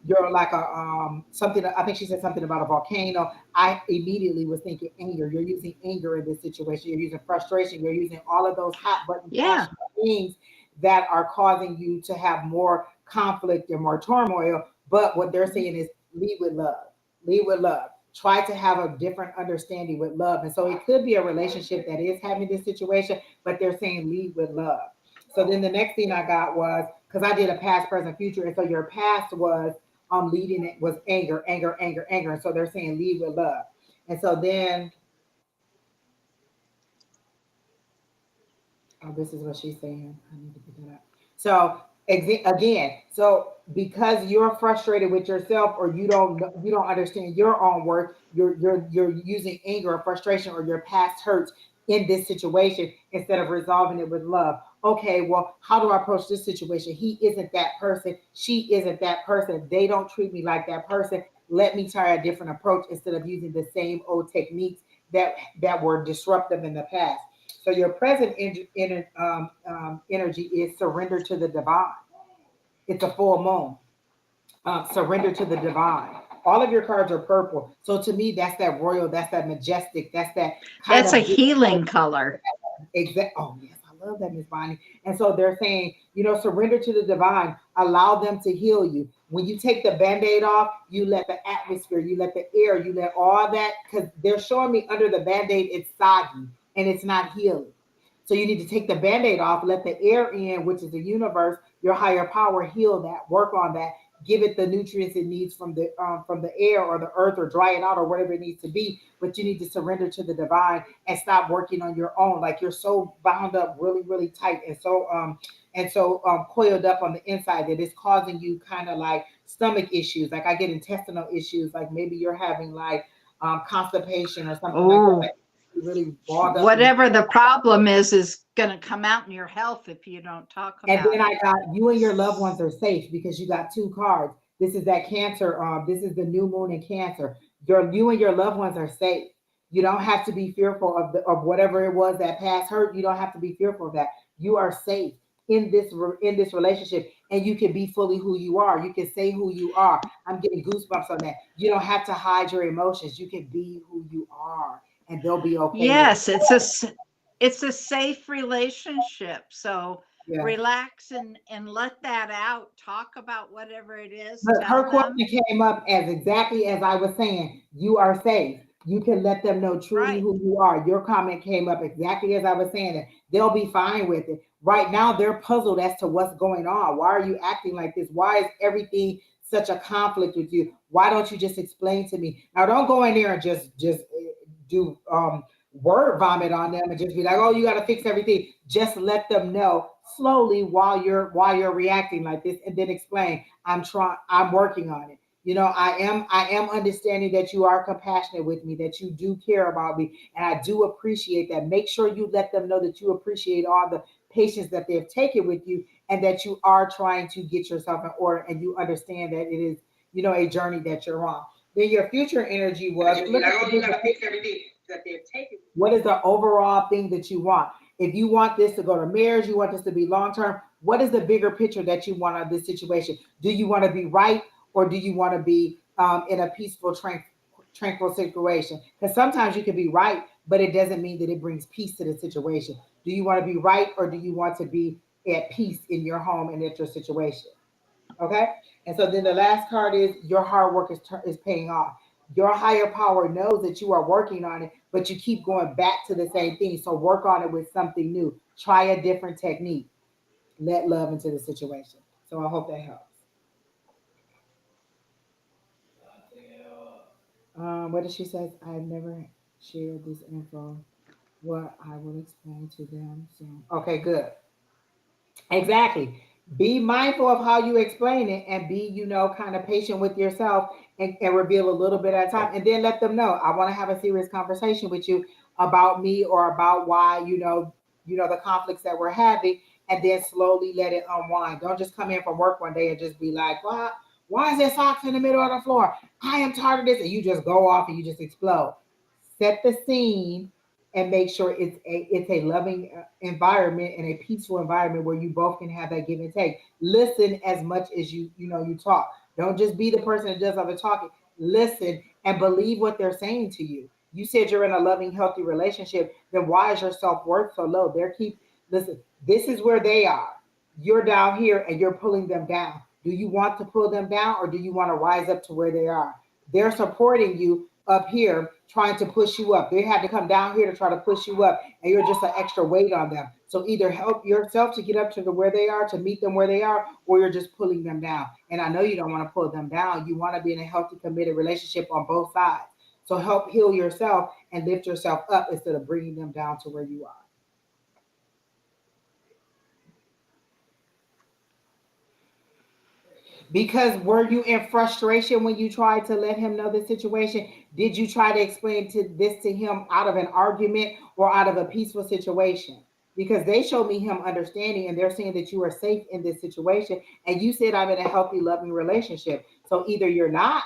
you're like a something. I think she said something about a volcano. I immediately was thinking anger. You're using anger in this situation. You're using frustration. You're using all of those hot button Yeah. passionate things that are causing you to have more conflict and more turmoil. But what they're saying is lead with love. Lead with love. Try to have a different understanding with love. And so it could be a relationship that is having this situation, but they're saying lead with love. So then the next thing I got was because I did a past, present, future. And so your past was leading it was anger, anger, anger, anger. And so they're saying lead with love. And so then oh, this is what she's saying. I need to put that up. So again, so because you're frustrated with yourself, or you don't understand your own worth, you're using anger or frustration or your past hurts in this situation instead of resolving it with love. Okay, well, how do I approach this situation? He isn't that person. She isn't that person. They don't treat me like that person. Let me try a different approach instead of using the same old techniques that were disruptive in the past. So your present energy is surrender to the divine. It's a full moon. Surrender to the divine. All of your cards are purple. So to me, that's that royal, that's that majestic, that's that kind That's a of healing color. exact. Oh yes, I love that, Miss Bonnie. And so they're saying, surrender to the divine. Allow them to heal you. When you take the band-aid off, you let the atmosphere, you let the air, you let all that, because they're showing me under the band-aid it's soggy and it's not healing. So you need to take the band-aid off, let the air in, which is the universe, your higher power, heal that, work on that, give it the nutrients it needs from the air or the earth, or dry it out or whatever it needs to be. But you need to surrender to the divine and stop working on your own. Like you're so bound up really, really tight and so coiled up on the inside that it's causing you kind of like stomach issues. Like I get intestinal issues, like maybe you're having like constipation or something like that. Oh, Like really bogged up in. whatever the problem is going to come out in your health if you don't talk And about then I it. got you and your loved ones are safe because you got two cards. This is that Cancer. This is the new moon in Cancer. You and your loved ones are safe. You don't have to be fearful of whatever it was that past hurt. You don't have to be fearful of that. You are safe in this relationship, and you can be fully who you are. You can say who you are. I'm getting goosebumps on that. You don't have to hide your emotions. You can be who you are, and they'll be okay with it. Yes, it's a safe relationship. So Yeah. relax and let that out. Talk about whatever it is. But Tell her them. question came up as exactly as I was saying. You are safe. You can let them know truly Right. who you are. Your comment came up exactly as I was saying it. They'll be fine with it. Right now, they're puzzled as to what's going on. Why are you acting like this? Why is everything such a conflict with you? Why don't you just explain to me? Now, don't go in there and just do word vomit on them and just be like, oh, you got to fix everything. Just let them know slowly while you're reacting like this, and then explain. I'm working on it. I am understanding that you are compassionate with me, that you do care about me, and I do appreciate that. Make sure you let them know that you appreciate all the patience that they've taken with you, and that you are trying to get yourself in order, and you understand that it is, a journey that you're on. Then your future energy was look at the bigger picture. What is the overall thing that you want? If you want this to go to marriage, you want this to be long term, what is the bigger picture that you want out of this situation? Do you want to be right, or do you want to be in a peaceful, tranquil situation? Because sometimes you can be right, but it doesn't mean that it brings peace to the situation. Do you want to be right, or do you want to be at peace in your home and at your situation? Okay. And so then the last card is your hard work is paying off. Your higher power knows that you are working on it, but you keep going back to the same thing. So work on it with something new. Try a different technique. Let love into the situation. So I hope that helps. What did she say? I've never shared this info. What I will explain to them soon. Okay, good. Exactly. Be mindful of how you explain it and be, kind of patient with yourself and reveal a little bit at a time. And then let them know, I want to have a serious conversation with you about me or about why, the conflicts that we're having, and then slowly let it unwind. Don't just come in from work one day and just be like, why is there socks in the middle of the floor? I am tired of this. And you just go off and you just explode. Set the scene and make sure it's a loving environment and a peaceful environment where you both can have that give and take. Listen as much as you talk. Don't just be the person that does all the talking. Listen and believe what they're saying to you. You said you're in a loving, healthy relationship. Then why is your self worth so low? Listen. This is where they are. You're down here and you're pulling them down. Do you want to pull them down or do you want to rise up to where they are? They're supporting you up here trying to push you up. They had to come down here to try to push you up, and you're just an extra weight on them. So either help yourself to get up to where they are, to meet them where they are, or you're just pulling them down. And I know you don't want to pull them down. You want to be in a healthy, committed relationship on both sides. So help heal yourself and lift yourself up instead of bringing them down to where you are. Because were you in frustration when you tried to let him know the situation? Did you try to explain this to him out of an argument or out of a peaceful situation? Because they showed me him understanding and they're saying that you are safe in this situation. And you said, I'm in a healthy, loving relationship. So either you're not,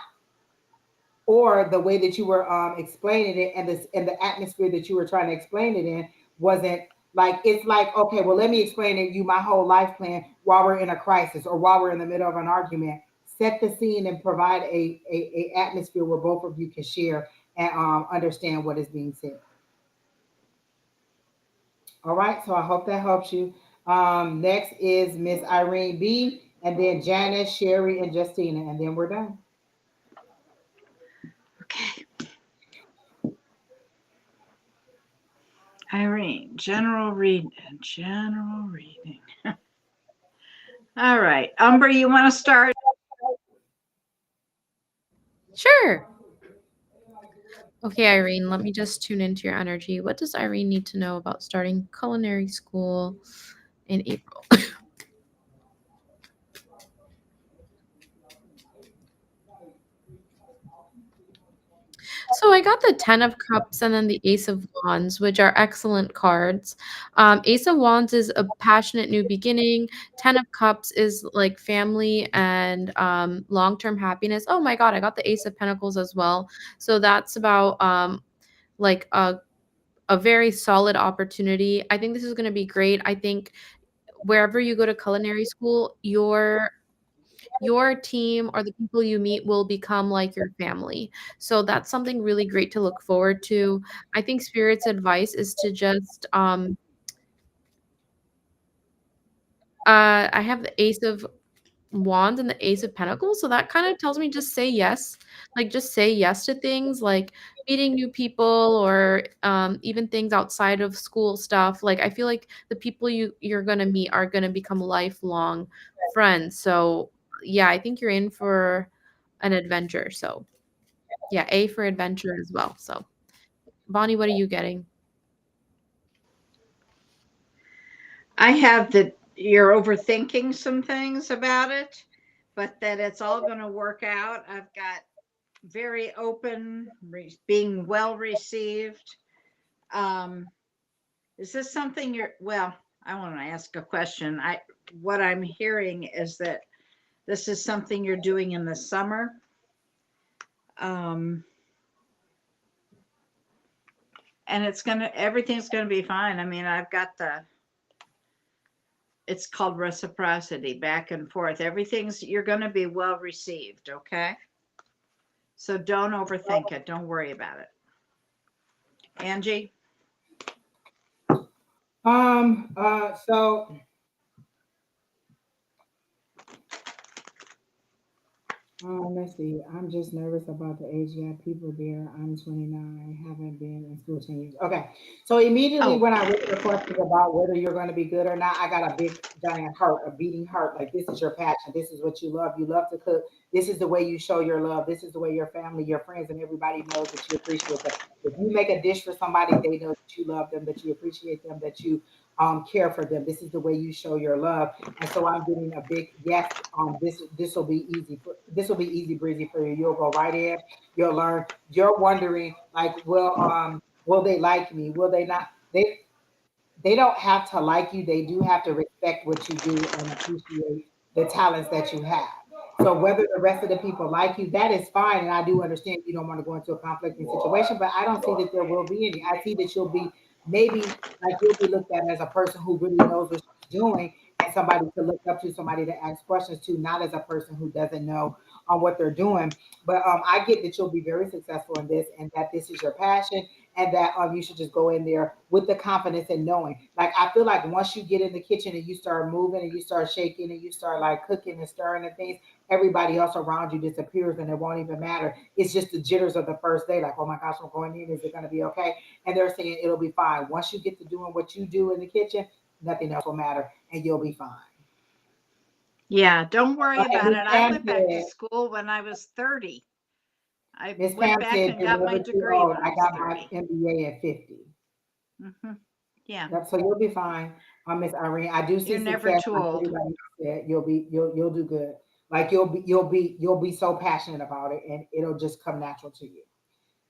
or the way that you were explaining it and this and the atmosphere that you were trying to explain it in wasn't like it's like okay, well, let me explain to you my whole life plan while we're in a crisis or while we're in the middle of an argument. Set the scene and provide a atmosphere where both of you can share and understand what is being said. All right, so I hope that helps you. Next is Miss Irene B, and then Janice, Sherry, and Justina, and then we're done. Okay. Irene, general reading. General reading. All right. Umber, you want to start? Sure. Okay, Irene, let me just tune into your energy. What does Irene need to know about starting culinary school in April? So I got the 10 of Cups and then the Ace of Wands, which are excellent cards. Ace of Wands is a passionate new beginning. 10 of Cups is like family and long-term happiness. Oh my God, I got the Ace of Pentacles as well. So that's about like a very solid opportunity. I think this is going to be great. I think wherever you go to culinary school, your team or the people you meet will become like your family. So that's something really great to look forward to. I think Spirit's advice is to just I have the Ace of Wands and the Ace of Pentacles, so that kind of tells me just say yes. Like just say yes to things like meeting new people or even things outside of school stuff. Like I feel like the people you're going to meet are going to become lifelong friends. So yeah, I think you're in for an adventure. So yeah, A for adventure as well. So Bonnie, what are you getting? I have that you're overthinking some things about it, but that it's all going to work out. I've got very open, being well received. Um, is this something well, I want to ask a question. What I'm hearing is that this is something you're doing in the summer. Um, and everything's going to be fine. I mean, I've got it's called reciprocity, back and forth. You're going to be well received. Okay. So don't overthink it. Don't worry about it. Angie? So Let's see. I'm just nervous about the age gap. People there. I'm 29. Haven't been in school 10 years. Okay. So immediately Oh, when I read the questions about whether you're going to be good or not, I got a big giant heart, a beating heart. Like this is your passion. This is what you love. You love to cook. This is the way you show your love. This is the way your family, your friends, and everybody knows that you appreciate them. If you make a dish for somebody, they know that you love them, that you appreciate them, that you care for them. This is the way you show your love. And so I'm getting a big yes. This will be easy. This will be easy breezy for you. You'll go right in. You'll learn. You're wondering like, will they like me? Will they not? They don't have to like you. They do have to respect what you do and appreciate the talents that you have. So whether the rest of the people like you, that is fine. And I do understand you don't want to go into a conflicting situation, but I don't see that there will be any. I see that you'll be maybe like you'll be looked at as a person who really knows what she's doing and somebody to look up to, somebody to ask questions to, not as a person who doesn't know what they're doing. But I get that you'll be very successful in this and that this is your passion and that you should just go in there with the confidence and knowing. Like I feel like once you get in the kitchen and you start moving and you start shaking and you start like cooking and stirring and things, everybody else around you disappears and it won't even matter. It's just the jitters of the first day, like, oh my gosh, I'm going in. Is it going to be okay? And they're saying it'll be fine. Once you get to doing what you do in the kitchen, nothing else will matter and you'll be fine. yeah. Don't worry about Miss it. I Pam went back to said, school when I was 30. I Miss went Pam back said, and you're got my never too degree old. when I I was got my 30. MBA at 50. Hmm. Yeah. Yep, so you'll be fine, Miss Irene. I do You're see never success too like old. everybody said. You'll do good. Like you'll be so passionate about it and it'll just come natural to you.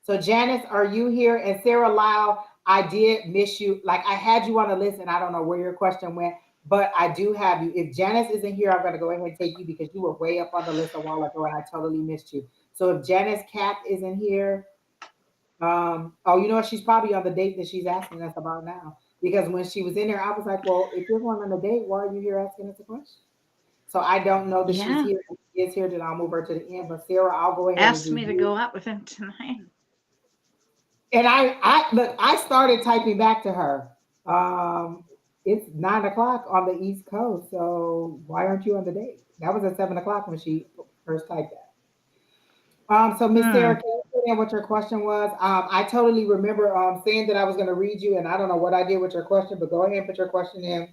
So Janice, are you here? And Sarah Lyle, I did miss you. Like I had you on the list and I don't know where your question went, but I do have you. If Janice isn't here, I'm gonna go ahead and take you because you were way up on the list a while ago and I totally missed you. So if Janice Cat isn't here, oh, you know what? She's probably on the date that she's asking us about now. Because when she was in there, I was like, well, if you're going on a date, why are you here asking us a question? So I don't know that she's Yeah. here. If she is here, then I'll move her to the end. But Sarah, I'll go ahead and Asked do me to you. go out with him tonight. And I look, I started typing back to her. Um, it's 9 o'clock on the East Coast, so why aren't you on the date? That was at 7 o'clock when she first typed that. So Miss Sarah, Hmm. can you put in what your question was? I totally remember saying that I was going to read you, and I don't know what I did with your question, but go ahead and put your question in,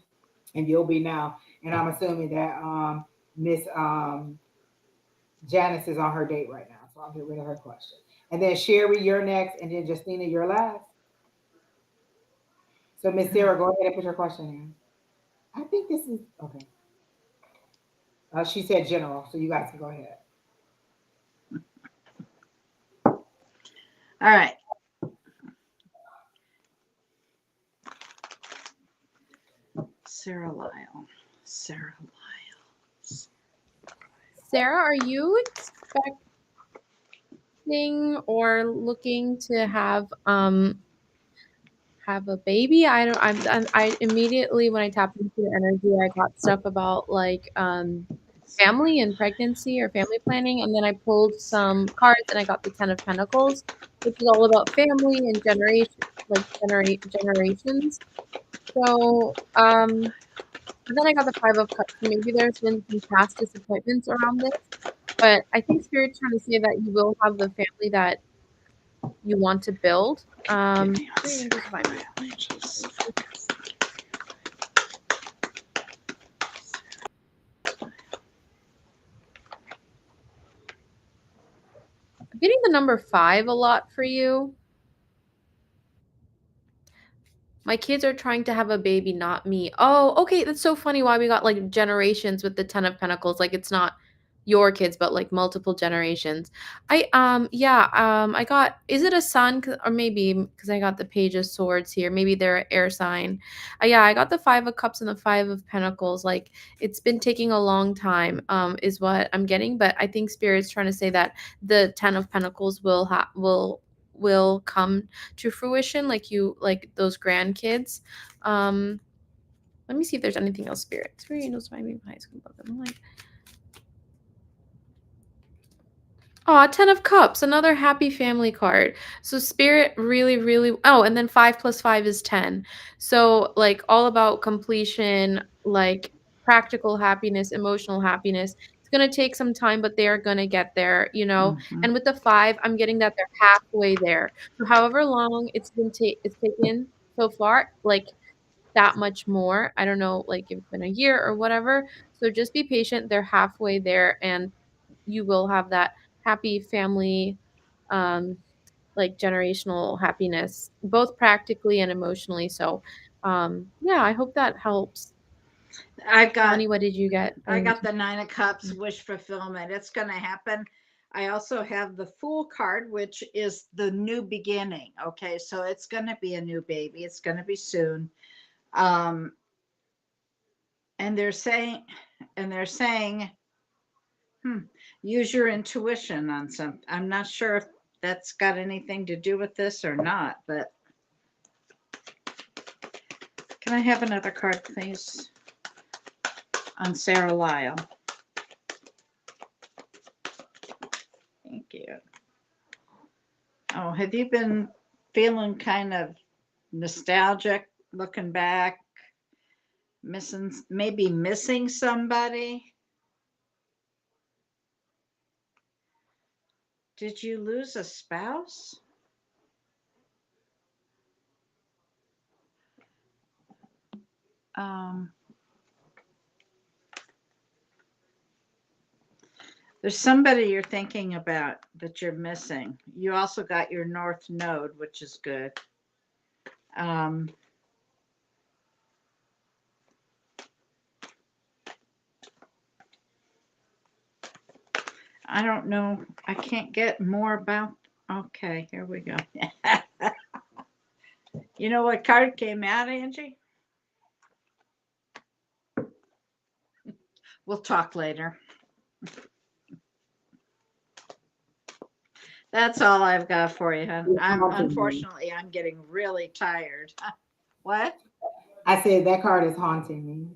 and you'll be now. And I'm assuming that Miss Janice is on her date right now, so I'll get rid of her question. And then Sherry, you're next, and then Justina, you're last. So Miss Sarah, go ahead and put your question in. I think this is okay. She said general, so you guys can go ahead. All right. Sarah Lyle. Sarah Lyle. Sarah, are you expecting or looking to have a baby? I don't. I immediately when I tapped into your energy, I got stuff about like family and pregnancy or family planning, and then I pulled some cards and I got the Ten of Pentacles, which is all about family and generations. So and then I got the Five of Cups. So maybe there's been some past disappointments around this, but I think Spirit's trying to say that you will have the family that you want to build. Giving Spirit us Angels, Divine Sarah Lyle. Just I'm getting the number 5 a lot for you. My kids are trying to have a baby, not me. Oh, okay. That's so funny why we got like generations with the 10 of Pentacles. Like it's not your kids, but like multiple generations. I got, is it a son? Or maybe because I got the Page of Swords here. Maybe they're an air sign. Yeah, I got the Five of Cups and the Five of Pentacles. Like it's been taking a long time, is what I'm getting. But I think Spirit's trying to say that the 10 of Pentacles will come to fruition, like you, like those grandkids. Let me see if there's anything else. Spirit angels find me high school above them. Like, oh, 10 of Cups, another happy family card. So Spirit really, really, oh, and then 5 plus 5 is 10. So like all about completion, like practical happiness, emotional happiness. It's going to take some time, but they are going to get there, you know. Mhm. And with the 5, I'm getting that they're halfway there. So however long it's taken so far, like that much more. I don't know, like if it's been a year or whatever. So just be patient. They're halfway there, and you will have that happy family, um, like generational happiness, both practically and emotionally. So, yeah, I hope that helps. I got Bonnie, what did you get? I got the 9 of Cups, wish fulfillment. It's going to happen. I also have the Fool card, which is the new beginning. Okay, so it's going to be a new baby. It's going to be soon. Um, and they're saying, and they're saying, use your intuition on something. I'm not sure if that's got anything to do with this or not, but can I have another card, please? On Sarah Lyle. Thank you. Oh, have you been feeling kind of nostalgic looking back, maybe missing somebody? Did you lose a spouse? Um, there's somebody you're thinking about that you're missing. You also got your North Node, which is good. Um, I don't know. I can't get more about. Okay, here we go. You know what card came out, Angie? We'll talk later. That's all I've got for you, hon. Unfortunately, I'm getting really tired. What? I said that card is haunting me.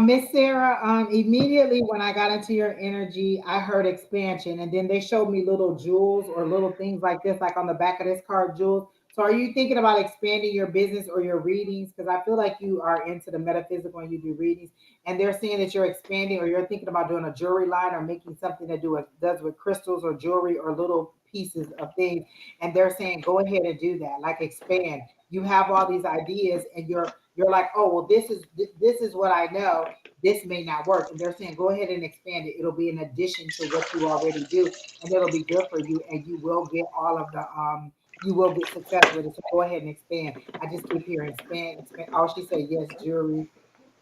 Miss Sarah, immediately when I got into your energy, I heard expansion, and then they showed me little jewels or little things like this, like on the back of this card, jewels. So, are you thinking about expanding your business or your readings? Because I feel like you are into the metaphysical and you do readings, and they're saying that you're expanding or you're thinking about doing a jewelry line or making something that does with crystals or jewelry or little pieces of things. And they're saying go ahead and do that, like expand. You have all these ideas, and you're like, oh, well, this is what I know. This may not work. And they're saying, go ahead and expand it. It'll be an addition to what you already do, and it'll be good for you. And you will get all of the you will get success with it. So go ahead and expand. I just keep hearing expand, expand. Oh, she said yes, jewelry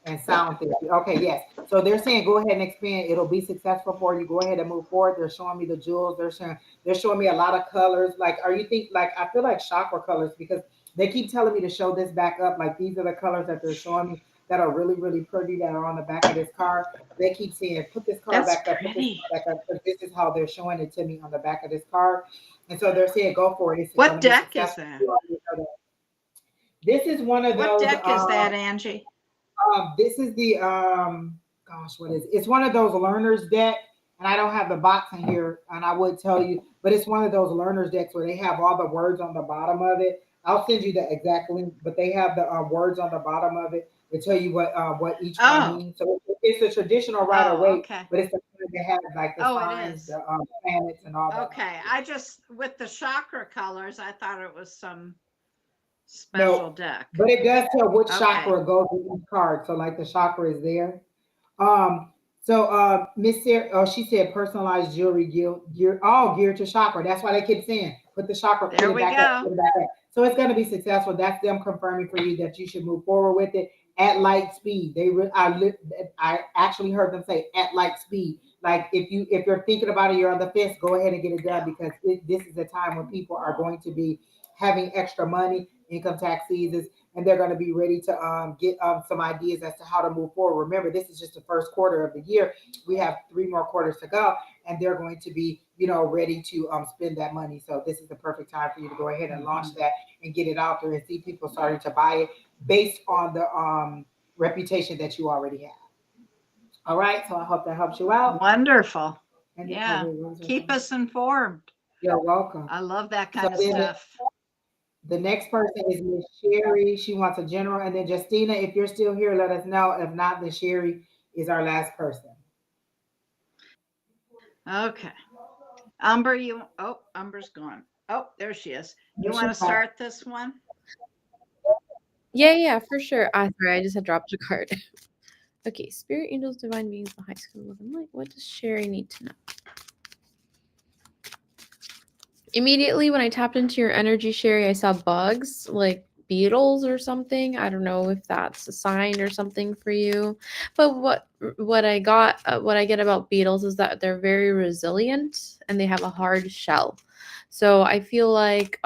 and sound therapy. Okay, yes. So they're saying go ahead and expand. It'll be successful for you. Go ahead and move forward. They're showing me the jewels. They're showing me a lot of colors. Like, are you think like I feel like chakra colors because they keep telling me to show this back up. Like these are the colors that they're showing me that are really, really pretty that are on the back of this card. They keep saying, put this card That's back up, put this pretty. card back up, because this is how they're showing it to me on the back of this card. And so they're saying, go for it. It's going What to be deck is successful. that? This is one of What those. deck is that, Angie? This is the gosh, what is it? It's one of those learners deck, and I don't have the box in here, and I would tell you, but it's one of those learners decks where they have all the words on the bottom of it. I'll send you the exact link, but they have the words on the bottom of it to tell you what each one Oh, means. So it's a traditional Rider Waite, okay. but it's the kind that have like the Oh, it signs, is. the planets, and all that. Okay. I just, with the chakra colors, I thought it was some special No, deck. but it does tell which Okay. chakra goes with each card. So like the chakra is there. So Miss Sarah, oh, she said personalized jewelry geared to chakra. That's why they keep saying put the chakra, put There it we back up, go. put it back up. So it's going to be successful. That's them confirming for you that you should move forward with it at light speed. I actually heard them say at light speed. Like if you're thinking about it, you're on the fence. Go ahead and get it done because this is a time when people are going to be having extra money, income tax seasons, and they're going to be ready to get some ideas as to how to move forward. Remember, this is just the first quarter of the year. We have 3 more quarters to go, and they're going to be, ready to spend that money. So this is the perfect time for you to go ahead and launch that and get it out there and see people starting to buy it based on the reputation that you already have. All right, so I hope that helps you out. Wonderful. And Yeah. Keep us informed. You're welcome. I love that So kind of then stuff. The next person is Miss Sherry. She wants a general. And then Justina, if you're still here, let us know. If not, then Sherry is our last person. Okay. Umber, Umber's gone. Oh, there she is. You want to start this one? Yeah, for sure. Sorry, I just had dropped a card. Okay, spirit angels, divine beings, the high school of light. What does Sherry need to know? Immediately when I tapped into your energy, Sherry, I saw bugs, like beetles or something. I don't know if that's a sign or something for you. But what I get about beetles is that they're very resilient and they have a hard shell. So I feel like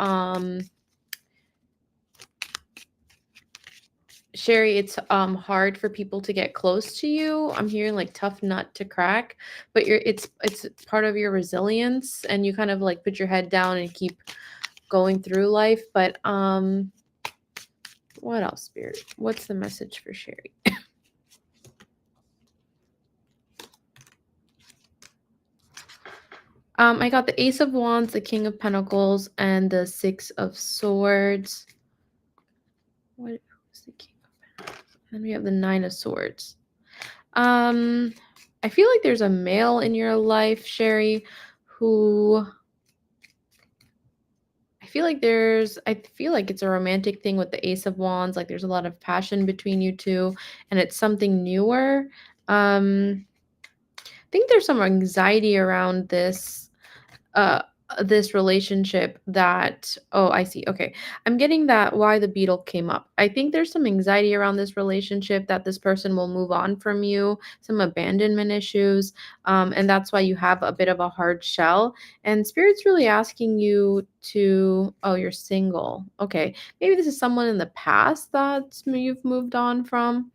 Sherry, it's hard for people to get close to you. I'm hearing like tough nut to crack, but it's part of your resilience, and you kind of like put your head down and keep going through life. But what else, Spirit? What's the message for Sherry? I got the Ace of Wands, the King of Pentacles, and the Six of Swords. What was the King of Pentacles? And we have the Nine of Swords. I feel like there's a male in your life, Sherry, who I feel like it's a romantic thing with the Ace of Wands. Like there's a lot of passion between you two, and it's something newer. I think there's some anxiety around this relationship that I see. Okay. I'm getting that why the beetle came up. I think there's some anxiety around this relationship that this person will move on from you, some abandonment issues. And that's why you have a bit of a hard shell. And Spirit's really asking you to, you're single. Okay. Maybe this is someone in the past that you've moved on from,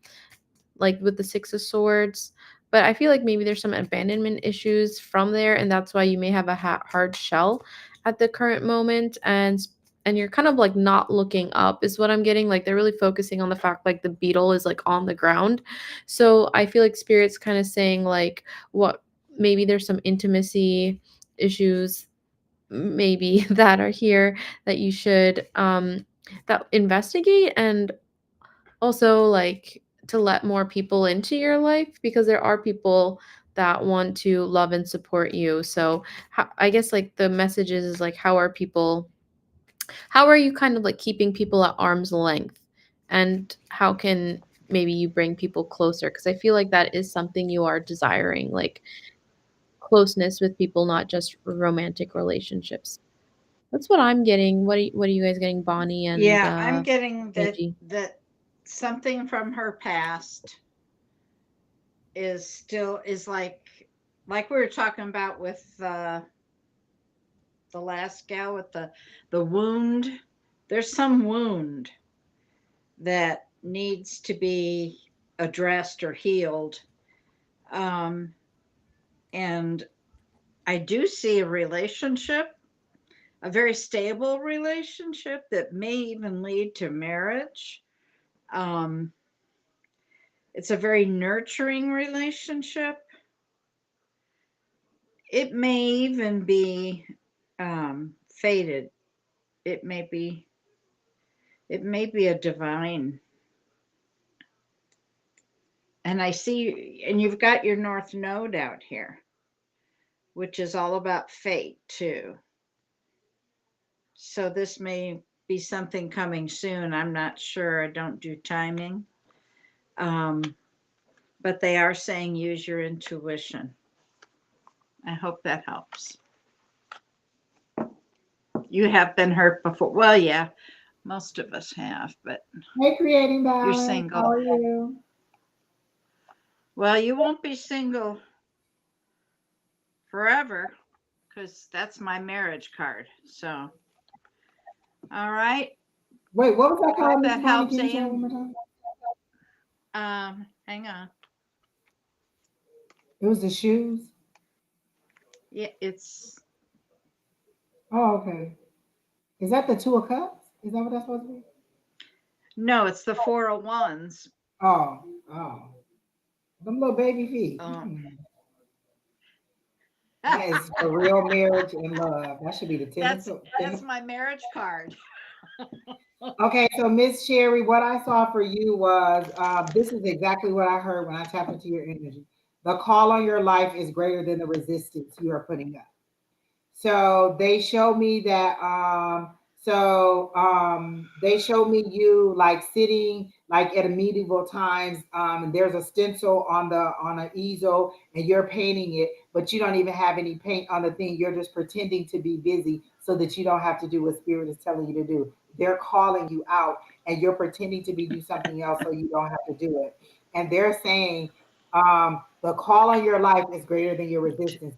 like with the Six of Swords. But I feel like maybe there's some abandonment issues from there, and that's why you may have a hard shell at the current moment. And you're kind of like not looking up is what I'm getting. Like they're really focusing on the fact like the beetle is like on the ground. So I feel like Spirit's kind of saying like what maybe there's some intimacy issues maybe that are here that you should that investigate, and also like to let more people into your life, because there are people that want to love and support you. So I guess like the message is like how are you kind of like keeping people at arm's length, and how can maybe you bring people closer, because I feel like that is something you are desiring, like closeness with people, not just romantic relationships. That's what I'm getting. What are you guys getting, Bonnie and Yeah, I'm getting Reggie? that something from her past is like we were talking about with the last gal with the wound. There's some wound that needs to be addressed or healed. Um, and I do see a relationship, a very stable relationship that may even lead to marriage. Um, it's a very nurturing relationship. It may even be fated. It may be it may be a divine. And I see, and you've got your North Node out here, which is all about fate too. So this may be something coming soon. I'm not sure. I don't do timing. Um, but they are saying use your intuition. I hope that helps. You have been hurt before. Well, yeah, most of us have, but Hey, creating you're balance. single. How are you? Well, you won't be single forever because that's my marriage card. So, all right. Wait, what was that Hope called, Miss that Bonnie? helps, Can you say it one Ann. more time? Hang on. It was the shoes. Yeah, it's Oh, okay. Is that the Two of Cups? Is that what that's supposed to be? no, it's the 401s. Oh, oh. Them little baby feet. Um, That is for real marriage and love. That should be the that's my marriage card. Okay, so Miss Sherry, what I saw for you was this is exactly what I heard when I tapped into your energy. The call on your life is greater than the resistance you are putting up. So they show me that they show me you like sitting like at a medieval times, and there's a stencil on an easel and you're painting it, but you don't even have any paint on the thing. You're just pretending to be busy so that you don't have to do what spirit is telling you to do. They're calling you out and you're pretending to be do something else so you don't have to do it. And they're saying the call on your life is greater than your resistance.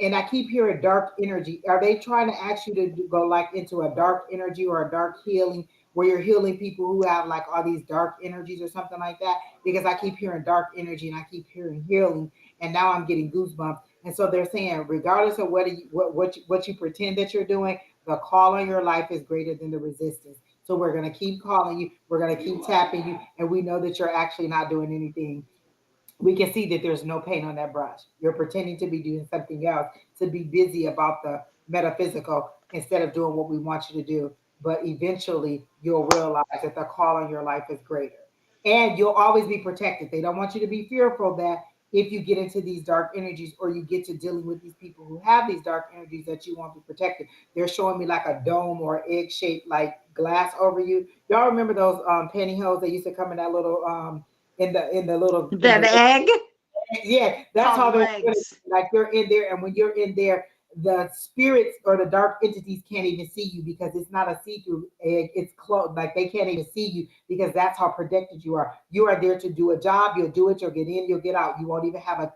And I keep hearing dark energy. Are they trying to ask you to go like into a dark energy or a dark healing where you're healing people who have like all these dark energies or something like that? Because I keep hearing dark energy and I keep hearing healing, and now I'm getting goosebumps. And so they're saying, regardless of what you pretend that you're doing, the call on your life is greater than the resistance. So we're gonna keep calling you, we're gonna keep tapping you, and we know that you're actually not doing anything. We can see that there's no paint on that brush. You're pretending to be doing something else, to be busy about the metaphysical instead of doing what we want you to do. But eventually, you'll realize that the call on your life is greater. And you'll always be protected. They don't want you to be fearful that if you get into these dark energies or you get to dealing with these people who have these dark energies that you won't be protected. They're showing me like a dome or egg shaped like glass over you. Y'all remember those pantyhose that used to come in that little in That the egg yeah, that's how called they're doing it. legs. Like you're in there, and when you're in there, the spirits or the dark entities can't even see you because it's not a see-through egg. It's closed. Like they can't even see you because that's how protected you are. You are there to do a job. You'll do it. You'll get in. You'll get out. You won't even have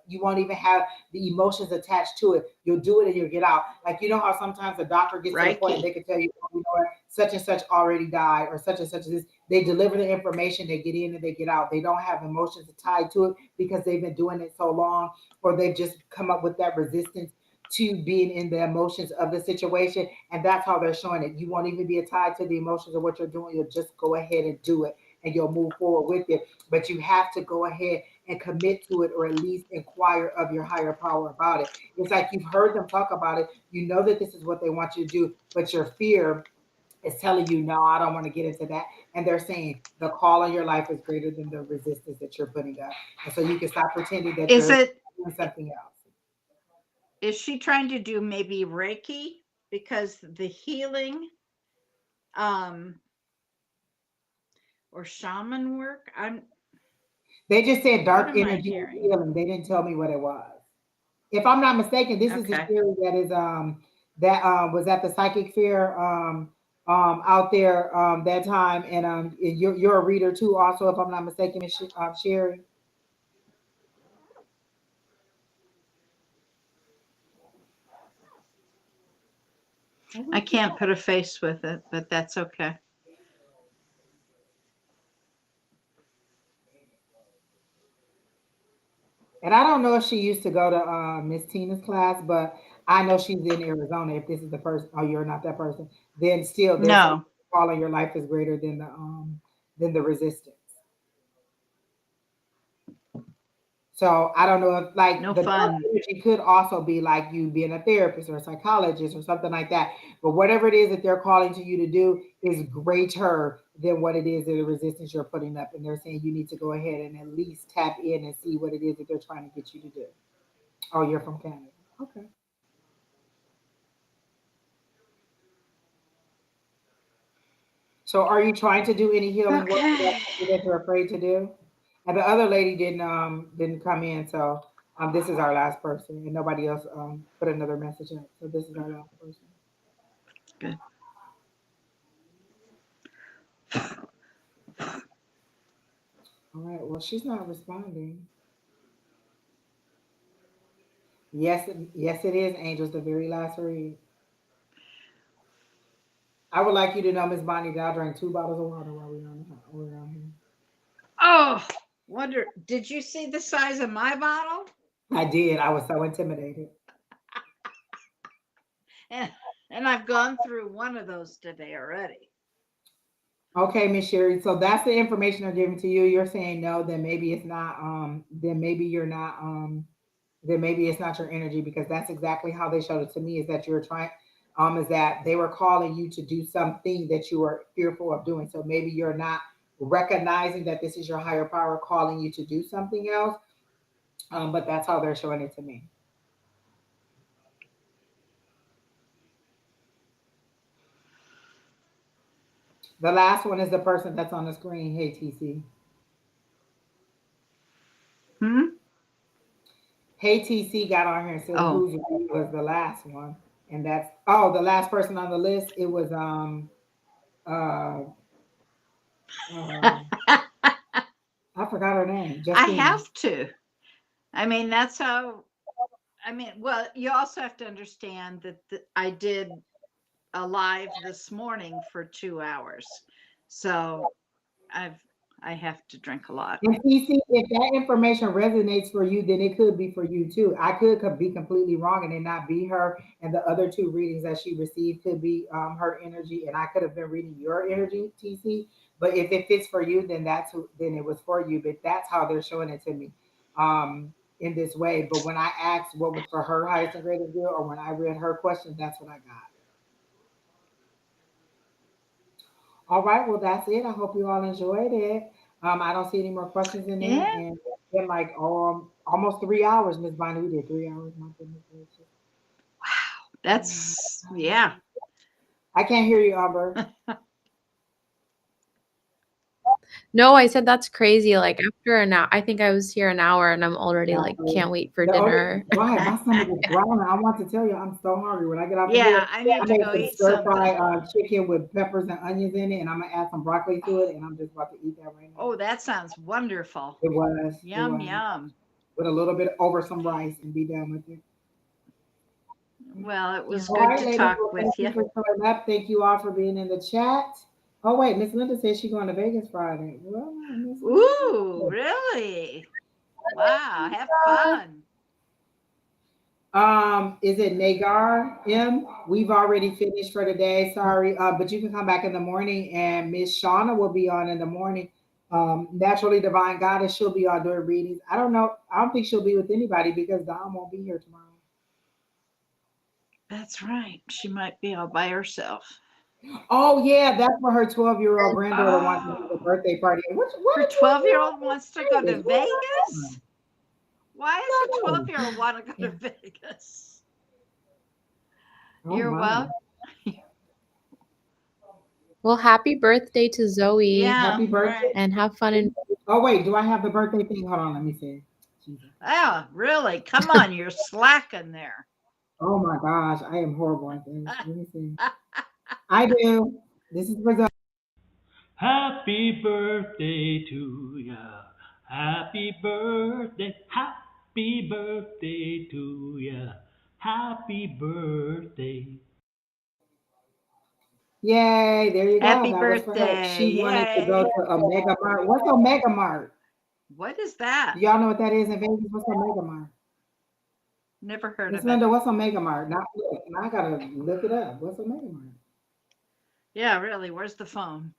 the emotions attached to it. You'll do it and you'll get out. Like you know how sometimes the doctor gets to the point and Reiki. they can tell you, oh, you know what, such and such already died, or such and such this. They deliver the information. They get in and they get out. They don't have emotions tied to it because they've been doing it so long, or they've just come up with that resistance to being in the emotions of the situation. And that's how they're showing it. You won't even be tied to the emotions of what you're doing. You'll just go ahead and do it and you'll move forward with it. But you have to go ahead and commit to it, or at least inquire of your higher power about it. It's like you've heard them talk about it. You know that this is what they want you to do, but your fear is telling you, no, I don't want to get into that. And they're saying the call on your life is greater than the resistance that you're putting up. And so you can stop pretending that Is you're it? doing something else. Is she trying to do maybe Reiki? Because the healing, um, or shaman work. They just said What dark am I energy and hearing? healing. They didn't tell me what it was. If I'm not mistaken, this is the Okay. Sherry that is that was at the psychic fair out there that time, and you're a reader too, also, if I'm not mistaken, Miss Sherry. I can't put a face with it, but that's okay. And I don't know if she used to go to Miss Tina's class, but I know she's in Arizona. If this is the person, oh, you're not that person, then still they're saying No, all of your life is greater than the resistance. So I don't know if like no the dark fun. energy could also be like you being a therapist or a psychologist or something like that. But whatever it is that they're calling to you to do is greater than what it is that the resistance you're putting up. And they're saying you need to go ahead and at least tap in and see what it is that they're trying to get you to do. Oh, you're from Canada. Okay. So are you trying to do any healing work? Is that Okay. something that you're afraid to do? And the other lady didn't come in, so this is our last person, and nobody else put another message up. So this is our last person. Good. All right. Well, she's not responding. Yes, yes, it is, Angels. The very last read. I would like you to know, Miss Bonnie, that I drank 2 bottles of water while we were on here. Oh, wonder. Did you see the size of my bottle? I did. I was so intimidated. And, and I've gone through one of those today already. Okay, Miss Sherry. So that's the information they're giving to you. You're saying no, then maybe it's not. Then maybe you're not. Then maybe it's not your energy because that's exactly how they showed it to me. Is that you're trying. is that they were calling you to do something that you were fearful of doing. So maybe you're not recognizing that this is your higher power calling you to do something else. But that's how they're showing it to me. The last one is the person that's on the screen. Hey, TC. Hmm? Hey, TC got on here and said Oh. who's was the last one, and that's the last person on the list. It was uh, uh I forgot her name. I Justina. have to. I mean, that's how. I mean, well, you also have to understand that I did a live this morning for 2 hours, so I have to drink a lot. And TC, if that information resonates for you, then it could be for you too. I could be completely wrong and it not be her. And the other two readings that she received could be her energy, and I could have been reading your energy, TC. But if it fits for you, then then it was for you. But that's how they're showing it to me, in this way. But when I asked what was for her highest and greatest good, or when I read her question, that's what I got. All right, well, that's it. I hope you all enjoyed it. I don't see any more questions in there, Yeah, and it's been like almost 3 hours, Miss Bonnie. We did 3 hours. My goodness gracious. that's yeah. I can't hear you, Amber. No, I said that's crazy. Like after an hour, I think I was here an hour and I'm already like, Exactly. can't wait for The only dinner. why my stomach is growling. I want to tell you, I'm so hungry. When I get off of Yeah, here, I I need to made go some eat stir fry something. chicken with peppers and onions in it, and I'm gonna add some broccoli to it, and I'm just about to eat that right now. Oh, that sounds wonderful. It Yum, was yum. with a little bit over some rice and be done with it. Well, it Yeah. was All good right, to ladies. talk Well, with thank you you. for showing up. Thank you all for being in the chat. Oh wait, Miss Linda says she's going to Vegas Friday. Well, Miss Ooh, Linda. really? Wow, have fun. Is it Nagar M? We've already finished for today. Sorry, but you can come back in the morning, and Miss Shauna will be on in the morning. Naturally Divine Goddess, she'll be on doing readings. I don't know. I don't think she'll be with anybody because Dom won't be here tomorrow. That's right. She might be all by herself. Oh yeah, that's what her 12-year-old granddaughter wants to have a Oh, birthday party. What her a 12-year-old 12-year-old wants to go to Vegas. What's going Vegas? Why does a on? 12-year-old want to go Yeah. to Vegas? Oh You're my. welcome. Well, happy birthday to Zoe Yeah, Happy birthday. right. and have fun in Oh wait, do I have the birthday thing? Hold on, let me see. Jesus. Oh, really? Come on, you're slacking there. Oh my gosh, I am horrible at this. Let me see. I do. This is for Happy birthday to ya. Happy birthday to ya. Happy birthday. Yay, there you go. Happy That was for her. birthday. She wanted to go Yay. to a Mega Mart. What's a Mega Mart? What is that? Do y'all know what that is in Vegas? What's a Mega Mart? Never heard Miss of it. Linda, what's a Mega Mart? Now I gotta look it up. What's a Mega Mart? Yeah, really. Where's the phone?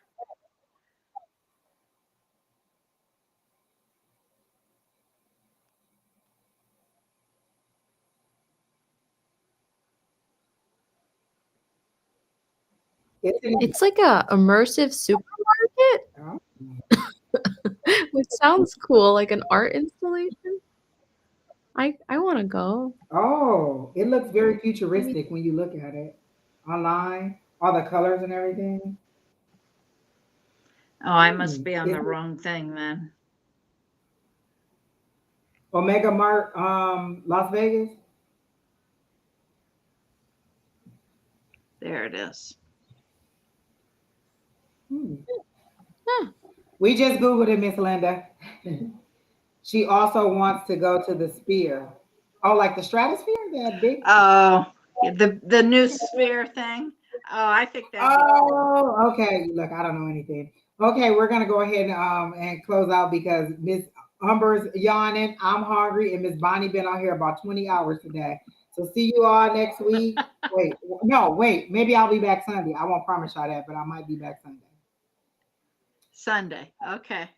It's like a immersive supermarket, Oh. which sounds cool, like an art installation. I want to go. Oh, it looks very Maybe. futuristic when you look at it online. All the colors and everything. Oh, I must be on Is the it wrong thing then. Omega Mart, Las Vegas? There it is. Hmm. Huh. We just Googled it, Miss Linda. She also wants to go to the Sphere. Oh, like the Stratosphere? That big? Oh, the new sphere thing. Oh, I think that'd be cool. Oh, okay. Look, I don't know anything. Okay, we're gonna go ahead and close out because Miss Umber's yawning. I'm hungry, and Miss Bonnie been on here about 20 hours today. So see you all next week. Wait, no, wait. Maybe I'll be back Sunday. I won't promise y'all that, but I might be back Sunday. Sunday. Okay.